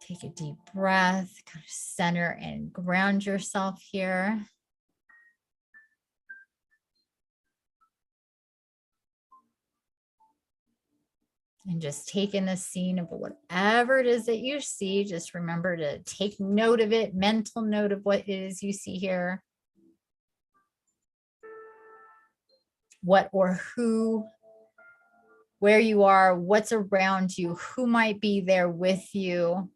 Take a deep breath, kind of center and ground yourself here. And just take in the scene of whatever it is that you see. Just remember to take note of it, mental note of what it is you see here. What or who, where you are, what's around you, who might be there with you.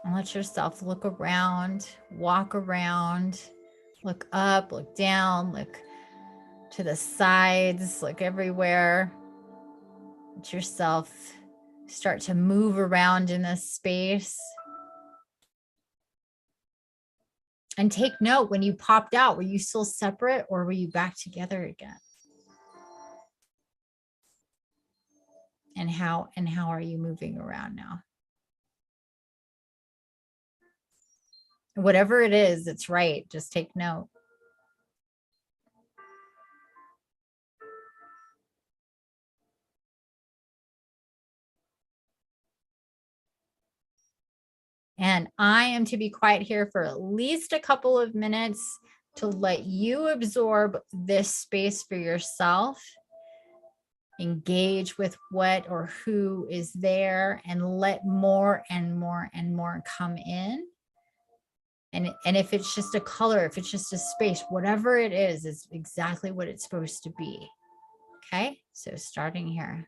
And let yourself look around, walk around, look up, look down, look to the sides, look everywhere. Let yourself start to move around in this space. And take note, when you popped out, were you still separate or were you back together again? And how are you moving around now? Whatever it is, it's right. Just take note. And I am to be quiet here for at least a couple of minutes to let you absorb this space for yourself. Engage with what or who is there and let more and more and more come in. And if it's just a color, if it's just a space, whatever it is exactly what it's supposed to be. Okay, so starting here.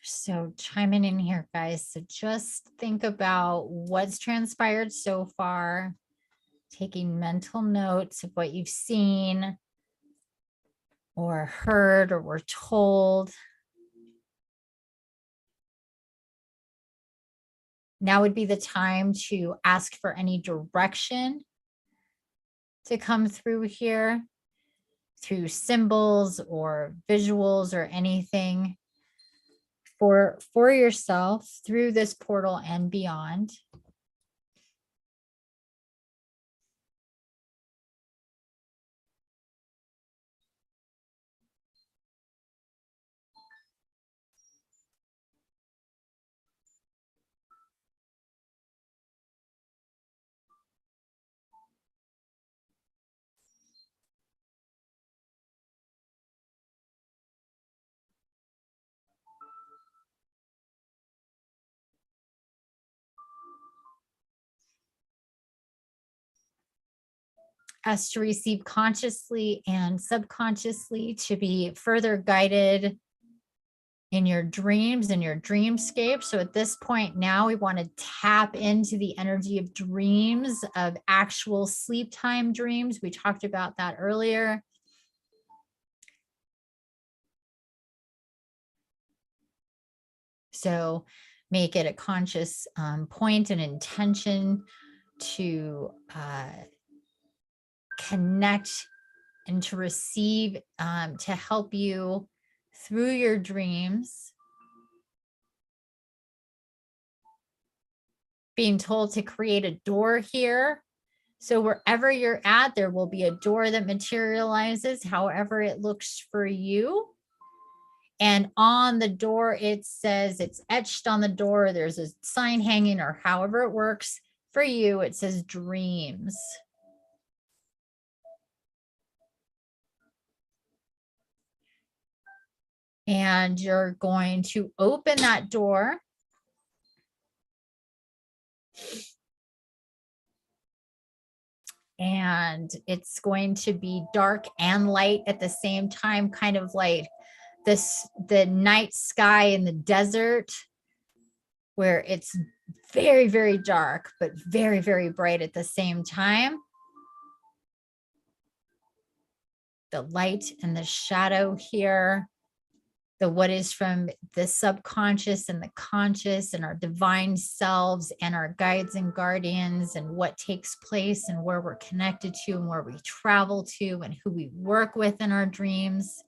So chiming in here, guys. So just think about what's transpired so far, taking mental notes of what you've seen or heard or were told. Now would be the time to ask for any direction to come through here, through symbols or visuals or anything for yourself through this portal and beyond. Us to receive consciously and subconsciously, to be further guided in your dreams and your dreamscape. So at this point now, we want to tap into the energy of dreams, of actual sleep time dreams. We talked about that earlier. So make it a conscious point and intention to connect and to receive, to help you through your dreams. Being told to create a door here. So wherever you're at, there will be a door that materializes, however it looks for you. And on the door, it says, it's etched on the door, there's a sign hanging, or however it works for you, it says dreams. And you're going to open that door. And it's going to be dark and light at the same time, kind of like the night sky in the desert, where it's very, very dark, but very, very bright at the same time. The light and the shadow here, the what is from the subconscious and the conscious and our divine selves and our guides and guardians, and what takes place and where we're connected to and where we travel to and who we work with in our dreams.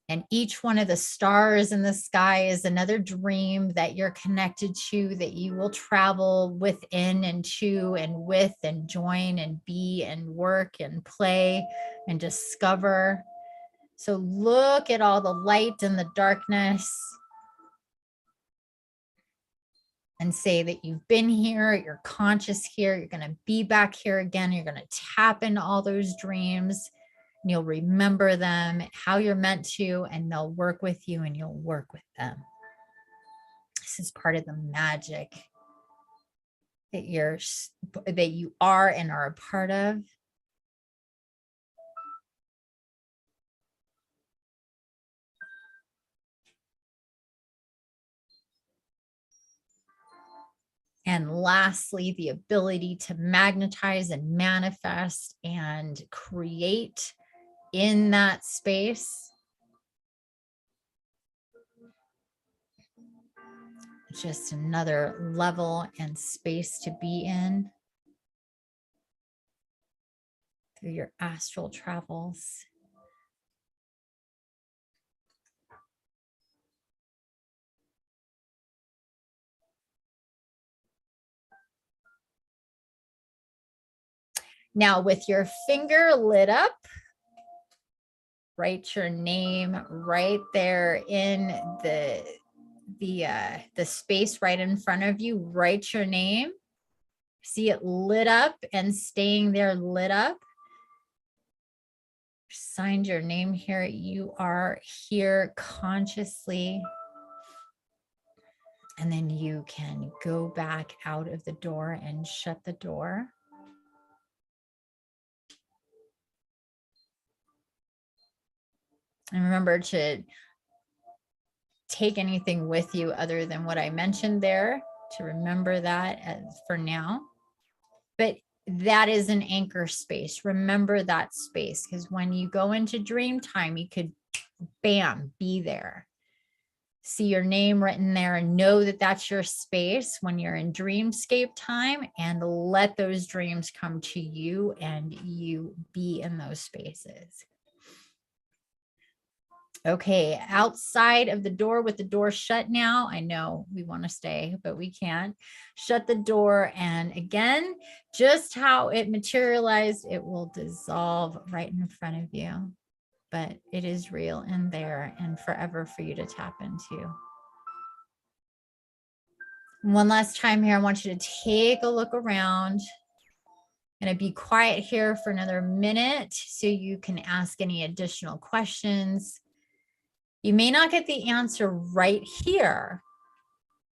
And each one of the stars in the sky is another dream that you're connected to, that you will travel within and to and with and join and be and work and play and discover. So look at all the light and the darkness and say that you've been here, you're conscious here, you're going to be back here again, you're going to tap into all those dreams. And you'll remember them, how you're meant to, and they'll work with you and you'll work with them. This is part of the magic that you are and are a part of. And lastly, the ability to magnetize and manifest and create in that space. Just another level and space to be in through your astral travels. Now, with your finger lit up, write your name right there in the space right in front of you. Write your name. See it lit up and staying there lit up. Signed your name here. You are here consciously. And then you can go back out of the door and shut the door. And remember to take anything with you other than what I mentioned there, to remember that as for now. But that is an anchor space. Remember that space, because when you go into dream time, you could, bam, be there. see your name written there and know that that's your space when you're in dreamscape time, and let those dreams come to you and you be in those spaces. Okay, outside of the door with the door shut now. I know we want to stay, but we can't. Shut the door. And again, just how it materialized, it will dissolve right in front of you. But it is real in there and forever for you to tap into. One last time here, I want you to take a look around. I'm going to be quiet here for another minute so you can ask any additional questions. You may not get the answer right here,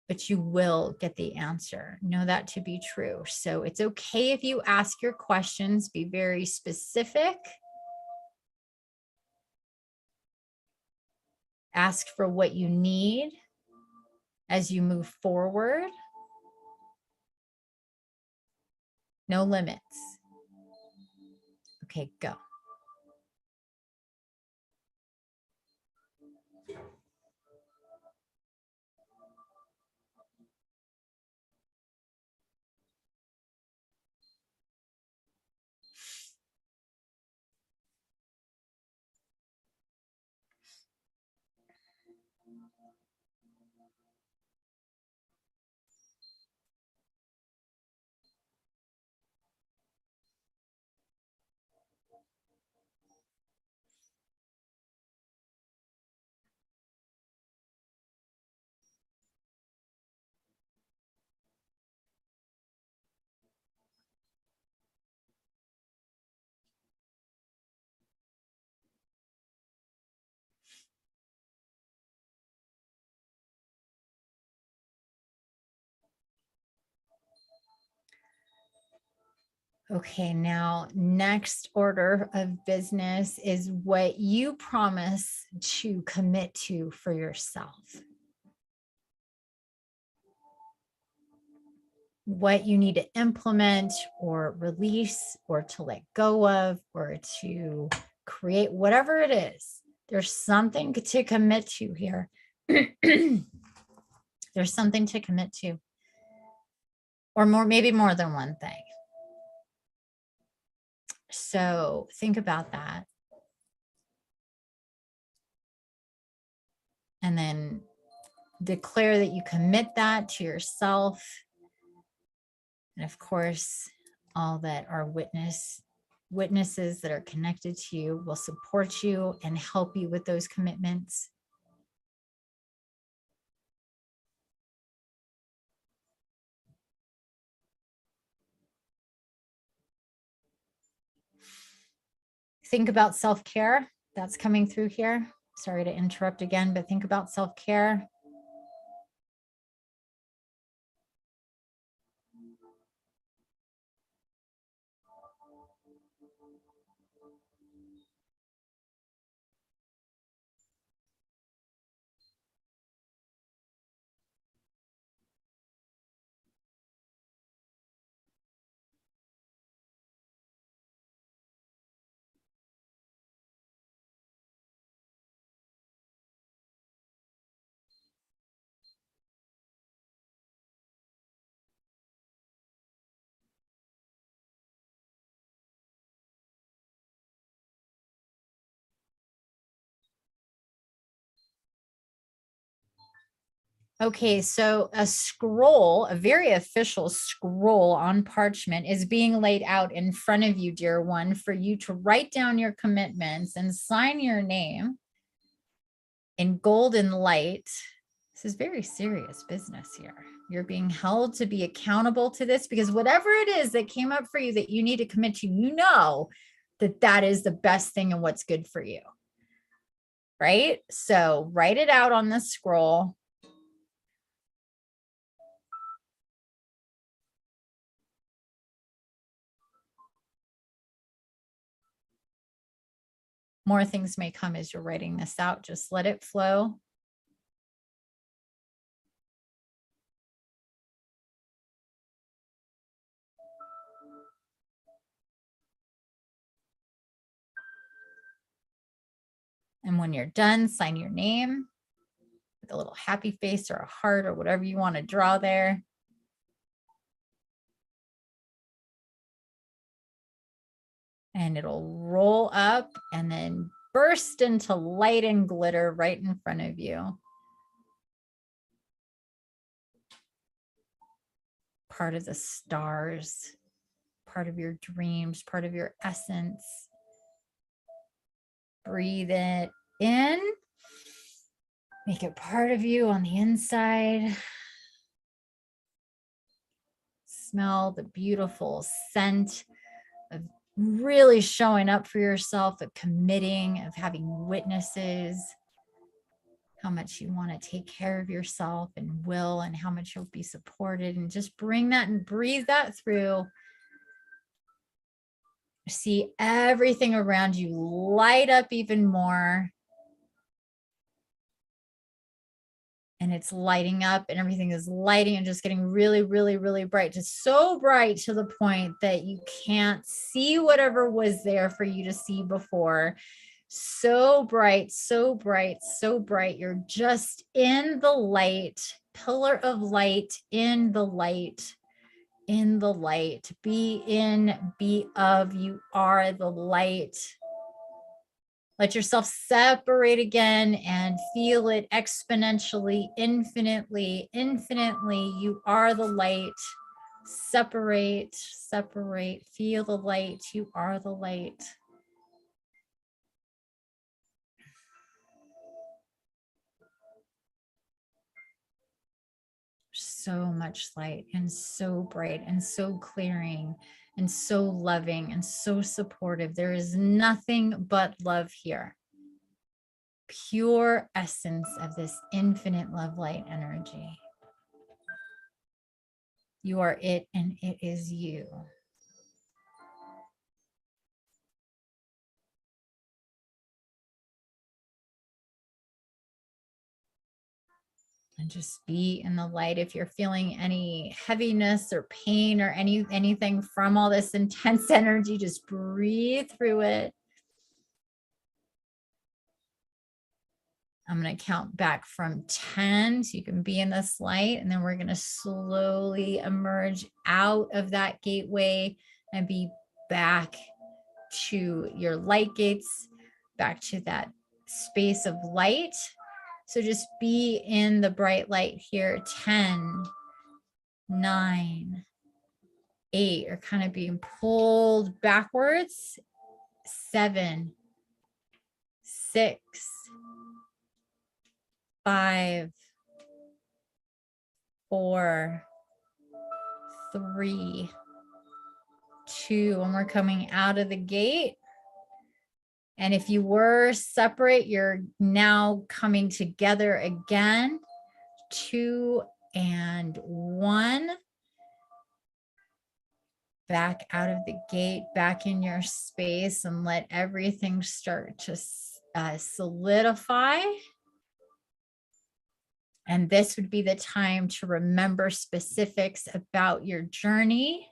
but you will get the answer. Know that to be true. So it's okay if you ask your questions, be very specific. Ask for what you need as you move forward. No limits. Okay, go. Okay, now next order of business is what you promise to commit to for yourself. What you need to implement or release or to let go of or to create, whatever it is. There's something to commit to here. There's something to commit to. Or more, maybe more than one thing. So think about that. And then declare that you commit that to yourself. And of course, all that are witnesses that are connected to you will support you and help you with those commitments. Think about self-care. That's coming through here. Sorry to interrupt again, but think about self-care. Okay, so a scroll, a very official scroll on parchment is being laid out in front of you, dear one, for you to write down your commitments and sign your name in golden light. This is very serious business here. You're being held to be accountable to this because whatever it is that came up for you that you need to commit to, you know that that is the best thing and what's good for you, right? So write it out on the scroll. More things may come as you're writing this out. Just let it flow. And when you're done, sign your name with with a little happy face or a heart or whatever you want to draw there. And it'll roll up and then burst into light and glitter right in front of you. Part of the stars, part of your dreams, part of your essence. Breathe it in. Make it part of you on the inside. Smell the beautiful scent of really showing up for yourself, of committing, of having witnesses, how much you want to take care of yourself and will, and how much you'll be supported, and just bring that and breathe that through. See everything around you light up even more. And it's lighting up and everything is lighting and just getting really, really, really bright. Just so bright to the point that you can't see whatever was there for you to see before. So bright, so bright, so bright. You're just in the light, pillar of light, in the light, in the light. Be in, be of, you are the light. Let yourself separate again and feel it exponentially, infinitely, infinitely. You are the light. Separate, separate. Feel the light. You are the light. So much light and so bright and so clearing and so loving and so supportive. There is nothing but love here. Pure essence of this infinite love light energy. You are it and it is you. And just be in the light. If you're feeling any heaviness or pain or anything from all this intense energy, just breathe through it. I'm going to count back from 10 so you can be in this light, and then we're going to slowly emerge out of that gateway and be back to your light gates, back to that space of light. So just be in the bright light here. 10, 9, 8 are kind of being pulled backwards. 7, 6, 5, 4, 3, 2, and we're coming out of the gate. And if you were separate, you're now coming together again. 2 and 1. Back out of the gate, back in your space, and let everything start to solidify. And this would be the time to remember specifics about your journey.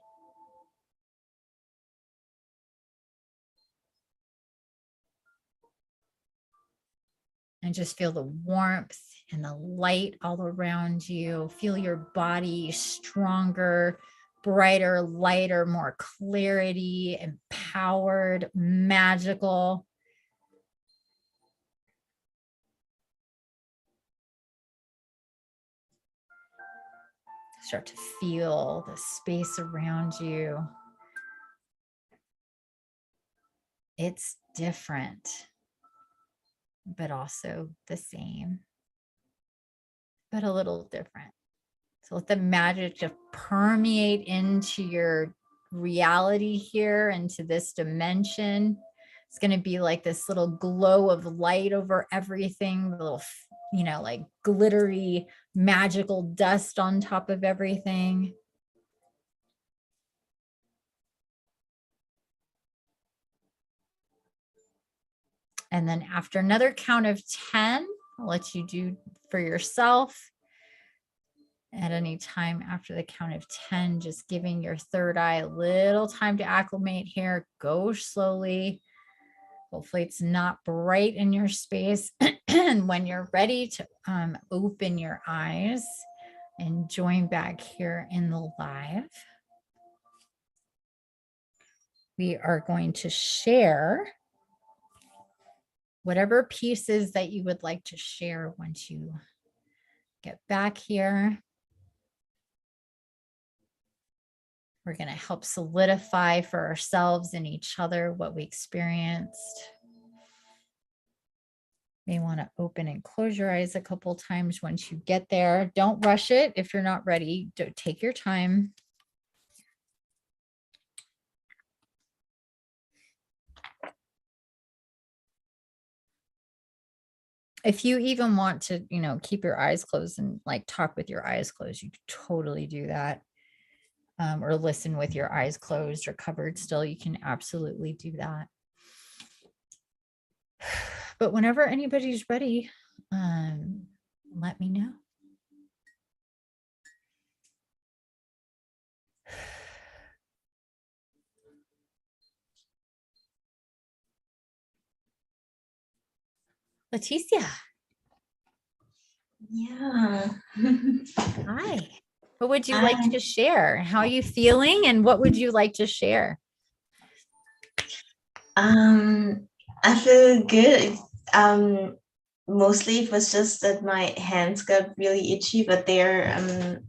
And just feel the warmth and the light all around you. Feel your body stronger, brighter, lighter, more clarity, empowered, magical. Start to feel the space around you. It's different, but also the same, but a little different. So let the magic just permeate into your reality here, into this dimension. It's going to be like this little glow of light over everything, the little, like glittery, magical dust on top of everything. And then after another count of 10, I'll let you do for yourself. At any time after the count of 10, just giving your third eye a little time to acclimate here. Go slowly. Hopefully it's not bright in your space. And when you're ready to open your eyes and join back here in the live. We are going to share whatever pieces that you would like to share once you get back here. We're going to help solidify for ourselves and each other what we experienced. You may want to open and close your eyes a couple times once you get there. Don't rush it. If you're not ready, don't take your time. If you even want to, keep your eyes closed and like talk with your eyes closed, you can totally do that. Or listen with your eyes closed or covered still, you can absolutely do that. But whenever anybody's ready, let me know. Leticia. Yeah. Hi. What would you like to share? How are you feeling? And what would you like to share? I feel good. Mostly it was just that my hands got really itchy, but they're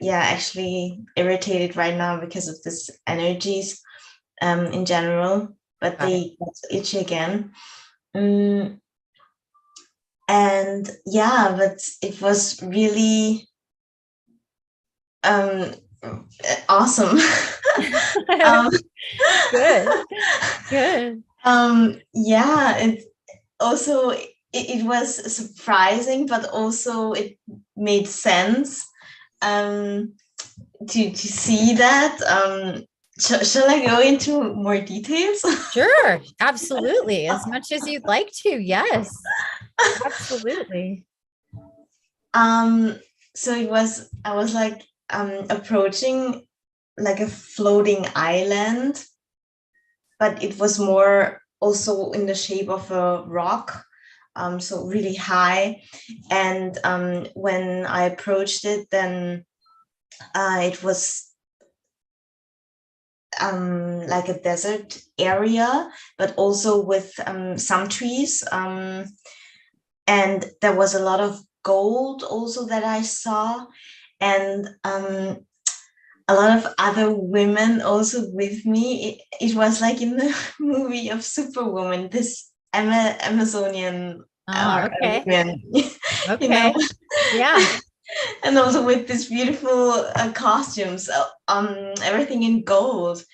actually irritated right now because of this energies in general, but they got itchy again. And yeah, but it was really awesome. Good. Yeah, it also it was surprising, but also it made sense to see that. Shall I go into more details? Sure, absolutely. As much as you'd like to. Yes, absolutely. So I was like approaching like a floating island, but it was more also in the shape of a rock, so really high. And when I approached it, then it was like a desert area, but also with some trees. And there was a lot of gold also that I saw, and a lot of other women also with me. It was like in the movie of Superwoman, this Amazonian Okay. women, Okay. Yeah. and also with this beautiful costumes, everything in gold,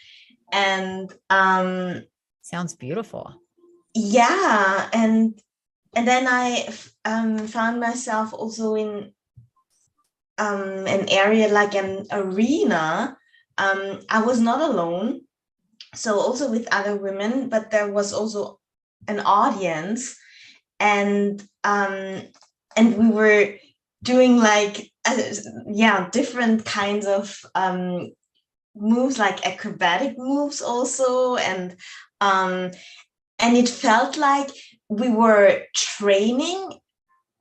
and sounds beautiful. Yeah, and then I found myself also in an area like an arena. I was not alone, so also with other women, but there was also an audience, and we were doing like different kinds of moves, like acrobatic moves also, and it felt like we were training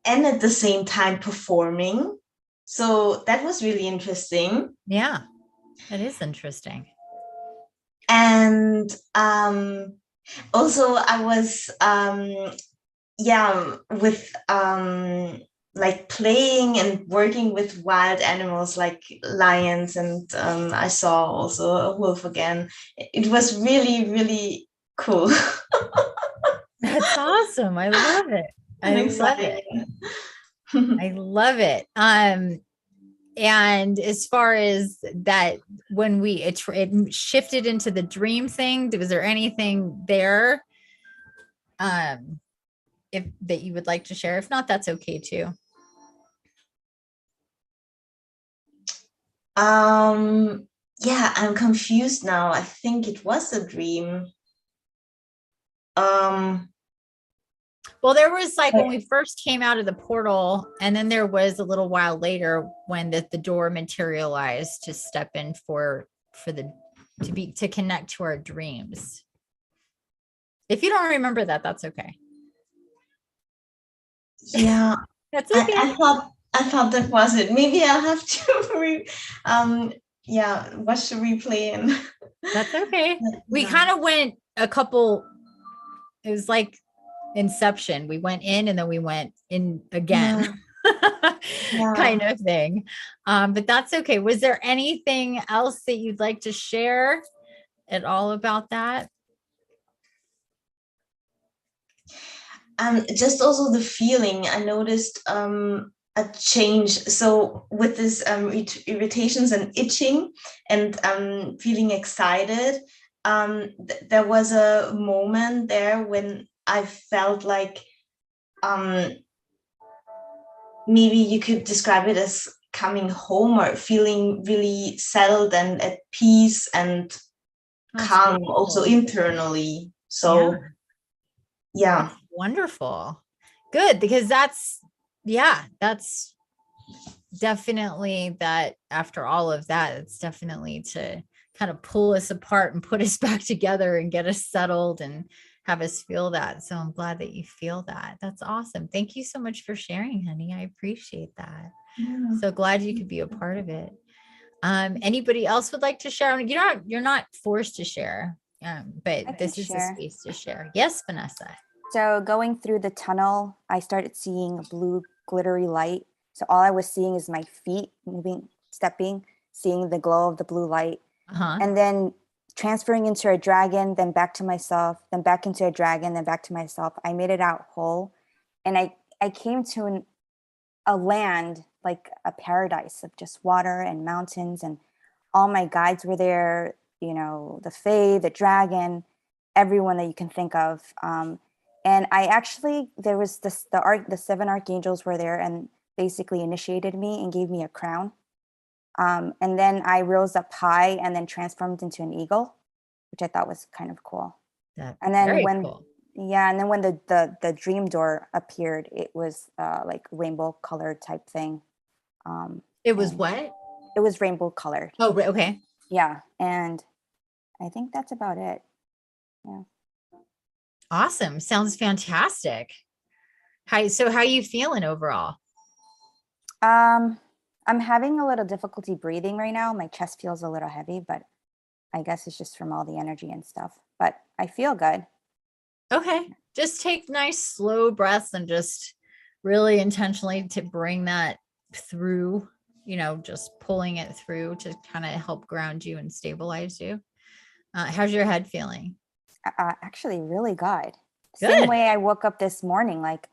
and at the same time performing. So that was really interesting. Yeah, that is interesting. And also I was with like playing and working with wild animals like lions, and I saw also a wolf again. It was really, really cool. That's awesome. I love it. I love it. I love it. And as far as that, when it shifted into the dream thing, was there anything there if that you would like to share? If not, that's okay too. Yeah, I'm confused now. I think it was a dream. Well, there was like when we first came out of the portal, and then there was a little while later when the door materialized to step in to connect to our dreams. If you don't remember that, that's okay. Yeah, That's okay. I thought that was it. Maybe I'll have to watch the replay and That's okay. We Yeah. kind of went a couple, it was like Inception. We went in and then we went in again. Yeah. Kind of thing. But that's okay. Was there anything else that you'd like to share at all about that? Just also the feeling. I noticed a change. So with this irritations and itching and feeling excited, there was a moment there when I felt like maybe you could describe it as coming home or feeling really settled and at peace and That's calm beautiful. also internally. So yeah. That's wonderful. Good, because that's definitely that after all of that, it's definitely to kind of pull us apart and put us back together and get us settled and have us feel that. So I'm glad that you feel that. That's awesome. Thank you so much for sharing, honey. I appreciate that. So glad you could be a part of it. Anybody else would like to share? You're not forced to share, but this is share. a space to share. Yes, Vanessa. So going through the tunnel, I started seeing a blue glittery light. So all I was seeing is my feet moving, stepping, seeing the glow of the blue light. Uh-huh. And then transferring into a dragon, then back to myself, then back into a dragon, then back to myself. I made it out whole. And I came to a land, like a paradise of just water and mountains. And all my guides were there, you know, the Fae, the dragon, everyone that you can think of. And I actually, there was the 7 archangels were there and basically initiated me and gave me a crown. And then I rose up high and then transformed into an eagle, which I thought was kind of cool. That's And then very when, cool. yeah, and then when the dream door appeared, it was like rainbow colored type thing. It was and what? It was rainbow colored. Oh, okay. Yeah, and I think that's about it. Yeah. Awesome. Sounds fantastic. How are you feeling overall? I'm having a little difficulty breathing right now. My chest feels a little heavy, but I guess it's just from all the energy and stuff. But I feel good. Okay. Just take nice slow breaths and just really intentionally to bring that through, just pulling it through to kind of help ground you and stabilize you. How's your head feeling? Actually, really good. Good. Same way I woke up this morning, like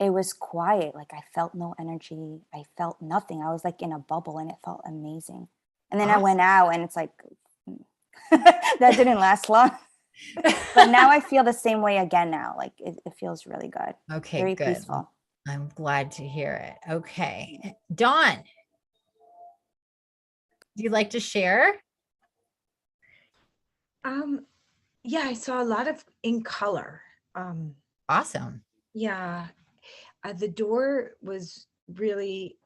it was quiet. Like I felt no energy. I felt nothing. I was like in a bubble and it felt amazing. And then I went out and it's like, that didn't last long. But now I feel the same way again now. Like it feels really good. Okay, Very good. peaceful. I'm glad to hear it. Okay. Dawn, do you like to share? Yeah, I saw a lot of in color. Awesome. Yeah, the door was really,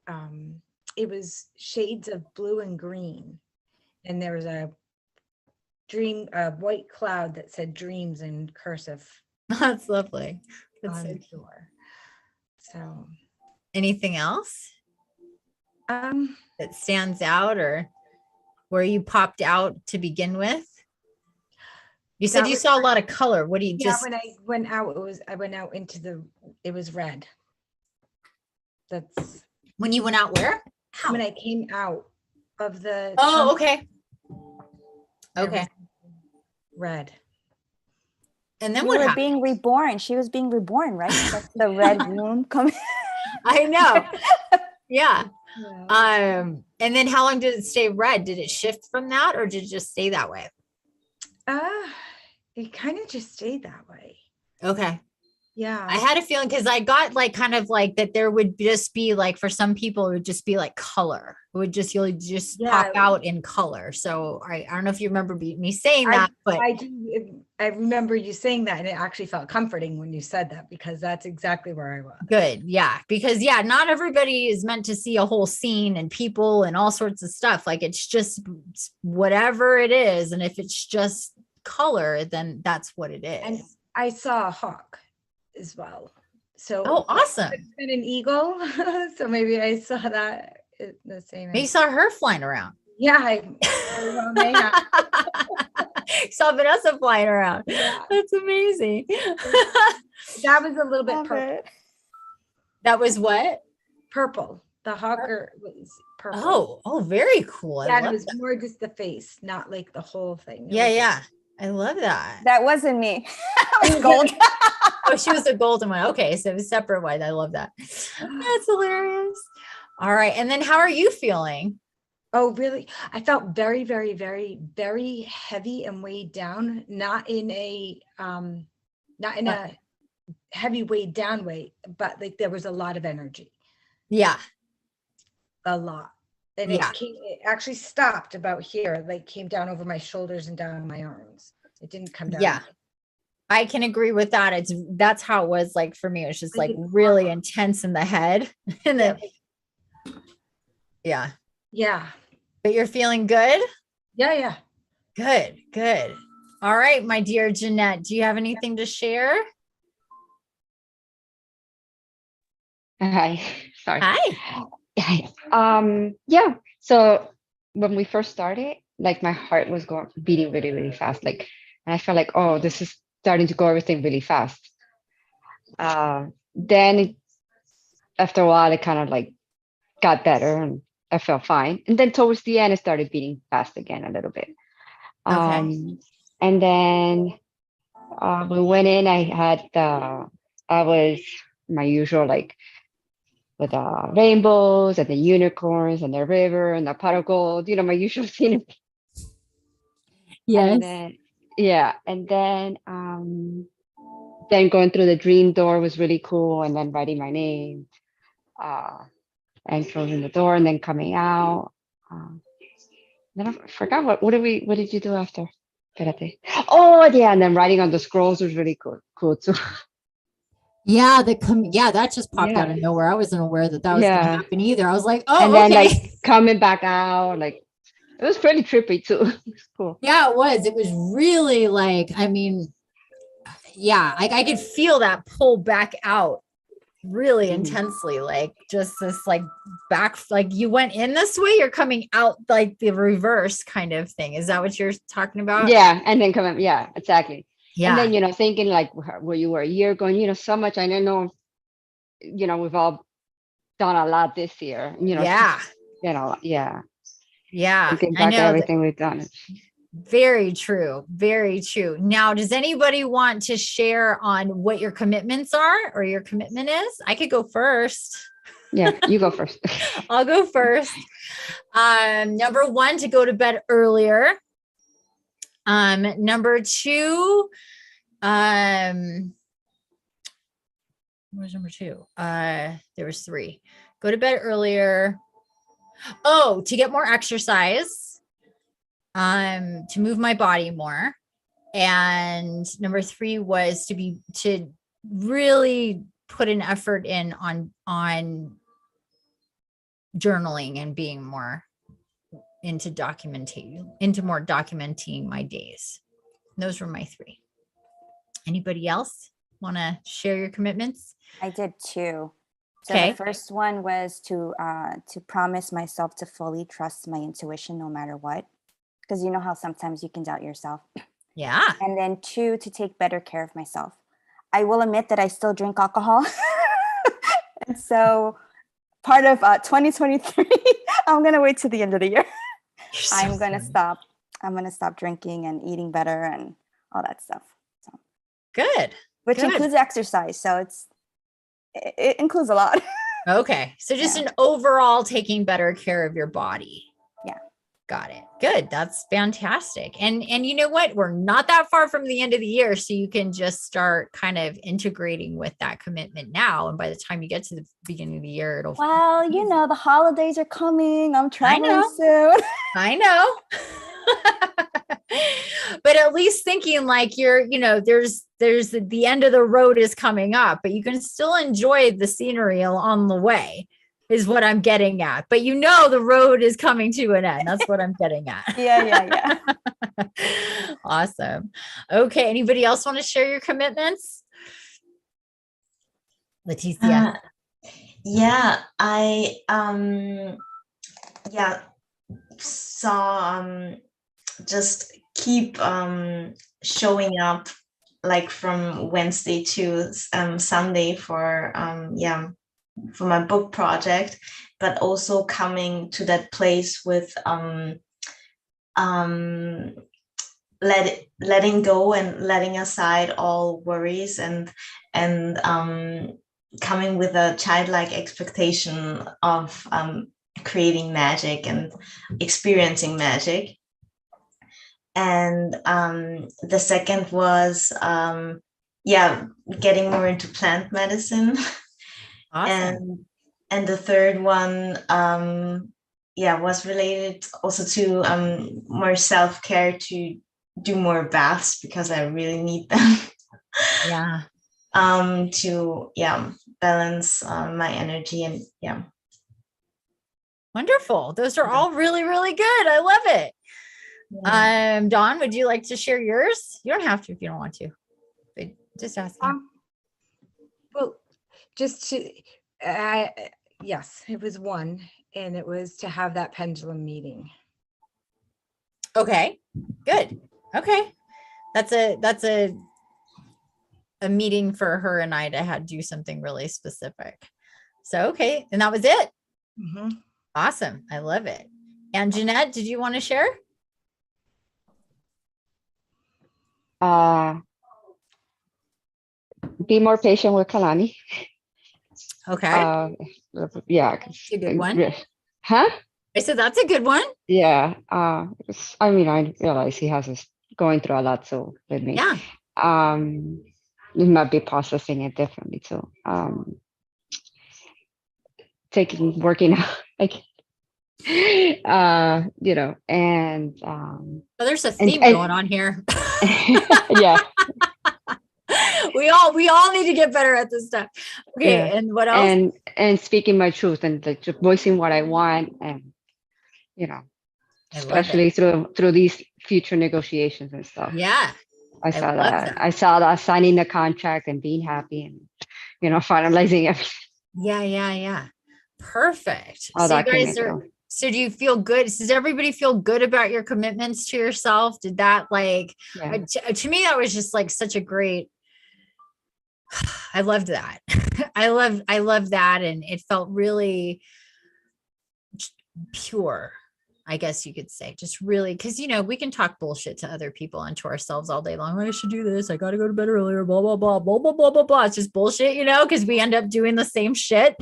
it was shades of blue and green. And there was a white cloud that said dreams in cursive That's lovely. That's on so the cute. door. So, Anything else that stands out or where you popped out to begin with? You said you saw a lot of color. What do you when I went out, I went out into it was red. That's when you went out where? when I came out of the Oh, okay. there Okay. was red. And then You what were happened? being reborn. She was being reborn, right? That's the red womb coming. I know. Yeah. Yeah. And then how long did it stay red? Did it shift from that or did it just stay that way? It kind of just stayed that way. Okay. Yeah. I had a feeling because I got like kind of like that there would just be like for some people it would just be like color. It would just you'll just pop out in color. So I don't know if you remember me saying that, but I do. I remember you saying that, and it actually felt comforting when you said that because that's exactly where I was. Good. Yeah. Because not everybody is meant to see a whole scene and people and all sorts of stuff. Like it's just whatever it is. And if it's just color, then that's what it is. And I saw a hawk as well. So Oh, awesome. it's been an eagle. So maybe I saw that the same. You saw her flying around. Yeah, I very well may have. Saw Vanessa flying around. Yeah. That's amazing. That was a little bit Love purple. it. That was what? Purple. The hawker was purple. Oh, very cool. I Yeah, and it love was that. more just the face, not like the whole thing. It Yeah, was like- yeah. I love that. That wasn't me. I was gold. Oh, she was the golden one. Okay, so it was separate white. I love that. That's hilarious. All right. And then how are you feeling? Oh, really? I felt very, very, very, very heavy and weighed down, not in a heavy weighed down way, but like there was a lot of energy, Yeah. a lot. And Yeah. it actually stopped about here, like came down over my shoulders and down my arms. It didn't come down. Yeah. I can agree with that. That's how it was like for me. It was just like Like, really intense in the head. And then yeah. Yeah. But you're feeling good? Yeah. Good. All right, my dear Jeanette, do you have anything to share? Hi. Sorry. Hi. Yeah. So when we first started, like my heart was beating really, really fast. Like, and I felt like, oh, this is starting to go everything really fast. Then after a while, it kind of like got better and I felt fine. And then towards the end, it started beating fast again a little bit. Okay. And then we went in. I was my usual like with rainbows and the unicorns and the river and the pot of gold. My usual scene. Yes. And then going through the dream door was really cool. And then writing my name. And closing the door and then coming out. Then I forgot what did you do after? Espérate. Oh yeah, and then writing on the scrolls was really cool too. Yeah, that just popped out of Yeah. nowhere. I wasn't aware that was Yeah. gonna happen either. I was like, oh, And then okay. like coming back out, like it was pretty trippy too. It's cool. Yeah, it was. It was really like, I mean, yeah, I could feel that pull back out really intensely, like just this like back, like you went in this way, you're coming out like the reverse kind of thing. Is that what you're talking about? Yeah, and then coming, yeah, exactly. Yeah. And then thinking like where you were a year ago, and so much. I know, we've all done a lot this year. Yeah. Yeah. Yeah. Thinking I back know. everything we've done. Very true. Very true. Now, does anybody want to share on what your commitments are or your commitment is? I could go first. Yeah, you go first. I'll go first. Number 1, to go to bed earlier. Number 2, what was number 2? There was 3. Go to bed earlier. Oh, to get more exercise. To move my body more. And number 3 was to really put an effort in on journaling and being more into more documenting my days. Those were my 3. Anybody else want to share your commitments? I did 2. So Okay. the first one was to promise myself to fully trust my intuition no matter what. Because you know how sometimes you can doubt yourself. Yeah. And then 2, to take better care of myself. I will admit that I still drink alcohol. And so part of 2023, I'm going to wait till the end of the year. I'm going to stop. I'm going to stop drinking and eating better and all that stuff. So, Good. which Good. includes exercise. So it includes a lot. Okay. So just an overall taking better care of your body. Yeah. Got it. Good. That's fantastic. And you know what? We're not that far from the end of the year. So you can just start kind of integrating with that commitment now. And by the time you get to the beginning of the year, it'll. Well, the holidays are coming. I'm traveling soon. I know. But at least thinking like you're, there's the end of the road is coming up, but you can still enjoy the scenery on the way. Is what I'm getting at. But the road is coming to an end. That's what I'm getting at. Yeah. Awesome. Okay. Anybody else want to share your commitments? Leticia? Yeah, I yeah saw just keep showing up like from Wednesday to Sunday for for my book project, but also coming to that place with letting go and letting aside all worries, and coming with a childlike expectation of creating magic and experiencing magic. And the second was getting more into plant medicine. Awesome. And the third one was related also to more self-care, to do more baths because I really need them. Yeah. To balance my energy, and Wonderful. Those are all really, really good. I love it. Dawn, would you like to share yours? You don't have to if you don't want to, but just asking. Well, just to, yes, it was one, and it was to have that pendulum meeting. Okay, good. Okay. That's a meeting for her and I to do something really specific. So, okay. And that was it. Mm-hmm. Awesome. I love it. And Jeanette, did you want to share? Be more patient with Kalani. Okay. Yeah. It's a good one. Huh? I said, that's a good one. Yeah. I mean, I realize he has going through a lot, so with me. Yeah. He might be processing it differently. So, working out, like, and well, there's a theme going on here. Yeah. we all need to get better at this stuff. Okay. Yeah. And what else? And speaking my truth, and like just voicing what I want, and especially through these future negotiations and stuff. Yeah. I saw that. I saw that signing the contract and being happy and finalizing everything. Yeah. Perfect. All so you guys so do you feel good? Does everybody feel good about your commitments to yourself? Did that to me, that was just like such a great, I loved that. I love that. And it felt really pure, I guess you could say, just really, because we can talk bullshit to other people and to ourselves all day long. I should do this. I got to go to bed earlier, blah, blah, blah, blah, blah, blah, blah, blah. It's just bullshit, because we end up doing the same shit.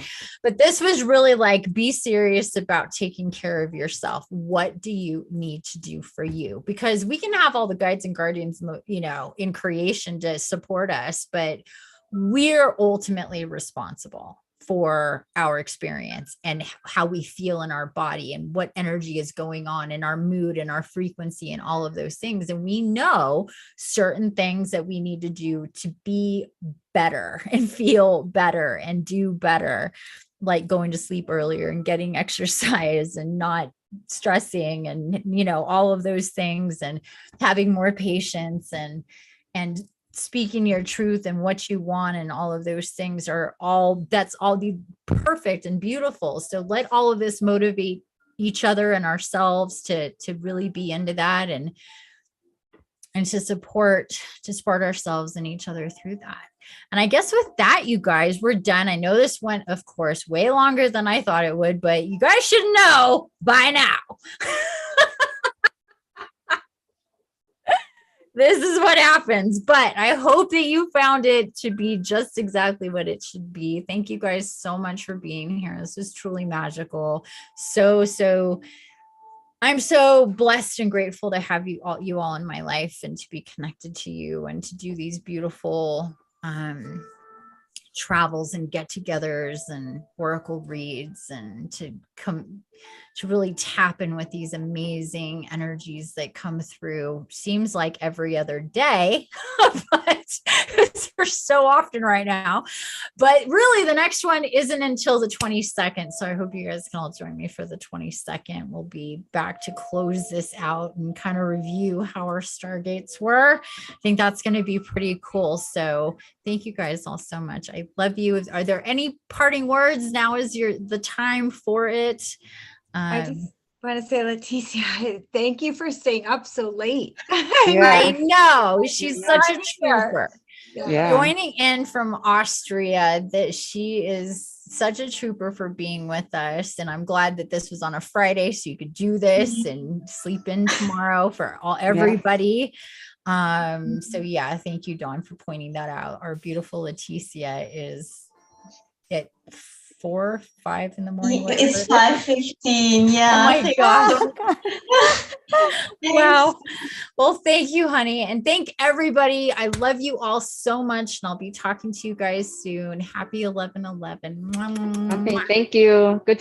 But this was really like, be serious about taking care of yourself. What do you need to do for you? Because we can have all the guides and guardians, in creation to support us, but we're ultimately responsible for our experience and how we feel in our body and what energy is going on in our mood and our frequency and all of those things. And we know certain things that we need to do to be better and feel better and do better, like going to sleep earlier and getting exercise and not stressing and, all of those things, and having more patience and speaking your truth and what you want, and all of those things that's all the perfect and beautiful. So let all of this motivate each other and ourselves to really be into that and to support ourselves and each other through that. And I guess with that, you guys, we're done. I know this went, of course, way longer than I thought it would, but you guys should know by now. This is what happens, but I hope that you found it to be just exactly what it should be. Thank you guys so much for being here. This is truly magical. So I'm so blessed and grateful to have you all in my life, and to be connected to you, and to do these beautiful travels and get-togethers and oracle reads, and to really tap in with these amazing energies that come through. Seems like every other day, but for so often right now. But really, the next one isn't until the 22nd. So I hope you guys can all join me for the 22nd. We'll be back to close this out and kind of review how our Stargates were. I think that's going to be pretty cool. So thank you guys all so much. I I love you. Are there any parting words? Now is the time for it. I just want to say, Leticia, thank you for staying up so late. I know she's such a trooper. Yeah. Joining in from Austria, that she is such a trooper for being with us. And I'm glad that this was on a Friday so you could do this and sleep in tomorrow for everybody. So yeah, thank you, Dawn, for pointing that out. Our beautiful Leticia is at 4, 5 in the morning. It's 5:15. Yeah. Oh my gosh. Oh, Wow. Well, thank you, honey. And thank everybody. I love you all so much. And I'll be talking to you guys soon. Happy 11/11. Okay, thank you. Good to